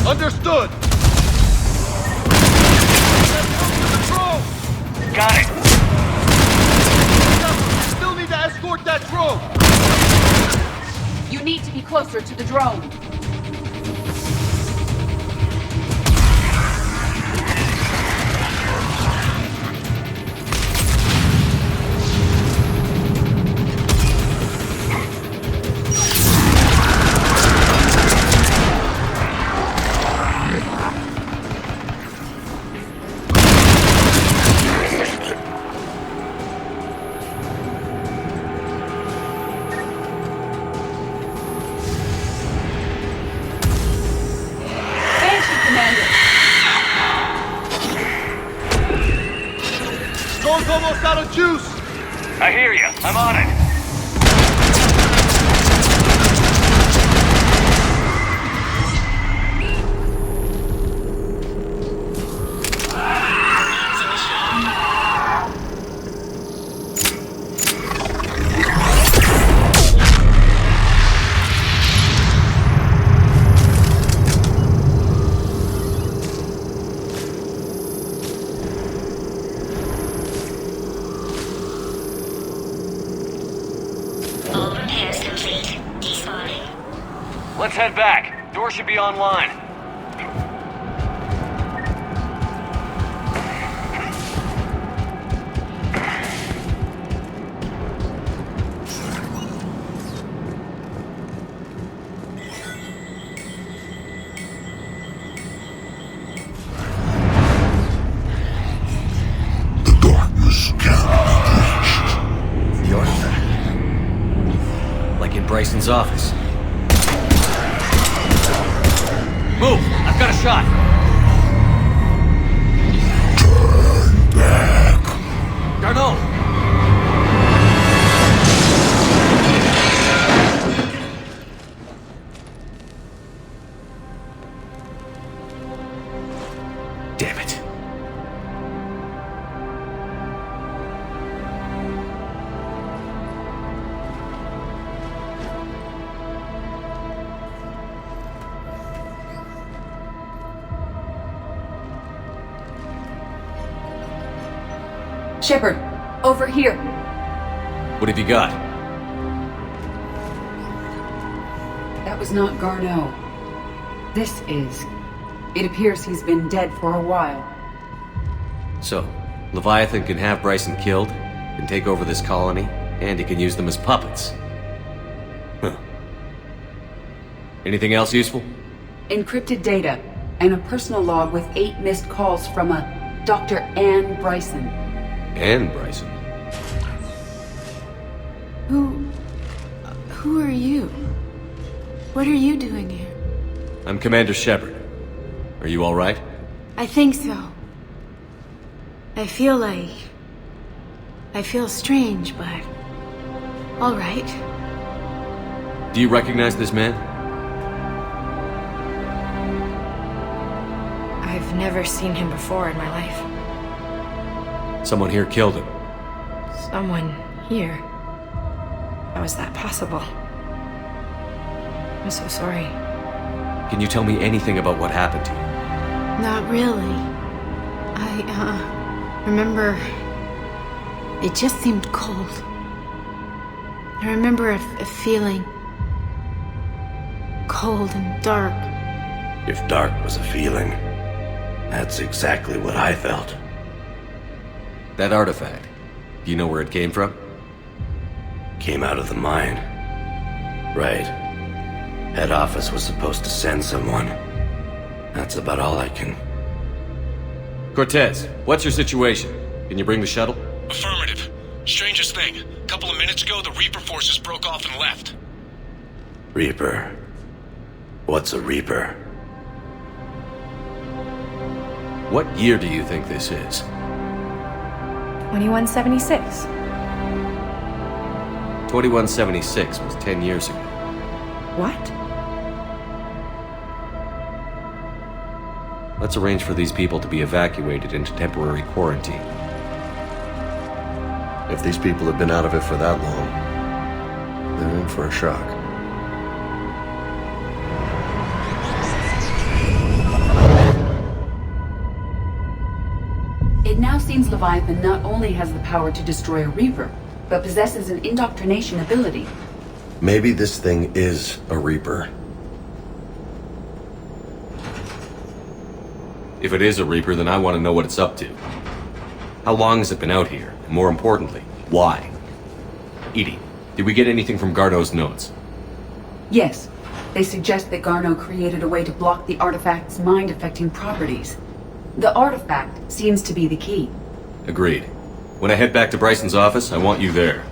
R: Understood!
T: Got it!
R: Still need to escort that drone!
G: You need to be closer to the drone.
A: out of juice!
T: I hear you. I'm on it. Let's head back. Door should be online.
D: The darkness can't be breached.
B: The artifact. Like in Bryson's office. Move! I've got a shot!
D: Turn back.
B: Garneau! Damn it.
G: Shepard, over here.
B: What have you got?
G: That was not Garneau. This is. It appears he's been dead for a while.
B: So, Leviathan can have Bryson killed, can take over this colony, and he can use them as puppets. Huh. Anything else useful?
G: Encrypted data, and a personal log with 8 missed calls from a Dr. Anne Bryson.
B: Anne Bryson?
M: Who are you? What are you doing here?
B: I'm Commander Shepard. Are you alright?
M: I think so. I feel strange, but... alright.
B: Do you recognize this man?
M: I've never seen him before in my life.
B: Someone here killed him.
M: Someone here? How is that possible? I'm so sorry.
B: Can you tell me anything about what happened to you?
M: Not really. I remember... it just seemed cold. I remember a feeling... cold and dark.
K: If dark was a feeling, that's exactly what I felt.
B: That artifact, do you know where it came from?
K: Came out of the mine. Right. Head office was supposed to send someone. That's about all I can...
B: Cortez, what's your situation? Can you bring the shuttle?
O: Affirmative. Strangest thing. Couple of minutes ago, the Reaper forces broke off and left.
K: Reaper? What's a Reaper?
B: What year do you think this is?
M: 2176.
B: 2176 was 10 years ago.
M: What?
B: Let's arrange for these people to be evacuated into temporary quarantine.
R: If these people have been out of it for that long, they're in for a shock.
G: It now seems Leviathan not only has the power to destroy a Reaper, but possesses an indoctrination ability.
R: Maybe this thing is a Reaper.
B: If it is a Reaper, then I want to know what it's up to. How long has it been out here? And more importantly, why? Edie, did we get anything from Garneau's notes?
G: Yes. They suggest that Garneau created a way to block the artifact's mind-affecting properties. The artifact seems to be the key.
B: Agreed. When I head back to Bryson's office, I want you there.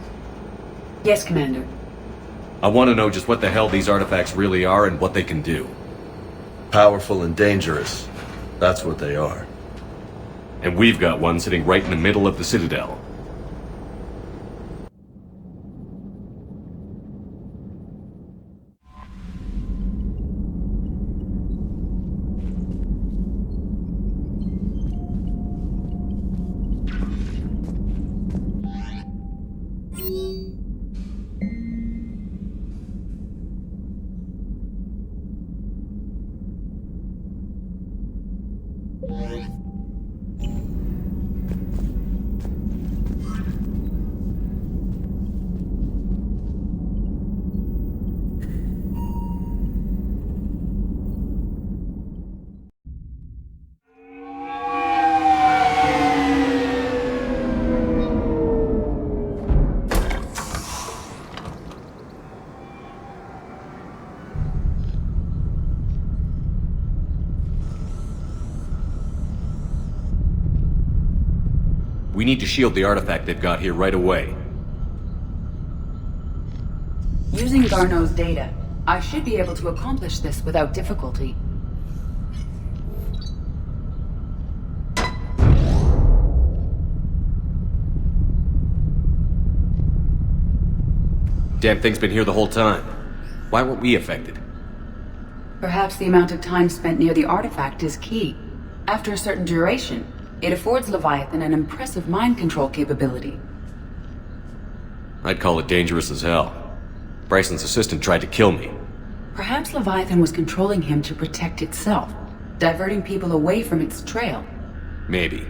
G: Yes, Commander.
B: I want to know just what the hell these artifacts really are and what they can do.
R: Powerful and dangerous. That's what they are.
B: And we've got one sitting right in the middle of the Citadel. We need to shield the artifact they've got here right away.
G: Using Garneau's data, I should be able to accomplish this without difficulty.
B: Damn thing's been here the whole time. Why weren't we affected?
G: Perhaps the amount of time spent near the artifact is key. After a certain duration, it affords Leviathan an impressive mind control capability.
B: I'd call it dangerous as hell. Bryson's assistant tried to kill me.
G: Perhaps Leviathan was controlling him to protect itself, diverting people away from its trail.
B: Maybe.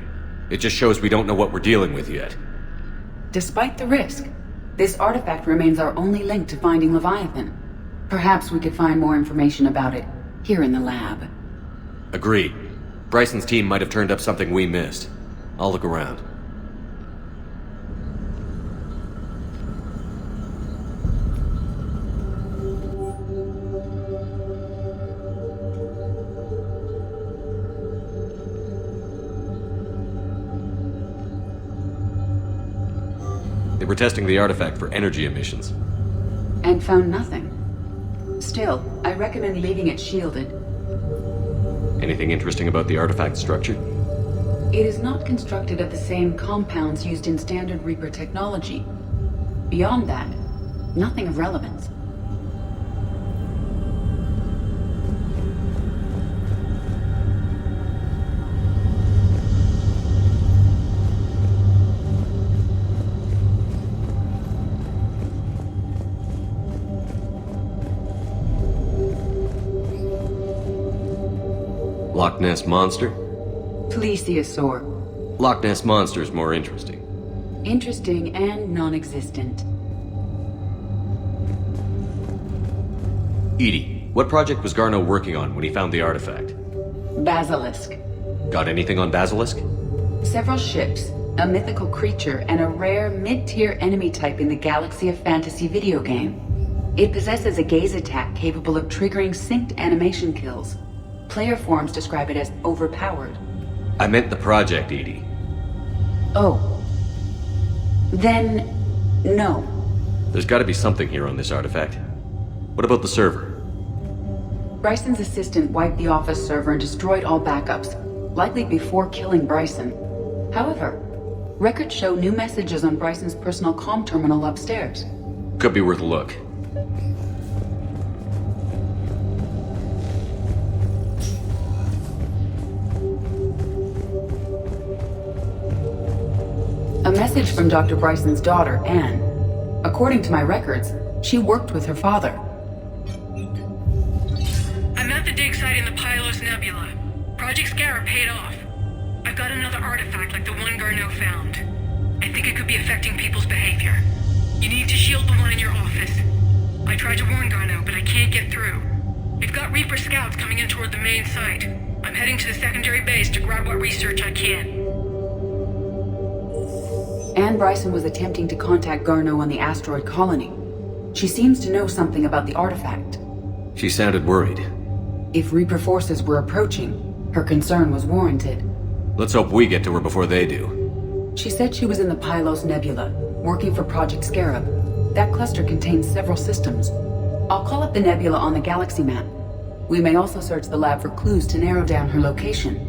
B: It just shows we don't know what we're dealing with yet.
G: Despite the risk, this artifact remains our only link to finding Leviathan. Perhaps we could find more information about it here in the lab.
B: Agreed. Bryson's team might have turned up something we missed. I'll look around. They were testing the artifact for energy emissions.
G: And found nothing. Still, I recommend leaving it shielded.
B: Anything interesting about the artifact structure?
G: It is not constructed of the same compounds used in standard Reaper technology. Beyond that, nothing of relevance.
B: Loch Ness Monster?
G: Plesiosaur.
B: Loch Ness Monster's more interesting.
G: Interesting and non-existent.
B: Edie, what project was Garneau working on when he found the artifact?
G: Basilisk.
B: Got anything on Basilisk?
G: Several ships, a mythical creature, and a rare mid-tier enemy type in the Galaxy of Fantasy video game. It possesses a gaze attack capable of triggering synced animation kills. Player forums describe it as overpowered.
B: I meant the project, Edie.
G: Oh. Then, no.
B: There's gotta be something here on this artifact. What about the server?
G: Bryson's assistant wiped the office server and destroyed all backups, likely before killing Bryson. However, records show new messages on Bryson's personal comm terminal upstairs.
B: Could be worth a look.
G: A message from Dr. Bryson's daughter, Anne. According to my records, she worked with her father.
A: I'm at the dig site in the Pylos Nebula. Project Scarab paid off. I've got another artifact like the one Garneau found. I think it could be affecting people's behavior. You need to shield the one in your office. I tried to warn Garneau, but I can't get through. We've got Reaper scouts coming in toward the main site. I'm heading to the secondary base to grab what research I can.
G: Anne Bryson was attempting to contact Garneau on the asteroid colony. She seems to know something about the artifact.
B: She sounded worried.
G: If Reaper forces were approaching, her concern was warranted.
B: Let's hope we get to her before they do.
G: She said she was in the Pylos Nebula, working for Project Scarab. That cluster contains several systems. I'll call up the nebula on the galaxy map. We may also search the lab for clues to narrow down her location.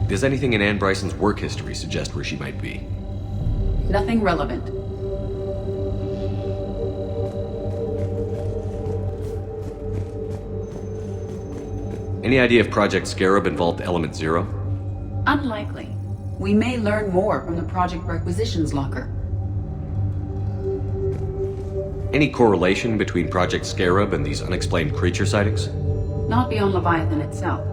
B: Does anything in Anne Bryson's work history suggest where she might be?
G: Nothing relevant.
B: Any idea if Project Scarab involved Element Zero?
G: Unlikely. We may learn more from the Project Requisitions Locker.
B: Any correlation between Project Scarab and these unexplained creature sightings?
G: Not beyond Leviathan itself.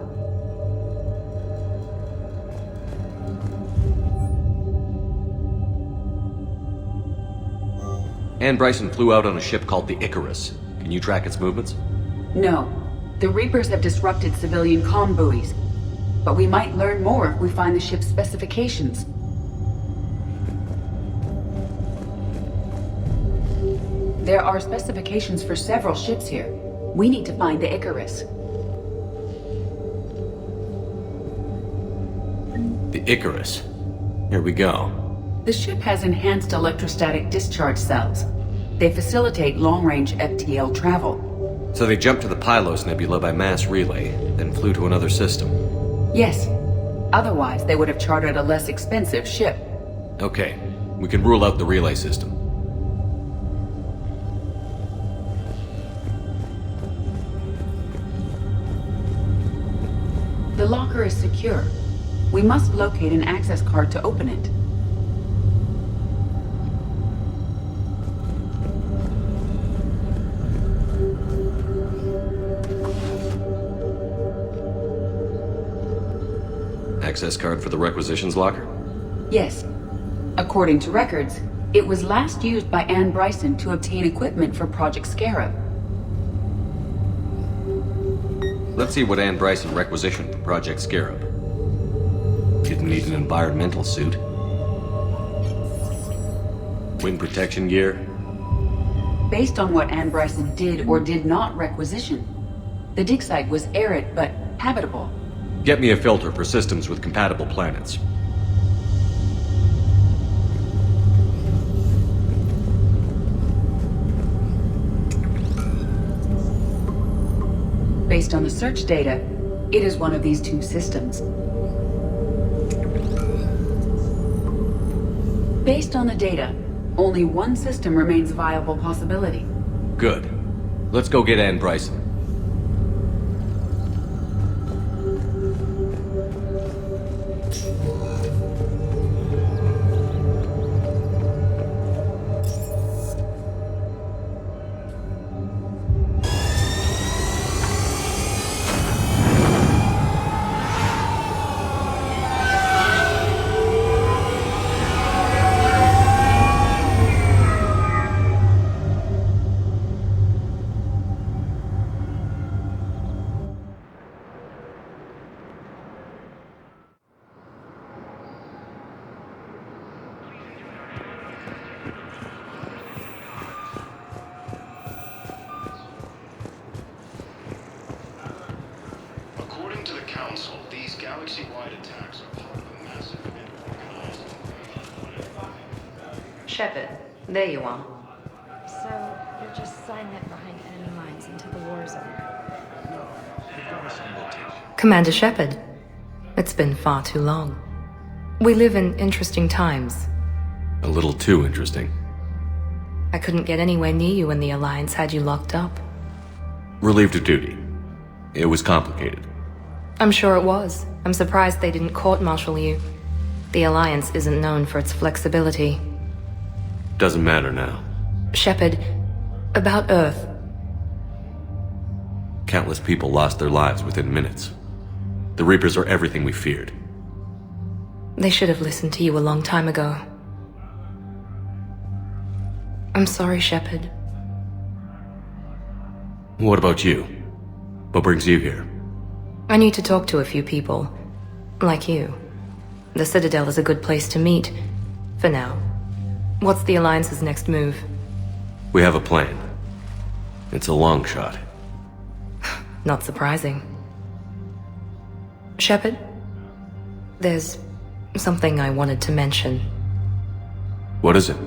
B: Anne Bryson flew out on a ship called the Icarus. Can you track its movements?
G: No. The Reapers have disrupted civilian comm buoys. But we might learn more if we find the ship's specifications. There are specifications for several ships here. We need to find the Icarus.
B: The Icarus. Here we go.
G: The ship has enhanced electrostatic discharge cells. They facilitate long-range FTL travel.
B: So they jumped to the Pylos Nebula by mass relay, then flew to another system.
G: Yes. Otherwise, they would have chartered a less expensive ship.
B: Okay, we can rule out the relay system.
G: The locker is secure. We must locate an access card to open it.
B: Access card for the requisitions locker?
G: Yes. According to records, it was last used by Anne Bryson to obtain equipment for Project Scarab.
B: Let's see what Anne Bryson requisitioned for Project Scarab. Didn't need an environmental suit. Wind protection gear.
G: Based on what Anne Bryson did or did not requisition, the dig site was arid but habitable.
B: Get me a filter for systems with compatible planets.
G: Based on the search data, it is one of these two systems. Based on the data, only one system remains a viable possibility.
B: Good. Let's go get Anne Bryson.
X: According to the Council, these galaxy-wide attacks are part of a massive and organized...
F: Shepard, there you are.
H: So, you're just silent behind enemy lines into the war zone?
F: Commander Shepard, it's been far too long. We live in interesting times.
B: A little too interesting.
F: I couldn't get anywhere near you when the Alliance had you locked up.
B: Relieved of duty. It was complicated.
F: I'm sure it was. I'm surprised they didn't court-martial you. The Alliance isn't known for its flexibility.
B: Doesn't matter now.
F: Shepard, about Earth.
B: Countless people lost their lives within minutes. The Reapers are everything we feared.
F: They should have listened to you a long time ago. I'm sorry, Shepard.
B: What about you? What brings you here?
F: I need to talk to a few people. Like you. The Citadel is a good place to meet. For now. What's the Alliance's next move?
B: We have a plan. It's a long shot.
F: Not surprising. Shepard? There's something I wanted to mention.
B: What is it?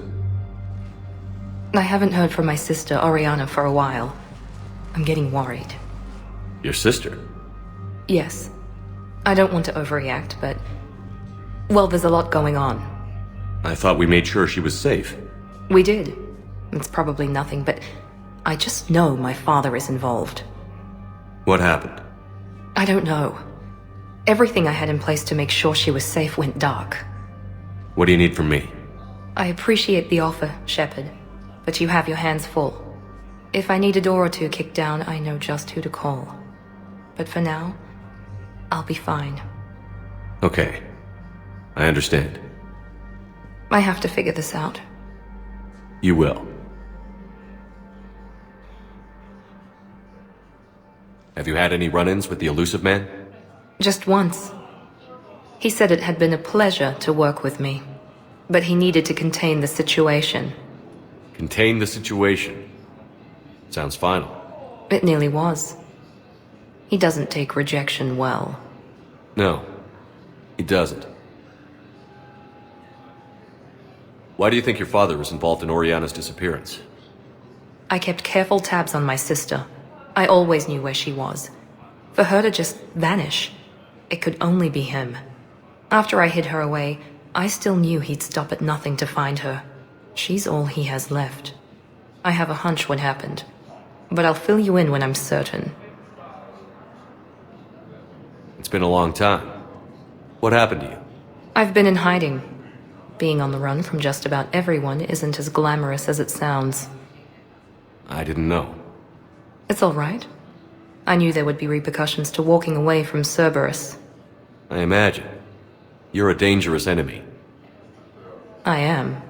F: I haven't heard from my sister, Oriana, for a while. I'm getting worried.
B: Your sister?
F: Yes. I don't want to overreact, but... well, there's a lot going on.
B: I thought we made sure she was safe.
F: We did. It's probably nothing, but... I just know my father is involved.
B: What happened?
F: I don't know. Everything I had in place to make sure she was safe went dark.
B: What do you need from me?
F: I appreciate the offer, Shepard, but you have your hands full. If I need a door or two kicked down, I know just who to call. But for now, I'll be fine.
B: Okay. I understand.
F: I have to figure this out.
B: You will. Have you had any run-ins with the Elusive Man?
F: Just once. He said it had been a pleasure to work with me, but he needed to contain the situation.
B: Contain the situation. Sounds final.
F: It nearly was. He doesn't take rejection well.
B: No, he doesn't. Why do you think your father was involved in Oriana's disappearance?
F: I kept careful tabs on my sister. I always knew where she was. For her to just vanish, it could only be him. After I hid her away, I still knew he'd stop at nothing to find her. She's all he has left. I have a hunch what happened, but I'll fill you in when I'm certain.
B: It's been a long time. What happened to you?
F: I've been in hiding. Being on the run from just about everyone isn't as glamorous as it sounds.
B: I didn't know.
F: It's all right. I knew there would be repercussions to walking away from Cerberus.
B: I imagine. You're a dangerous enemy.
F: I am.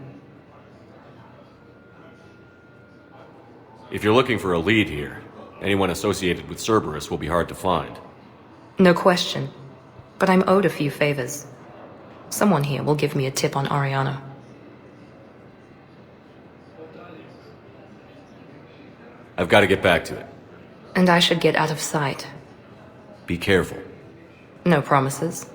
B: If you're looking for a lead here, anyone associated with Cerberus will be hard to find.
F: No question. But I'm owed a few favors. Someone here will give me a tip on Oriana.
B: I've got to get back to it.
F: And I should get out of sight.
B: Be careful.
F: No promises.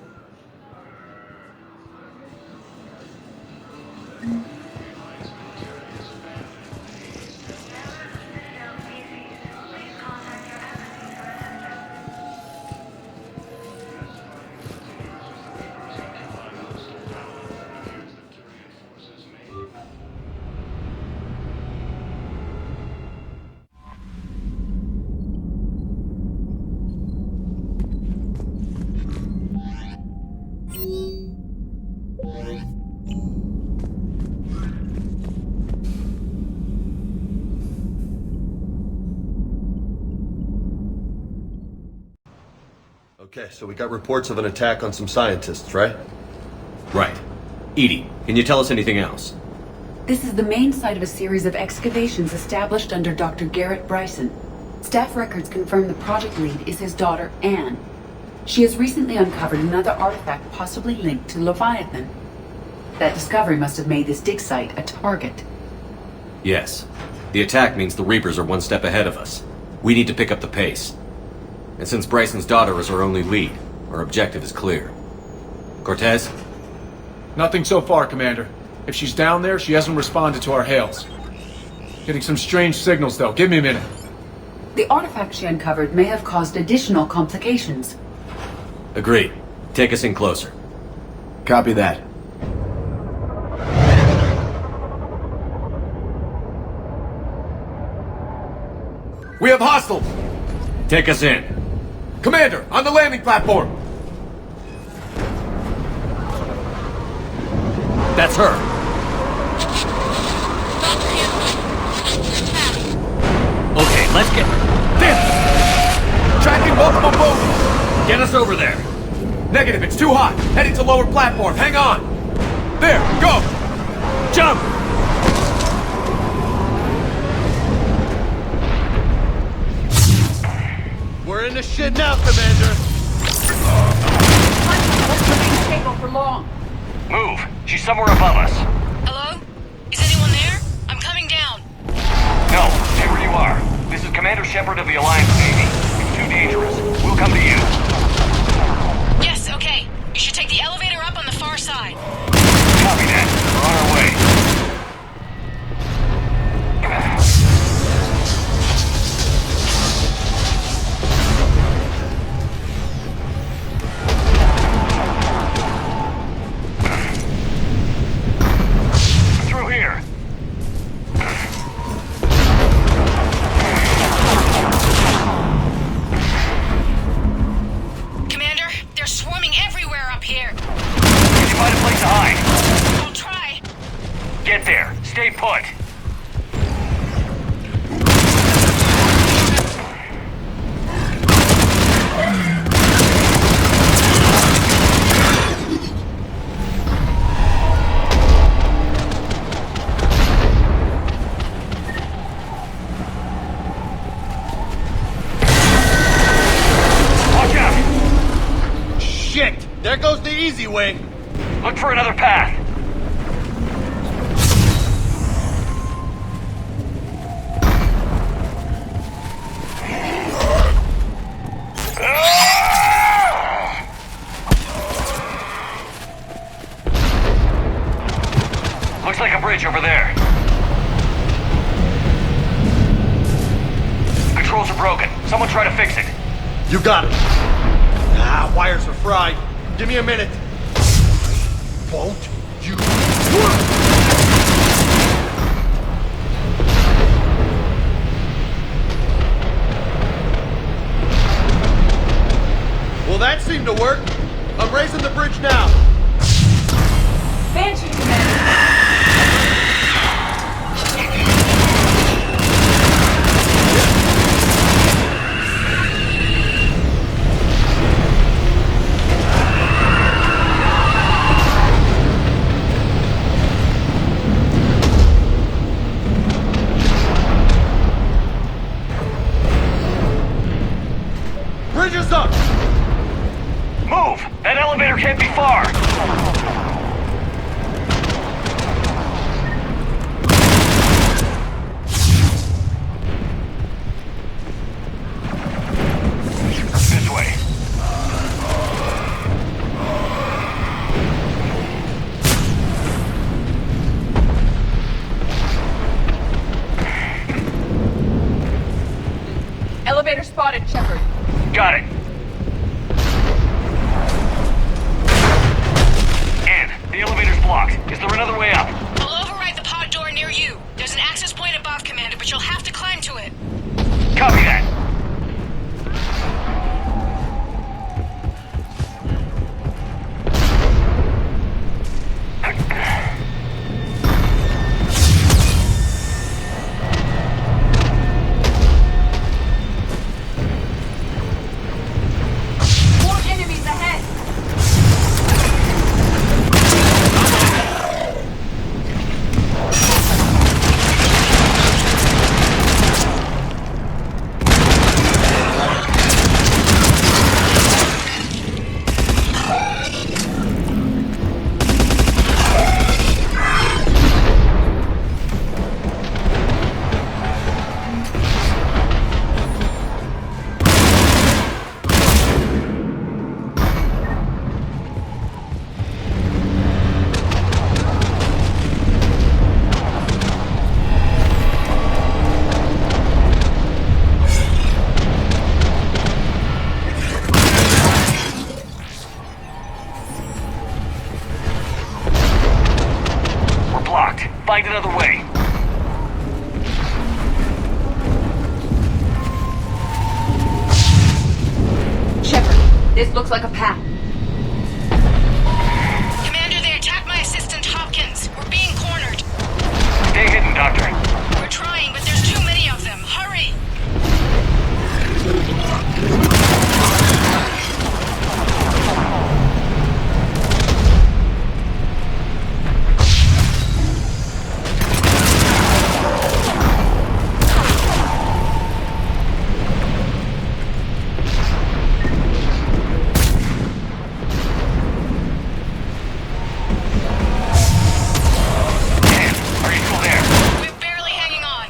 R: Okay, so we got reports of an attack on some scientists, right?
B: Right. Edie, can you tell us anything else?
G: This is the main site of a series of excavations established under Dr. Garrett Bryson. Staff records confirm the project lead is his daughter, Anne. She has recently uncovered another artifact possibly linked to Leviathan. That discovery must have made this dig site a target.
B: Yes. The attack means the Reapers are one step ahead of us. We need to pick up the pace. And since Bryson's daughter is our only lead, our objective is clear. Cortez?
L: Nothing so far, Commander. If she's down there, she hasn't responded to our hails. Getting some strange signals, though. Give me a minute.
G: The artifact she uncovered may have caused additional complications.
B: Agreed. Take us in closer.
L: Copy that. We have hostiles!
B: Take us in.
L: Commander, on the landing platform!
B: That's her! Okay, let's get...
L: This! Tracking multiple boats!
B: Get us over there!
L: Negative, it's too hot! Heading to lower platform, hang on! There, go!
B: Jump!
R: We're in the shit now, Commander!
G: What's the table for long?
T: Move! She's somewhere above us.
A: Hello? Is anyone there? I'm coming down.
T: No, stay where you are. This is Commander Shepard of the Alliance Navy. It's too dangerous. We'll come to you.
A: Yes, okay. You should take the elevator up on the far side.
T: Copy that. We're on our way. Through here.
A: Commander, they're swarming everywhere up here.
T: Can you find a place to hide?
A: I'll try.
T: Get there. Stay put. Watch out!
R: Shit! There goes the easy way!
T: Look for another path. are broken. Someone try to fix it.
R: You got it. Ah, wires are fried. Give me a minute. Won't you? Well, that seemed to work. I'm raising the bridge now.
G: Banshee Commander!
R: Bridge is up!
T: Move! That elevator can't be far! This way.
G: Elevator spotted, Shepard.
T: Got it. The elevator's blocked. Is there another way up?
A: I'll override the pod door near you. There's an access point above, Commander, but you'll have to climb to it.
T: Copy that.
G: More enemies ahead!
T: Find another way.
G: Shepard, this looks like a path.
A: Commander, they attacked my assistant, Hopkins. We're being cornered.
T: Stay hidden, Doctor.
A: We're trying, but there's too many of them. Hurry!
T: Are you still there?
A: We're barely hanging on.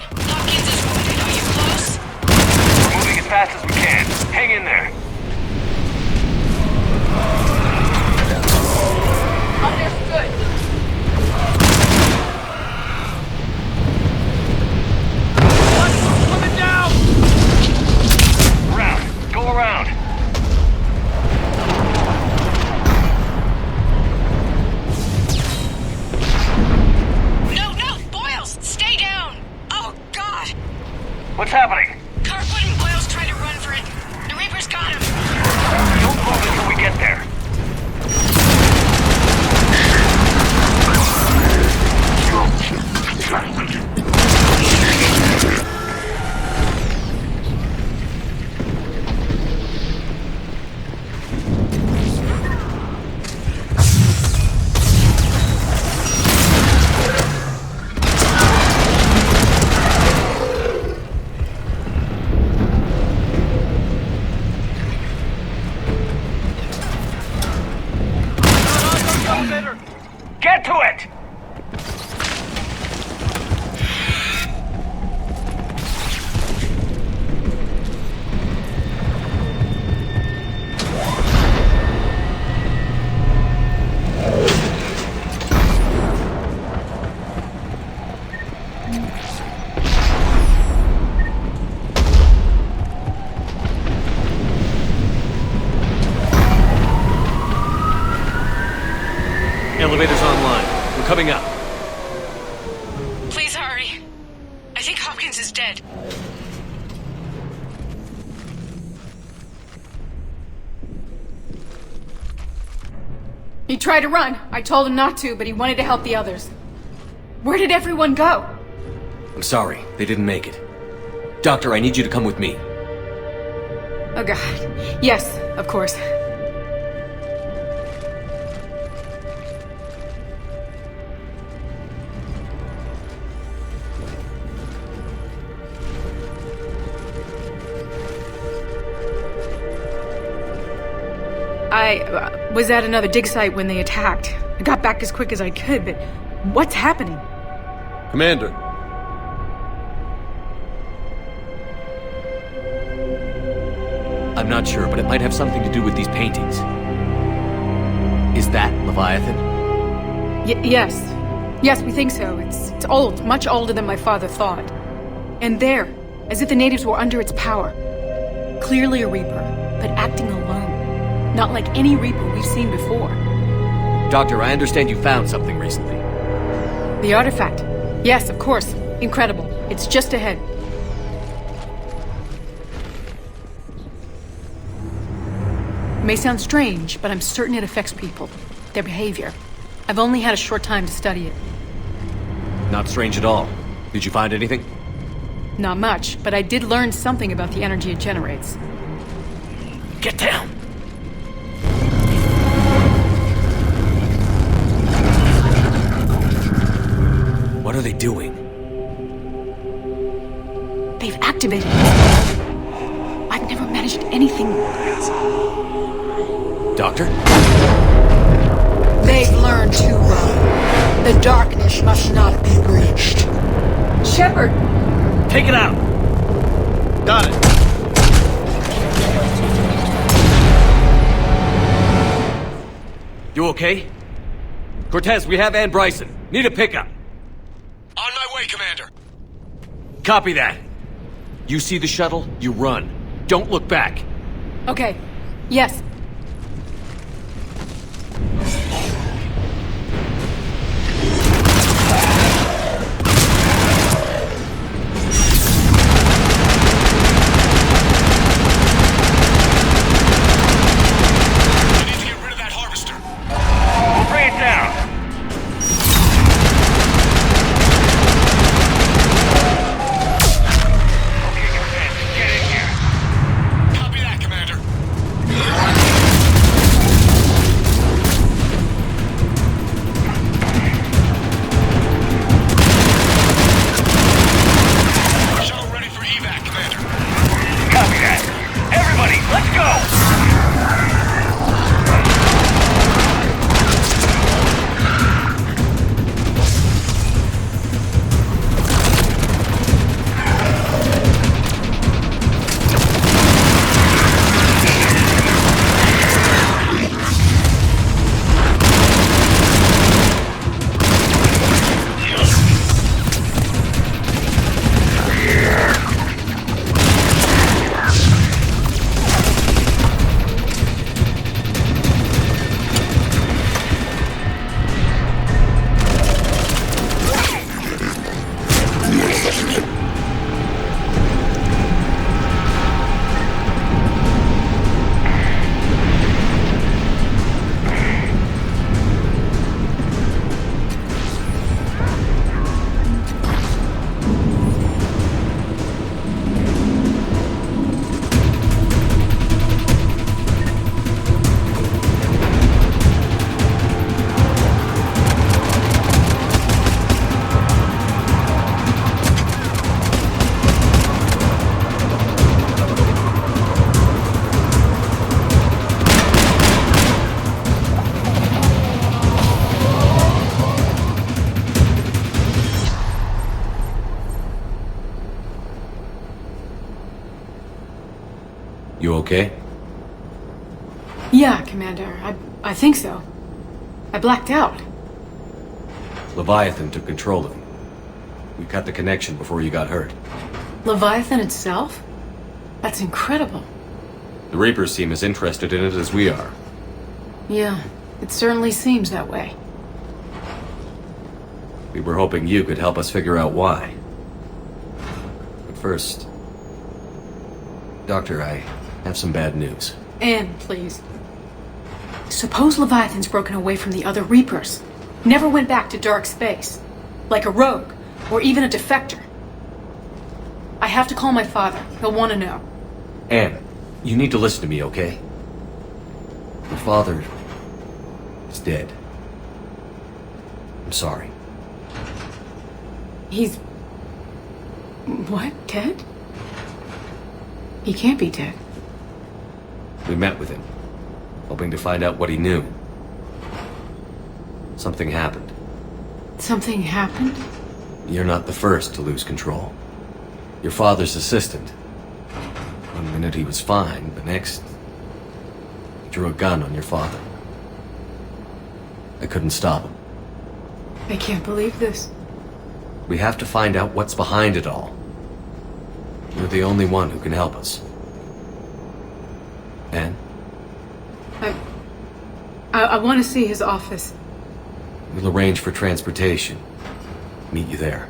B: coming up.
A: Please hurry. I think Hopkins is dead.
M: He tried to run. I told him not to, but he wanted to help the others. Where did everyone go?
B: I'm sorry, they didn't make it. Doctor, I need you to come with me.
M: Oh god. Yes, of course. I was at another dig site when they attacked. I got back as quick as I could, but what's happening?
B: Commander. I'm not sure, but it might have something to do with these paintings. Is that Leviathan?
M: Yes. Yes, we think so. It's old, much older than my father thought. And there, as if the natives were under its power. Clearly a Reaper, but acting alone. Not like any Reaper we've seen before.
B: Doctor, I understand you found something recently.
M: The artifact. Yes, of course. Incredible. It's just ahead. May sound strange, but I'm certain it affects people. Their behavior. I've only had a short time to study it.
B: Not strange at all. Did you find anything?
M: Not much, but I did learn something about the energy it generates.
B: Get down! What are they doing?
M: They've activated it. I've never managed anything.
B: Doctor?
M: They've learned too well. The darkness must not be breached. Shepard!
B: Take it out!
R: Got it.
B: You okay? Cortez, we have Ann Bryson. Need a pickup.
O: On my way, Commander.
B: Copy that. You see the shuttle, you run. Don't look back.
M: Okay. Yes.
O: I need to get rid of that harvester.
T: We'll bring it down.
B: You okay?
M: Yeah, Commander. I think so. I blacked out.
B: Leviathan took control of him. We cut the connection before you got hurt.
M: Leviathan itself? That's incredible.
B: The Reapers seem as interested in it as we are.
M: Yeah, it certainly seems that way.
B: We were hoping you could help us figure out why. But first... Doctor, I have some bad news.
M: Anne, please. Suppose Leviathan's broken away from the other Reapers. Never went back to dark space. Like a rogue, or even a defector. I have to call my father. He'll want to know.
B: Anne, you need to listen to me, okay? Your father is dead. I'm sorry.
M: He's... what? Dead? He can't be dead.
B: We met with him, hoping to find out what he knew. Something happened.
M: Something happened?
B: You're not the first to lose control. Your father's assistant. One minute he was fine, the next... he drew a gun on your father. I couldn't stop him.
M: I can't believe this.
B: We have to find out what's behind it all. You're the only one who can help us. Anne?
M: I want to see his office.
B: We'll arrange for transportation. Meet you there.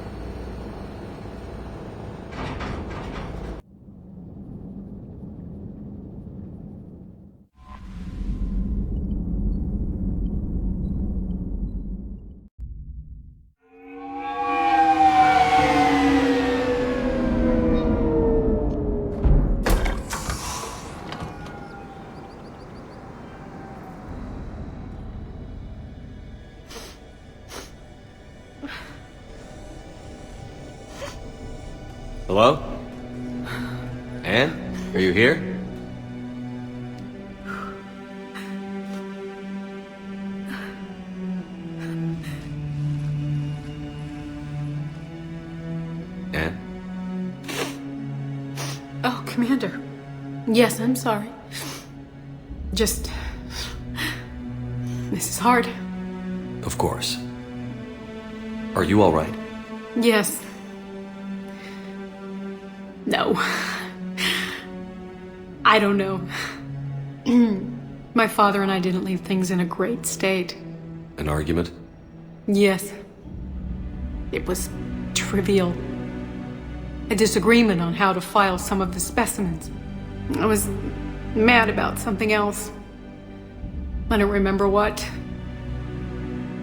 B: Hello? Anne? Are you here? Anne?
M: Oh, Commander. Yes, I'm sorry. Just... this is hard.
B: Of course. Are you all right?
M: Yes. No. I don't know. My father and I didn't leave things in a great state.
B: An argument?
M: Yes. It was trivial. A disagreement on how to file some of the specimens. I was mad about something else. I don't remember what.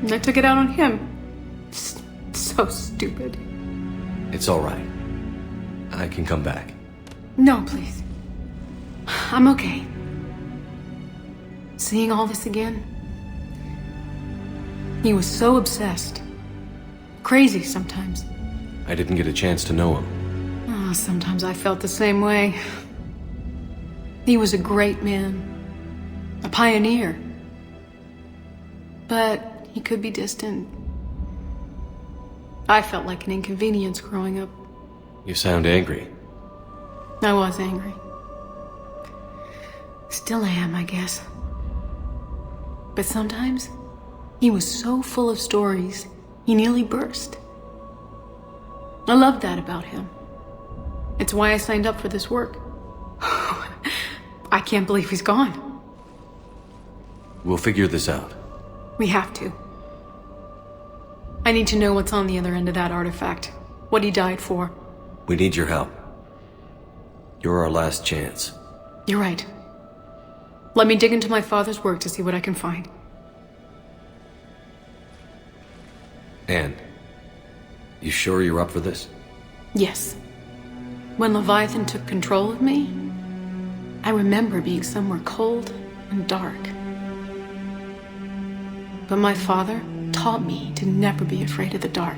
M: And I took it out on him. So stupid.
B: It's all right. I can come back.
M: No, please. I'm okay. Seeing all this again? He was so obsessed. Crazy sometimes.
B: I didn't get a chance to know him.
M: Oh, sometimes I felt the same way. He was a great man. A pioneer. But he could be distant. I felt like an inconvenience growing up.
B: You sound angry.
M: I was angry. Still am, I guess. But sometimes, he was so full of stories, he nearly burst. I loved that about him. It's why I signed up for this work. I can't believe he's gone.
B: We'll figure this out.
M: We have to. I need to know what's on the other end of that artifact. What he died for.
B: We need your help. You're our last chance.
M: You're right. Let me dig into my father's work to see what I can find.
B: Anne, you sure you're up for this?
M: Yes. When Leviathan took control of me, I remember being somewhere cold and dark. But my father taught me to never be afraid of the dark.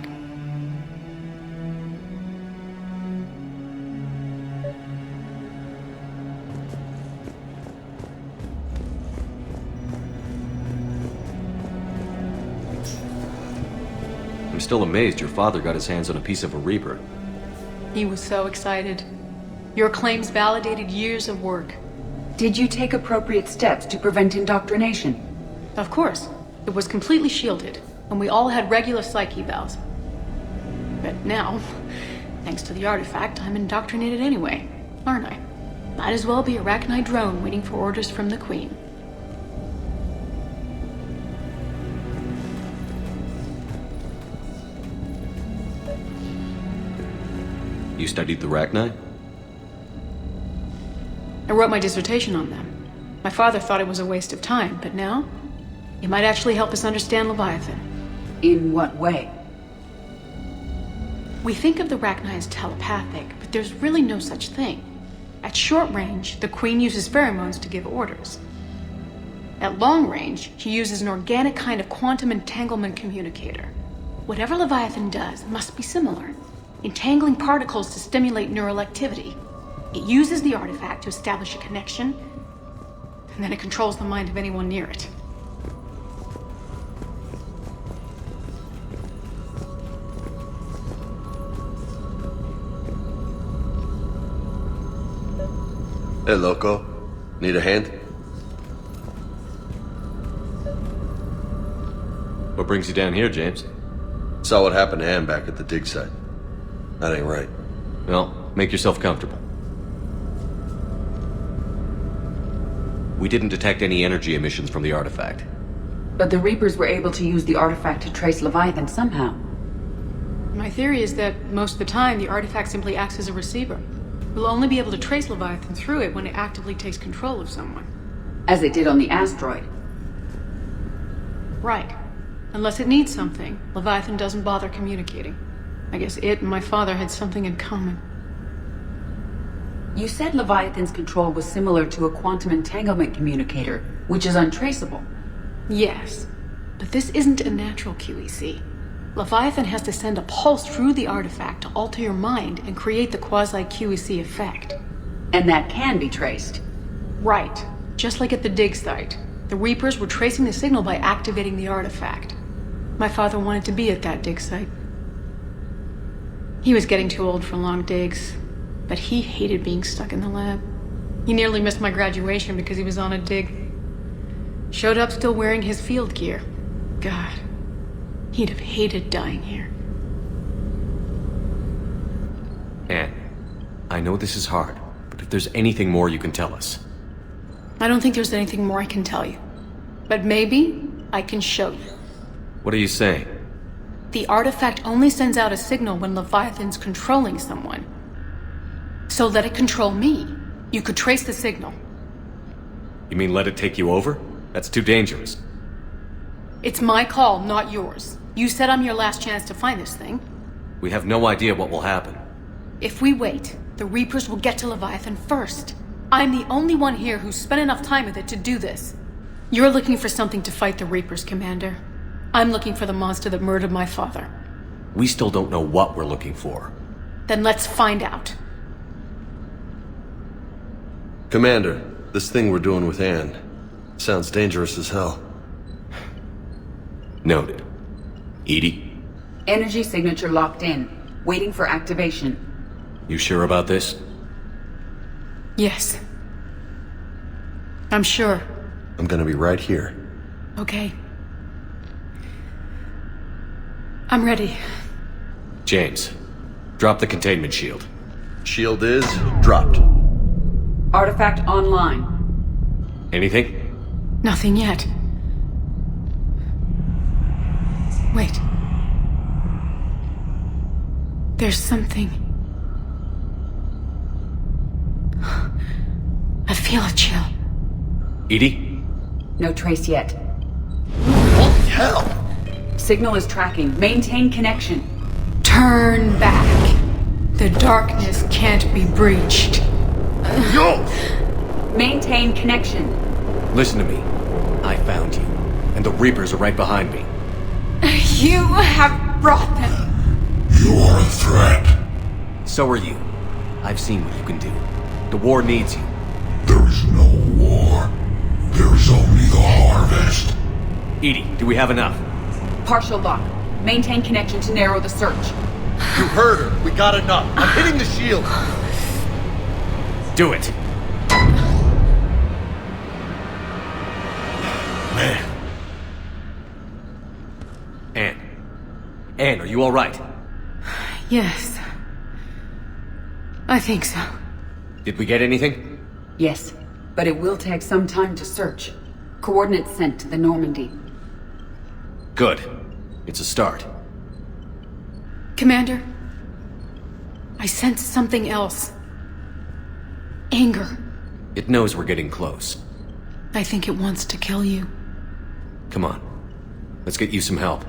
B: I'm still amazed your father got his hands on a piece of a Reaper.
M: He was so excited. Your claims validated years of work.
G: Did you take appropriate steps to prevent indoctrination?
M: Of course. It was completely shielded, and we all had regular psych evals. But now, thanks to the artifact, I'm indoctrinated anyway, aren't I? Might as well be a Arachnite drone waiting for orders from the Queen.
B: You studied the Rachni?
M: I wrote my dissertation on them. My father thought it was a waste of time, but now, it might actually help us understand Leviathan.
G: In what way?
M: We think of the Rachni as telepathic, but there's really no such thing. At short range, the Queen uses pheromones to give orders. At long range, she uses an organic kind of quantum entanglement communicator. Whatever Leviathan does must be similar, entangling particles to stimulate neural activity. It uses the artifact to establish a connection, and then it controls the mind of anyone near it.
K: Hey, Loco. Need a hand?
B: What brings you down here, James?
K: Saw what happened to Anne back at the dig site. That ain't right.
B: Well, make yourself comfortable. We didn't detect any energy emissions from the artifact.
G: But the Reapers were able to use the artifact to trace Leviathan somehow.
M: My theory is that most of the time, the artifact simply acts as a receiver. We'll only be able to trace Leviathan through it when it actively takes control of someone.
G: As it did on the asteroid.
M: Right. Unless it needs something, Leviathan doesn't bother communicating. I guess it and my father had something in common.
G: You said Leviathan's control was similar to a quantum entanglement communicator, which is untraceable.
M: Yes, but this isn't a natural QEC. Leviathan has to send a pulse through the artifact to alter your mind and create the quasi-QEC effect.
G: And that can be traced.
M: Right. Just like at the dig site. The Reapers were tracing the signal by activating the artifact. My father wanted to be at that dig site. He was getting too old for long digs, but he hated being stuck in the lab. He nearly missed my graduation because he was on a dig. Showed up still wearing his field gear. God. He'd have hated dying here.
B: Anne, I know this is hard, but if there's anything more you can tell us.
M: I don't think there's anything more I can tell you. But maybe I can show you.
B: What are you saying?
M: The artifact only sends out a signal when Leviathan's controlling someone. So let it control me. You could trace the signal.
B: You mean let it take you over? That's too dangerous.
M: It's my call, not yours. You said I'm your last chance to find this thing.
B: We have no idea what will happen.
M: If we wait, the Reapers will get to Leviathan first. I'm the only one here who's spent enough time with it to do this. You're looking for something to fight the Reapers, Commander. I'm looking for the monster that murdered my father.
B: We still don't know what we're looking for.
M: Then let's find out.
K: Commander, this thing we're doing with Anne sounds dangerous as hell.
B: Noted. Edie?
G: Energy signature locked in, waiting for activation.
B: You sure about this?
M: Yes. I'm sure.
K: I'm gonna be right here.
M: Okay. I'm ready.
B: James, drop the containment shield.
K: Shield is dropped.
G: Artifact online.
B: Anything?
M: Nothing yet. Wait. There's something. I feel a chill.
B: Edie?
G: No trace yet.
K: Holy hell!
G: Signal is tracking. Maintain connection.
M: Turn back. The darkness can't be breached.
K: Yo!
G: Maintain connection.
B: Listen to me. I found you, and the Reapers are right behind me.
M: You have brought them.
W: You are a threat.
B: So are you. I've seen what you can do. The war needs you.
W: There is no war. There is only the harvest.
B: Edie, do we have enough?
G: Partial lock. Maintain connection to narrow the search.
R: You heard her. We got enough. I'm hitting the shield.
B: Do it.
K: Man.
B: Anne, are you all right?
M: Yes. I think so.
B: Did we get anything?
G: Yes, but it will take some time to search. Coordinates sent to the Normandy.
B: Good. It's a start.
M: Commander, I sense something else. Anger.
B: It knows we're getting close.
M: I think it wants to kill you.
B: Come on. Let's get you some help.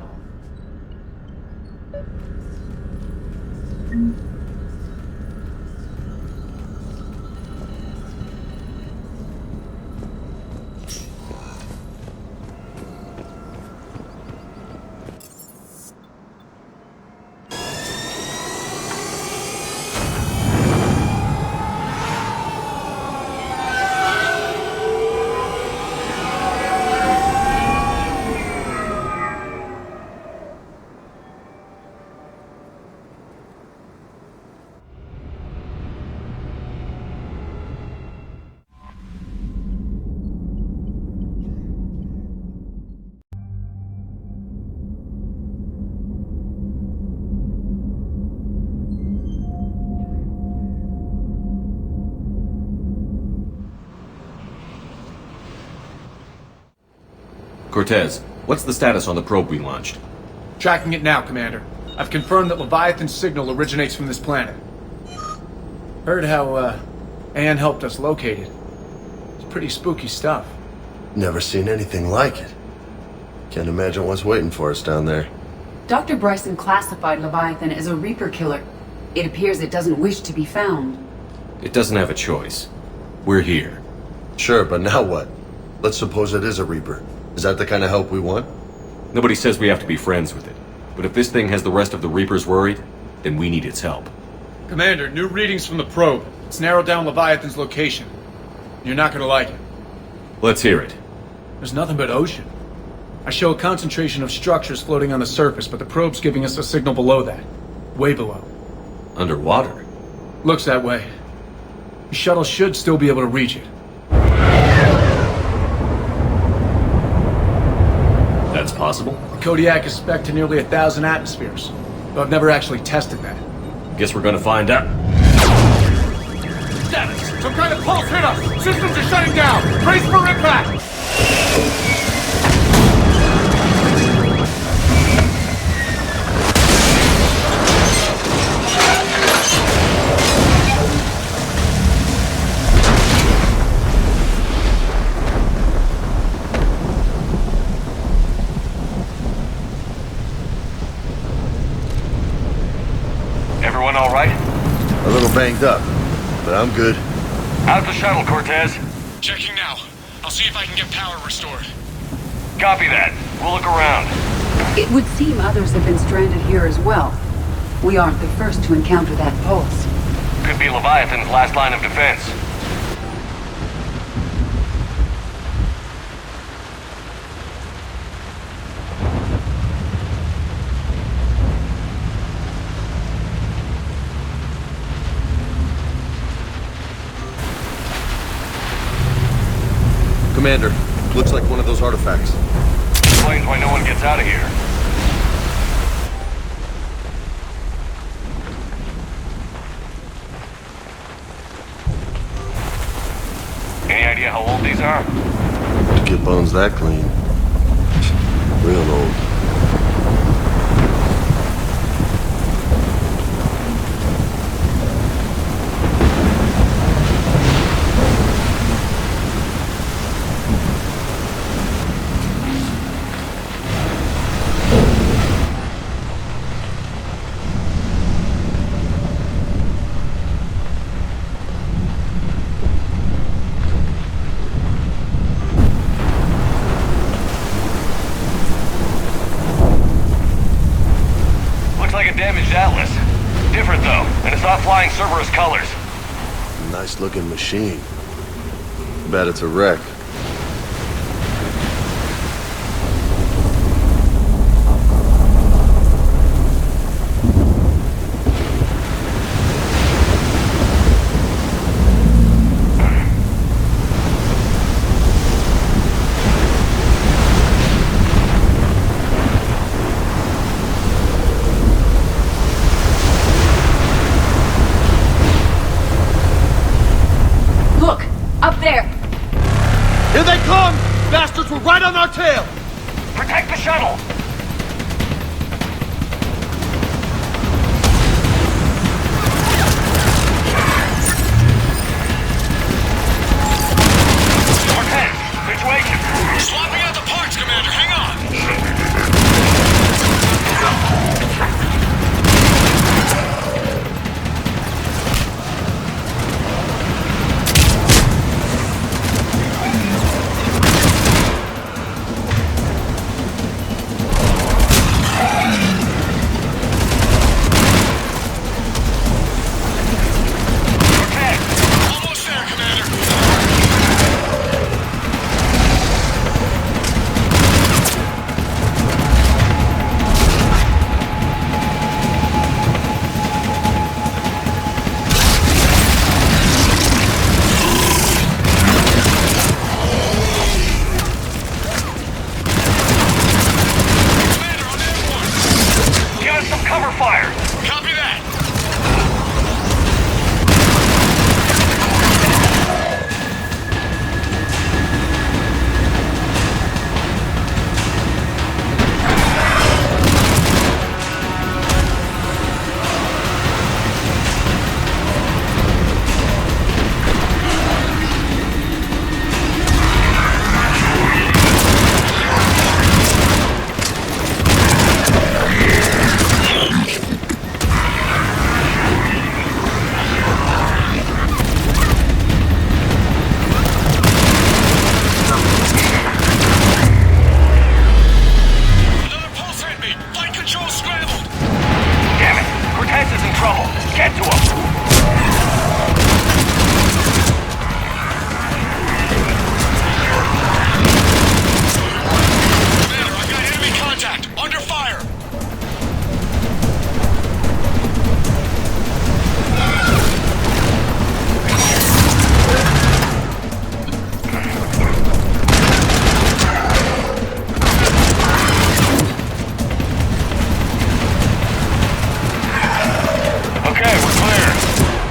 B: Cortez, what's the status on the probe we launched?
L: Tracking it now, Commander. I've confirmed that Leviathan's signal originates from this planet. Heard how, Anne helped us locate it. It's pretty spooky stuff.
I: Never seen anything like it. Can't imagine what's waiting for us down there.
G: Dr. Bryson classified Leviathan as a Reaper killer. It appears it doesn't wish to be found.
B: It doesn't have a choice. We're here.
I: Sure, but now what? Let's suppose it is a Reaper. Is that the kind of help we want?
B: Nobody says we have to be friends with it. But if this thing has the rest of the Reapers worried, then we need its help.
L: Commander, new readings from the probe. It's narrowed down Leviathan's location. You're not gonna like it.
B: Let's hear it.
L: There's nothing but ocean. I show a concentration of structures floating on the surface, but the probe's giving us a signal below that. Way below.
B: Underwater?
L: Looks that way. The shuttle should still be able to reach it.
B: That's possible?
L: Kodiak is spec'd to nearly 1,000 atmospheres, but I've never actually tested that.
B: Guess we're gonna find out.
L: Status! Some kind of pulse hit us! Systems are shutting down! Brace for impact!
T: Everyone all right?
I: A little banged up, but I'm good.
T: How's the shuttle, Cortez?
O: Checking now. I'll see if I can get power restored.
T: Copy that. We'll look around.
G: It would seem others have been stranded here as well. We aren't the first to encounter that pulse.
T: Could be Leviathan's last line of defense.
I: Commander, looks like one of those artifacts.
T: Explains why no one gets out of here. Any idea how old these are?
I: To get bones that clean. Real old.
T: Damaged Atlas. Different though, and it's not flying Cerberus colors.
I: Nice looking machine. Bet it's a wreck.
R: Here they come! Bastards were right on our tail!
T: Protect the shuttle!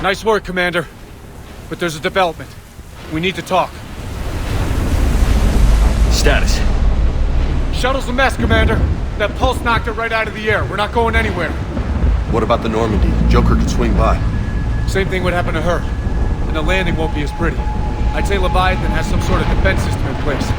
L: Nice work, Commander. But there's a development. We need to talk.
B: Status.
L: Shuttle's a mess, Commander. That pulse knocked it right out of the air. We're not going anywhere.
I: What about the Normandy? Joker could swing by.
L: Same thing would happen to her. And the landing won't be as pretty. I'd say Leviathan has some sort of defense system in place.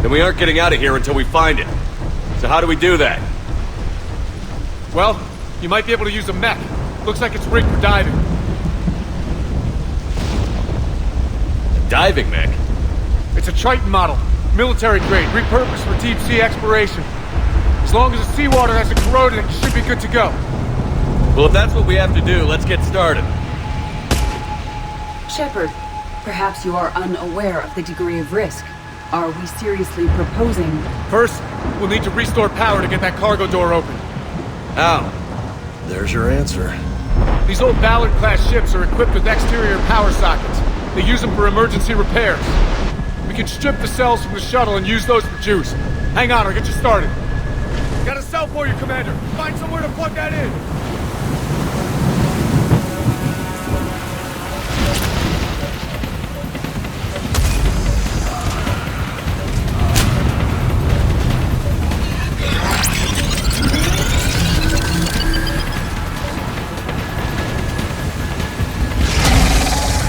B: Then we aren't getting out of here until we find it. So how do we do that?
L: Well, you might be able to use a mech. Looks like it's rigged for diving.
B: Diving mech?
L: It's a Triton model. Military grade, repurposed for deep sea exploration. As long as the seawater hasn't corroded, it should be good to go.
B: Well, if that's what we have to do, let's get started.
G: Shepard, perhaps you are unaware of the degree of risk. Are we seriously proposing...
L: First, we'll need to restore power to get that cargo door open.
B: How?
I: There's your answer.
L: These old Ballard-class ships are equipped with exterior power sockets. They use them for emergency repairs. We can strip the cells from the shuttle and use those for juice. Hang on, I'll get you started. Got a cell for you, Commander. Find somewhere to plug that in.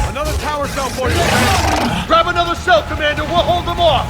L: Another tower cell for you, Commander. Grab another cell, Commander. We'll hold them off.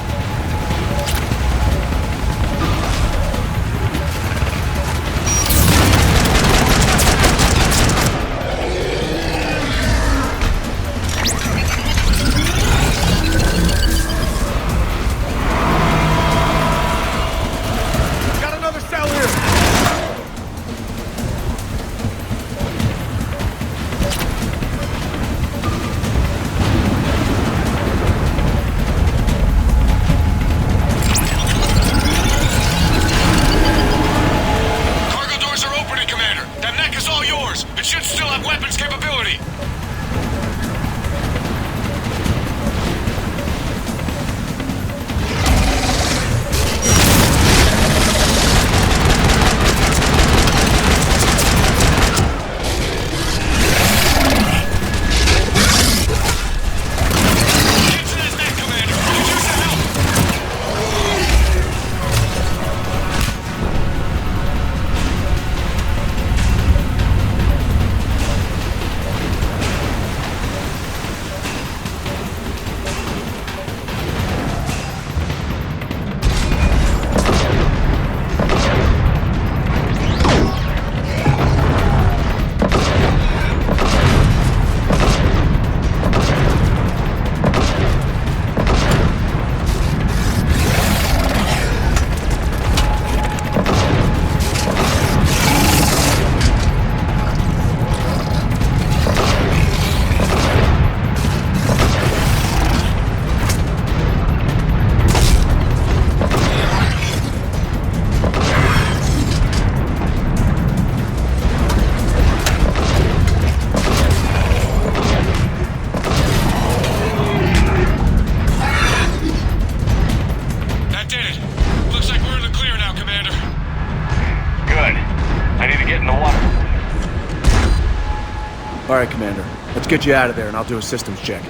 L: Alright, Commander. Let's get you out of there and I'll do a systems check.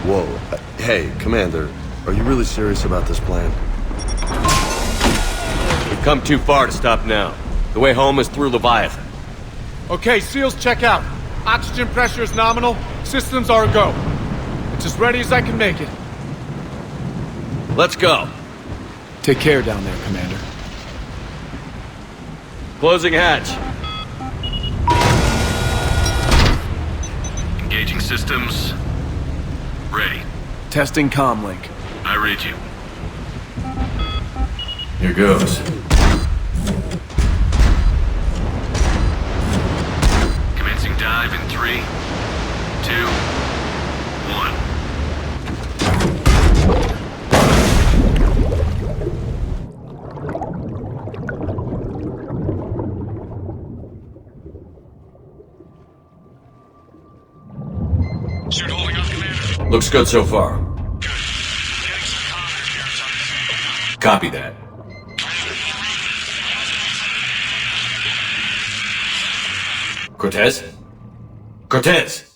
I: Whoa. Hey, Commander. Are you really serious about this plan?
B: We've come too far to stop now. The way home is through Leviathan.
L: Okay, SEALs check out. Oxygen pressure is nominal. Systems are a go. It's as ready as I can make it.
B: Let's go.
L: Take care down there, Commander.
B: Closing hatch.
E: Engaging systems. Ready.
L: Testing comlink.
E: I read you.
B: Here goes.
E: Commencing dive in 3, 2, 1.
O: Suit holding up, Commander.
B: Looks good so far.
O: Good. Getting some comms
B: Copy that. Cortez? Cortez!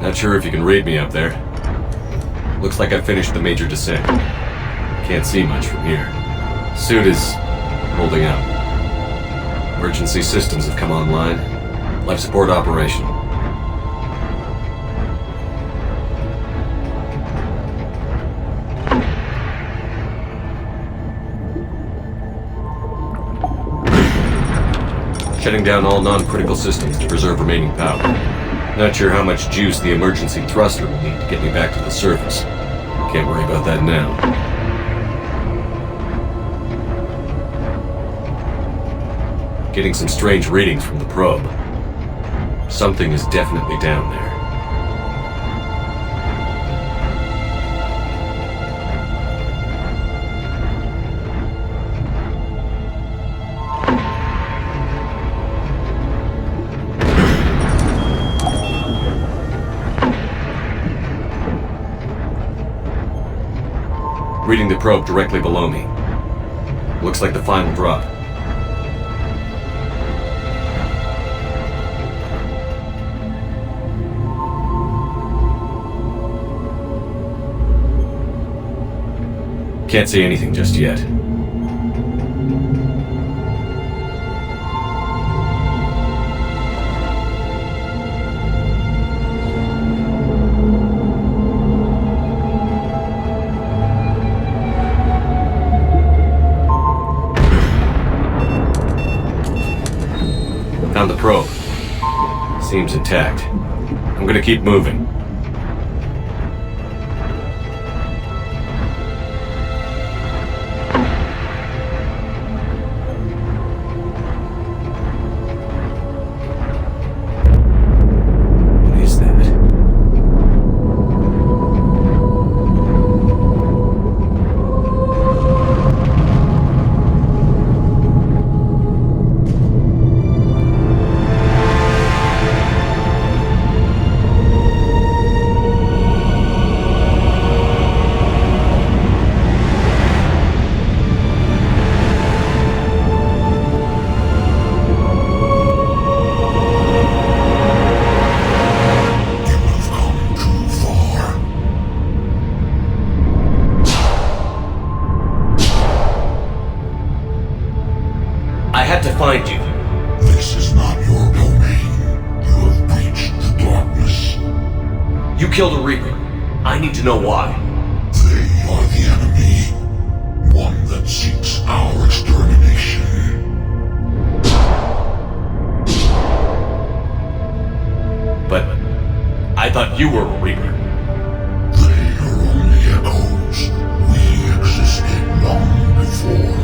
B: Not sure if you can read me up there. Looks like I finished the major descent. Can't see much from here. Suit is holding up. Emergency systems have come online. Life support operational. Shutting down all non-critical systems to preserve remaining power. Not sure how much juice the emergency thruster will need to get me back to the surface. Can't worry about that now. Getting some strange readings from the probe. Something is definitely down there. Reading the probe directly below me. Looks like the final drop. Can't see anything just yet. Found the probe. Seems intact. I'm gonna keep moving. What is that? Find you.
W: This is not your domain. You have breached the darkness.
B: You killed a Reaper. I need to know why.
W: They are the enemy. One that seeks our extermination.
B: But I thought you were a Reaper.
W: They are only echoes. We existed long before.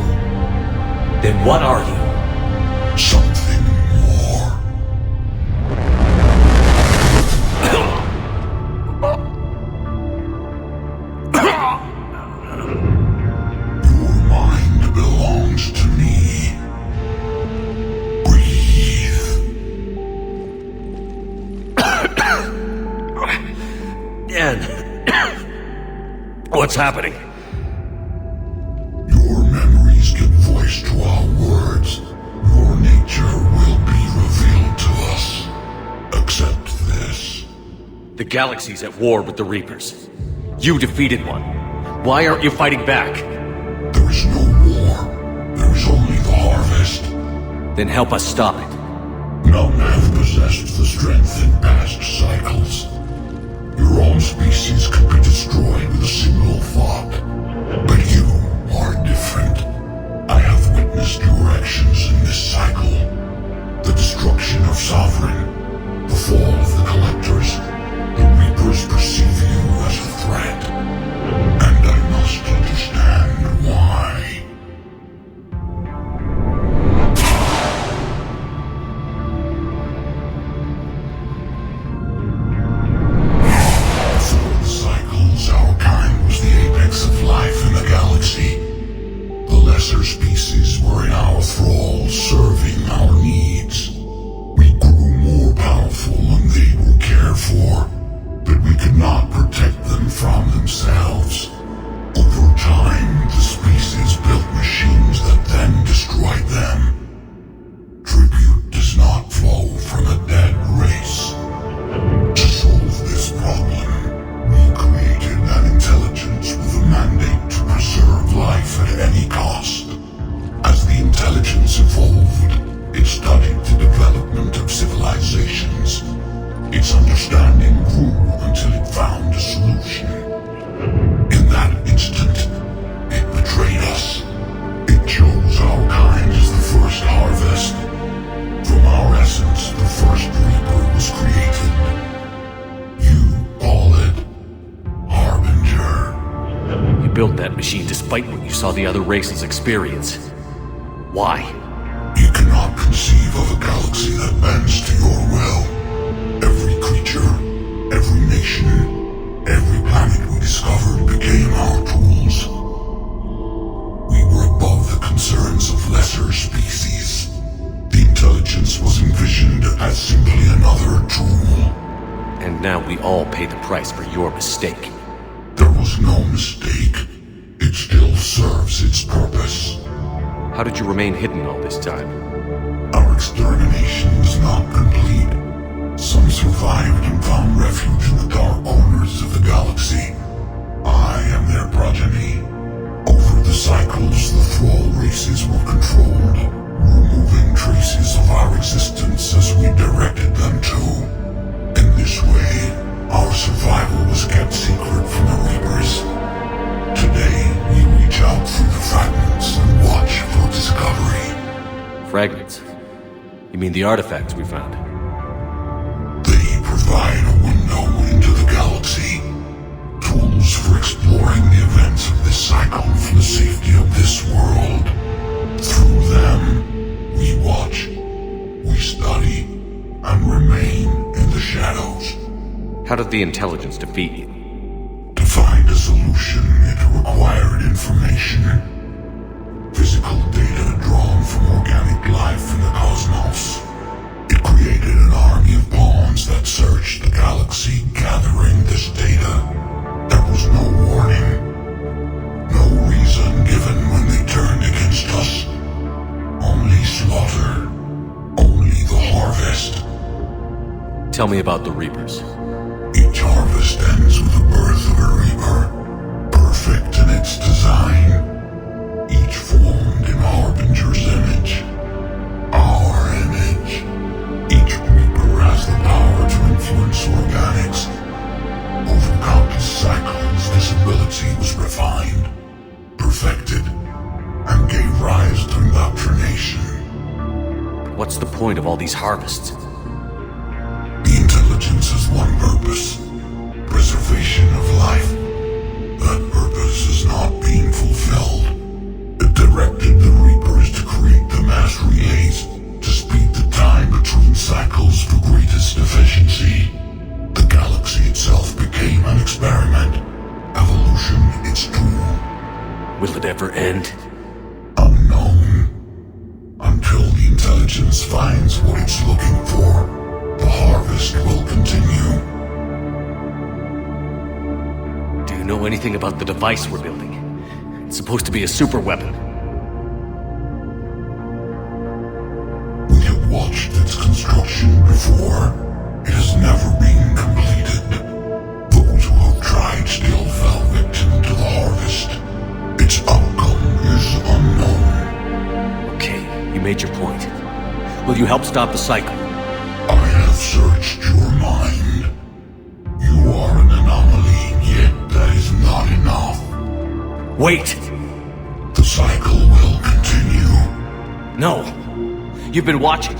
B: Then what are you?
W: Something more. Your mind belongs to me. Breathe.
B: Dan. What's happening?
W: Your memories give voice to our words. Your nature will be revealed to us. Accept this.
B: The galaxy's at war with the Reapers. You defeated one. Why aren't you fighting back?
W: There is no war. There is only the harvest.
B: Then help us stop it.
W: None have possessed the strength in past cycles. Your own species could be destroyed with a single thought. But you are different. I have witnessed your actions in this cycle. The destruction of Sovereign, the fall of the Collectors. The Reapers perceive you as a threat. And I must understand why. Species were in our thrall, serving our needs. We grew more powerful when they were cared for, but we could not protect them from themselves. Over time, the species built machines that then destroyed them. Tribute does not flow from a dead race. To solve this problem, we created an intelligence with a mandate to preserve life at any cost. As the intelligence evolved, it studied the development of civilizations. Its understanding grew until it found a solution. In that instant, it betrayed us. It chose our kind as the first harvest. From our essence, the first Reaper was created. You call it Harbinger.
B: You built that machine despite what you saw the other races experience. Why?
W: You cannot conceive of a galaxy that bends to your will. Every creature, every nation, every planet we discovered became our tools. We were above the concerns of lesser species. The intelligence was envisioned as simply another tool.
B: And now we all pay the price for your mistake.
W: There was no mistake. It still serves its purpose.
B: How did you remain hidden all this time?
W: Our extermination was not complete. Some survived and found refuge in the dark corners of the galaxy. I am their progeny. Over the cycles, the thrall races were controlled, removing traces of our existence as we directed them to. In this way, our survival was kept secret from the Reapers. Today, we reach out through the fragments and watch for discovery.
B: Fragments? You mean the artifacts we found?
W: They provide a window into the galaxy. Tools for exploring the events of this cycle for the safety of this world. Through them, we watch, we study, and remain in the shadows.
B: How did the intelligence defeat you?
W: To find a solution, it required information. Physical data drawn from organic life in the cosmos. It created an army of pawns that searched the galaxy, gathering this data. There was no warning. No reason given when they turned against us. Only slaughter. Only the harvest.
B: Tell me about the Reapers.
W: Each harvest ends with the birth of a Reaper, perfect in its design, each formed in Harbinger's image, our image. Each Reaper has the power to influence organics. Over countless cycles, this ability was refined, perfected, and gave rise to indoctrination.
B: What's the point of all these harvests?
W: The intelligence has one purpose. Preservation of life. That purpose is not being fulfilled. It directed the Reapers to create the mass relays to speed the time between cycles for greatest efficiency. The galaxy itself became an experiment. Evolution its tool.
B: Will it ever end?
W: Unknown. Until the intelligence finds what it's looking for. The harvest will continue.
B: Do you know anything about the device we're building? It's supposed to be a superweapon.
W: We have watched its construction before. It has never been completed. Those who have tried still fell victim to the harvest. Its outcome is unknown.
B: Okay, you made your point. Will you help stop the cycle? Wait!
W: The cycle will continue.
B: No. You've been watching.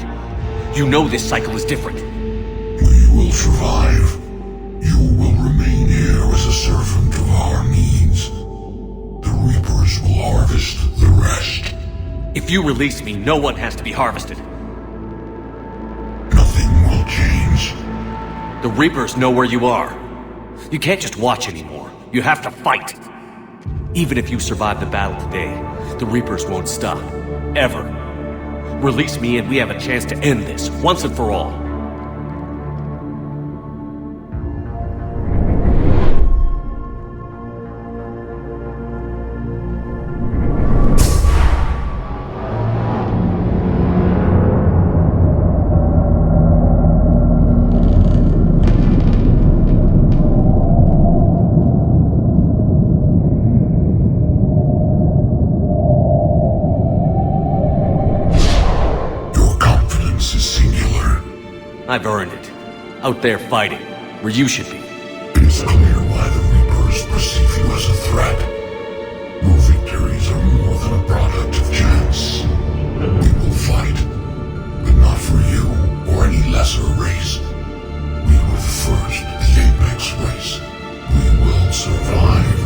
B: You know this cycle is different.
W: We will survive. You will remain here as a servant of our needs. The Reapers will harvest the rest.
B: If you release me, no one has to be harvested.
W: Nothing will change.
B: The Reapers know where you are. You can't just watch anymore. You have to fight. Even if you survive the battle today, the Reapers won't stop. Ever. Release me and we have a chance to end this, once and for all. I've earned it. Out there fighting, where you should be.
W: It is clear why the Reapers perceive you as a threat. Your victories are more than a product of chance. We will fight, but not for you or any lesser race. We were the first, the Apex race. We will survive.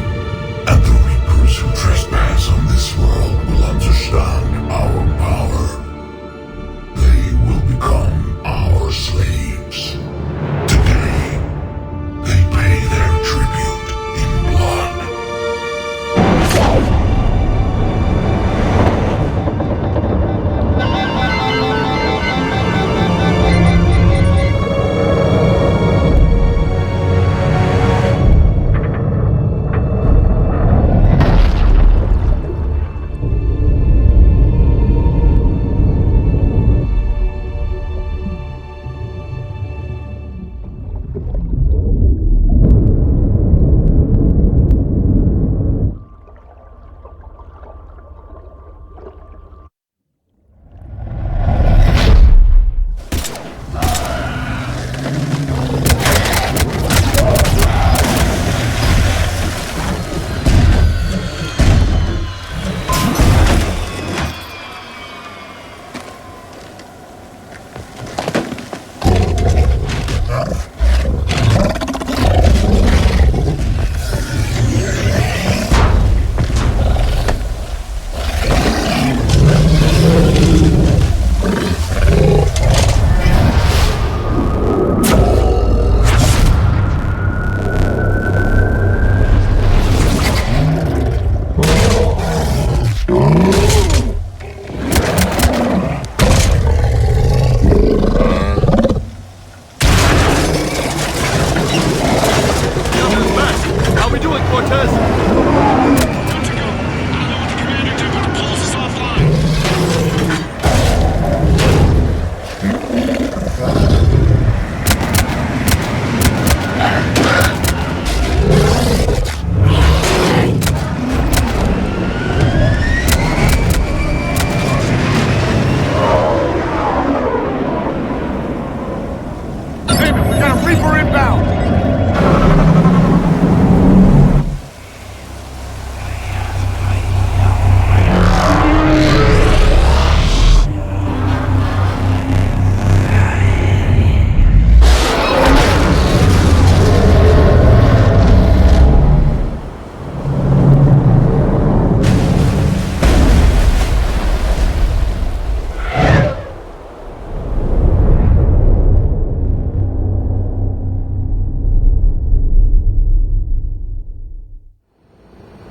W: And the Reapers who trespass on this world will understand our power. They will become our slaves. Today, they pay their tribute in blood.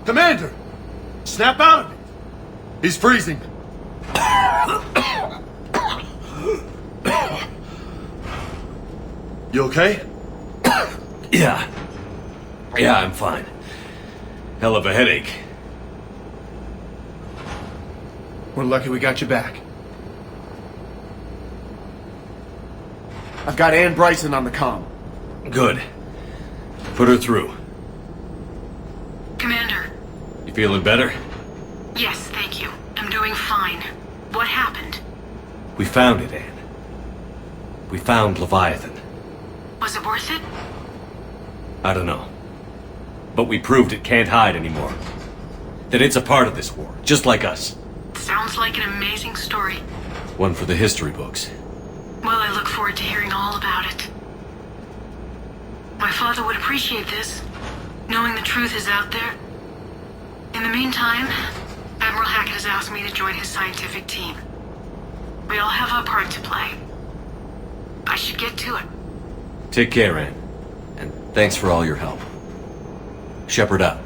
R: Commander! Snap out of it! He's freezing. You okay?
B: Yeah. Yeah, I'm fine. Hell of a headache.
R: We're lucky we got you back. I've got Ann Bryson on the comm.
B: Good. Put her through.
A: Commander.
B: You feeling better?
A: Yes, thank you. I'm doing fine. What happened?
B: We found it, Ann. We found Leviathan.
A: Was it worth it?
B: I don't know. But we proved it can't hide anymore. That it's a part of this war, just like us.
A: Sounds like an amazing story.
B: One for the history books.
A: Well, I look forward to hearing all about it. My father would appreciate this, knowing the truth is out there. In the meantime, Admiral Hackett has asked me to join his scientific team. We all have our part to play. I should get to it.
B: Take care, Ann. And thanks for all your help. Shepard out.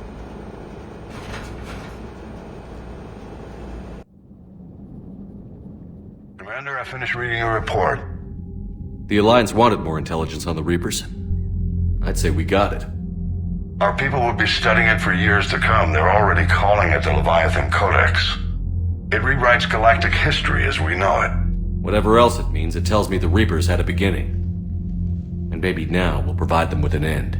W: Commander, I finished reading your report.
B: The Alliance wanted more intelligence on the Reapers. I'd say we got it.
W: Our people will be studying it for years to come. They're already calling it the Leviathan Codex. It rewrites galactic history as we know it.
B: Whatever else it means, it tells me the Reapers had a beginning. And maybe now we'll provide them with an end.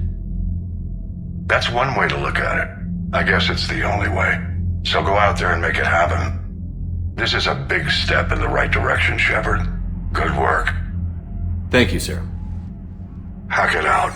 W: That's one way to look at it. I guess it's the only way. So go out there and make it happen. This is a big step in the right direction, Shepard. Good work.
B: Thank you, sir.
W: Hackett out.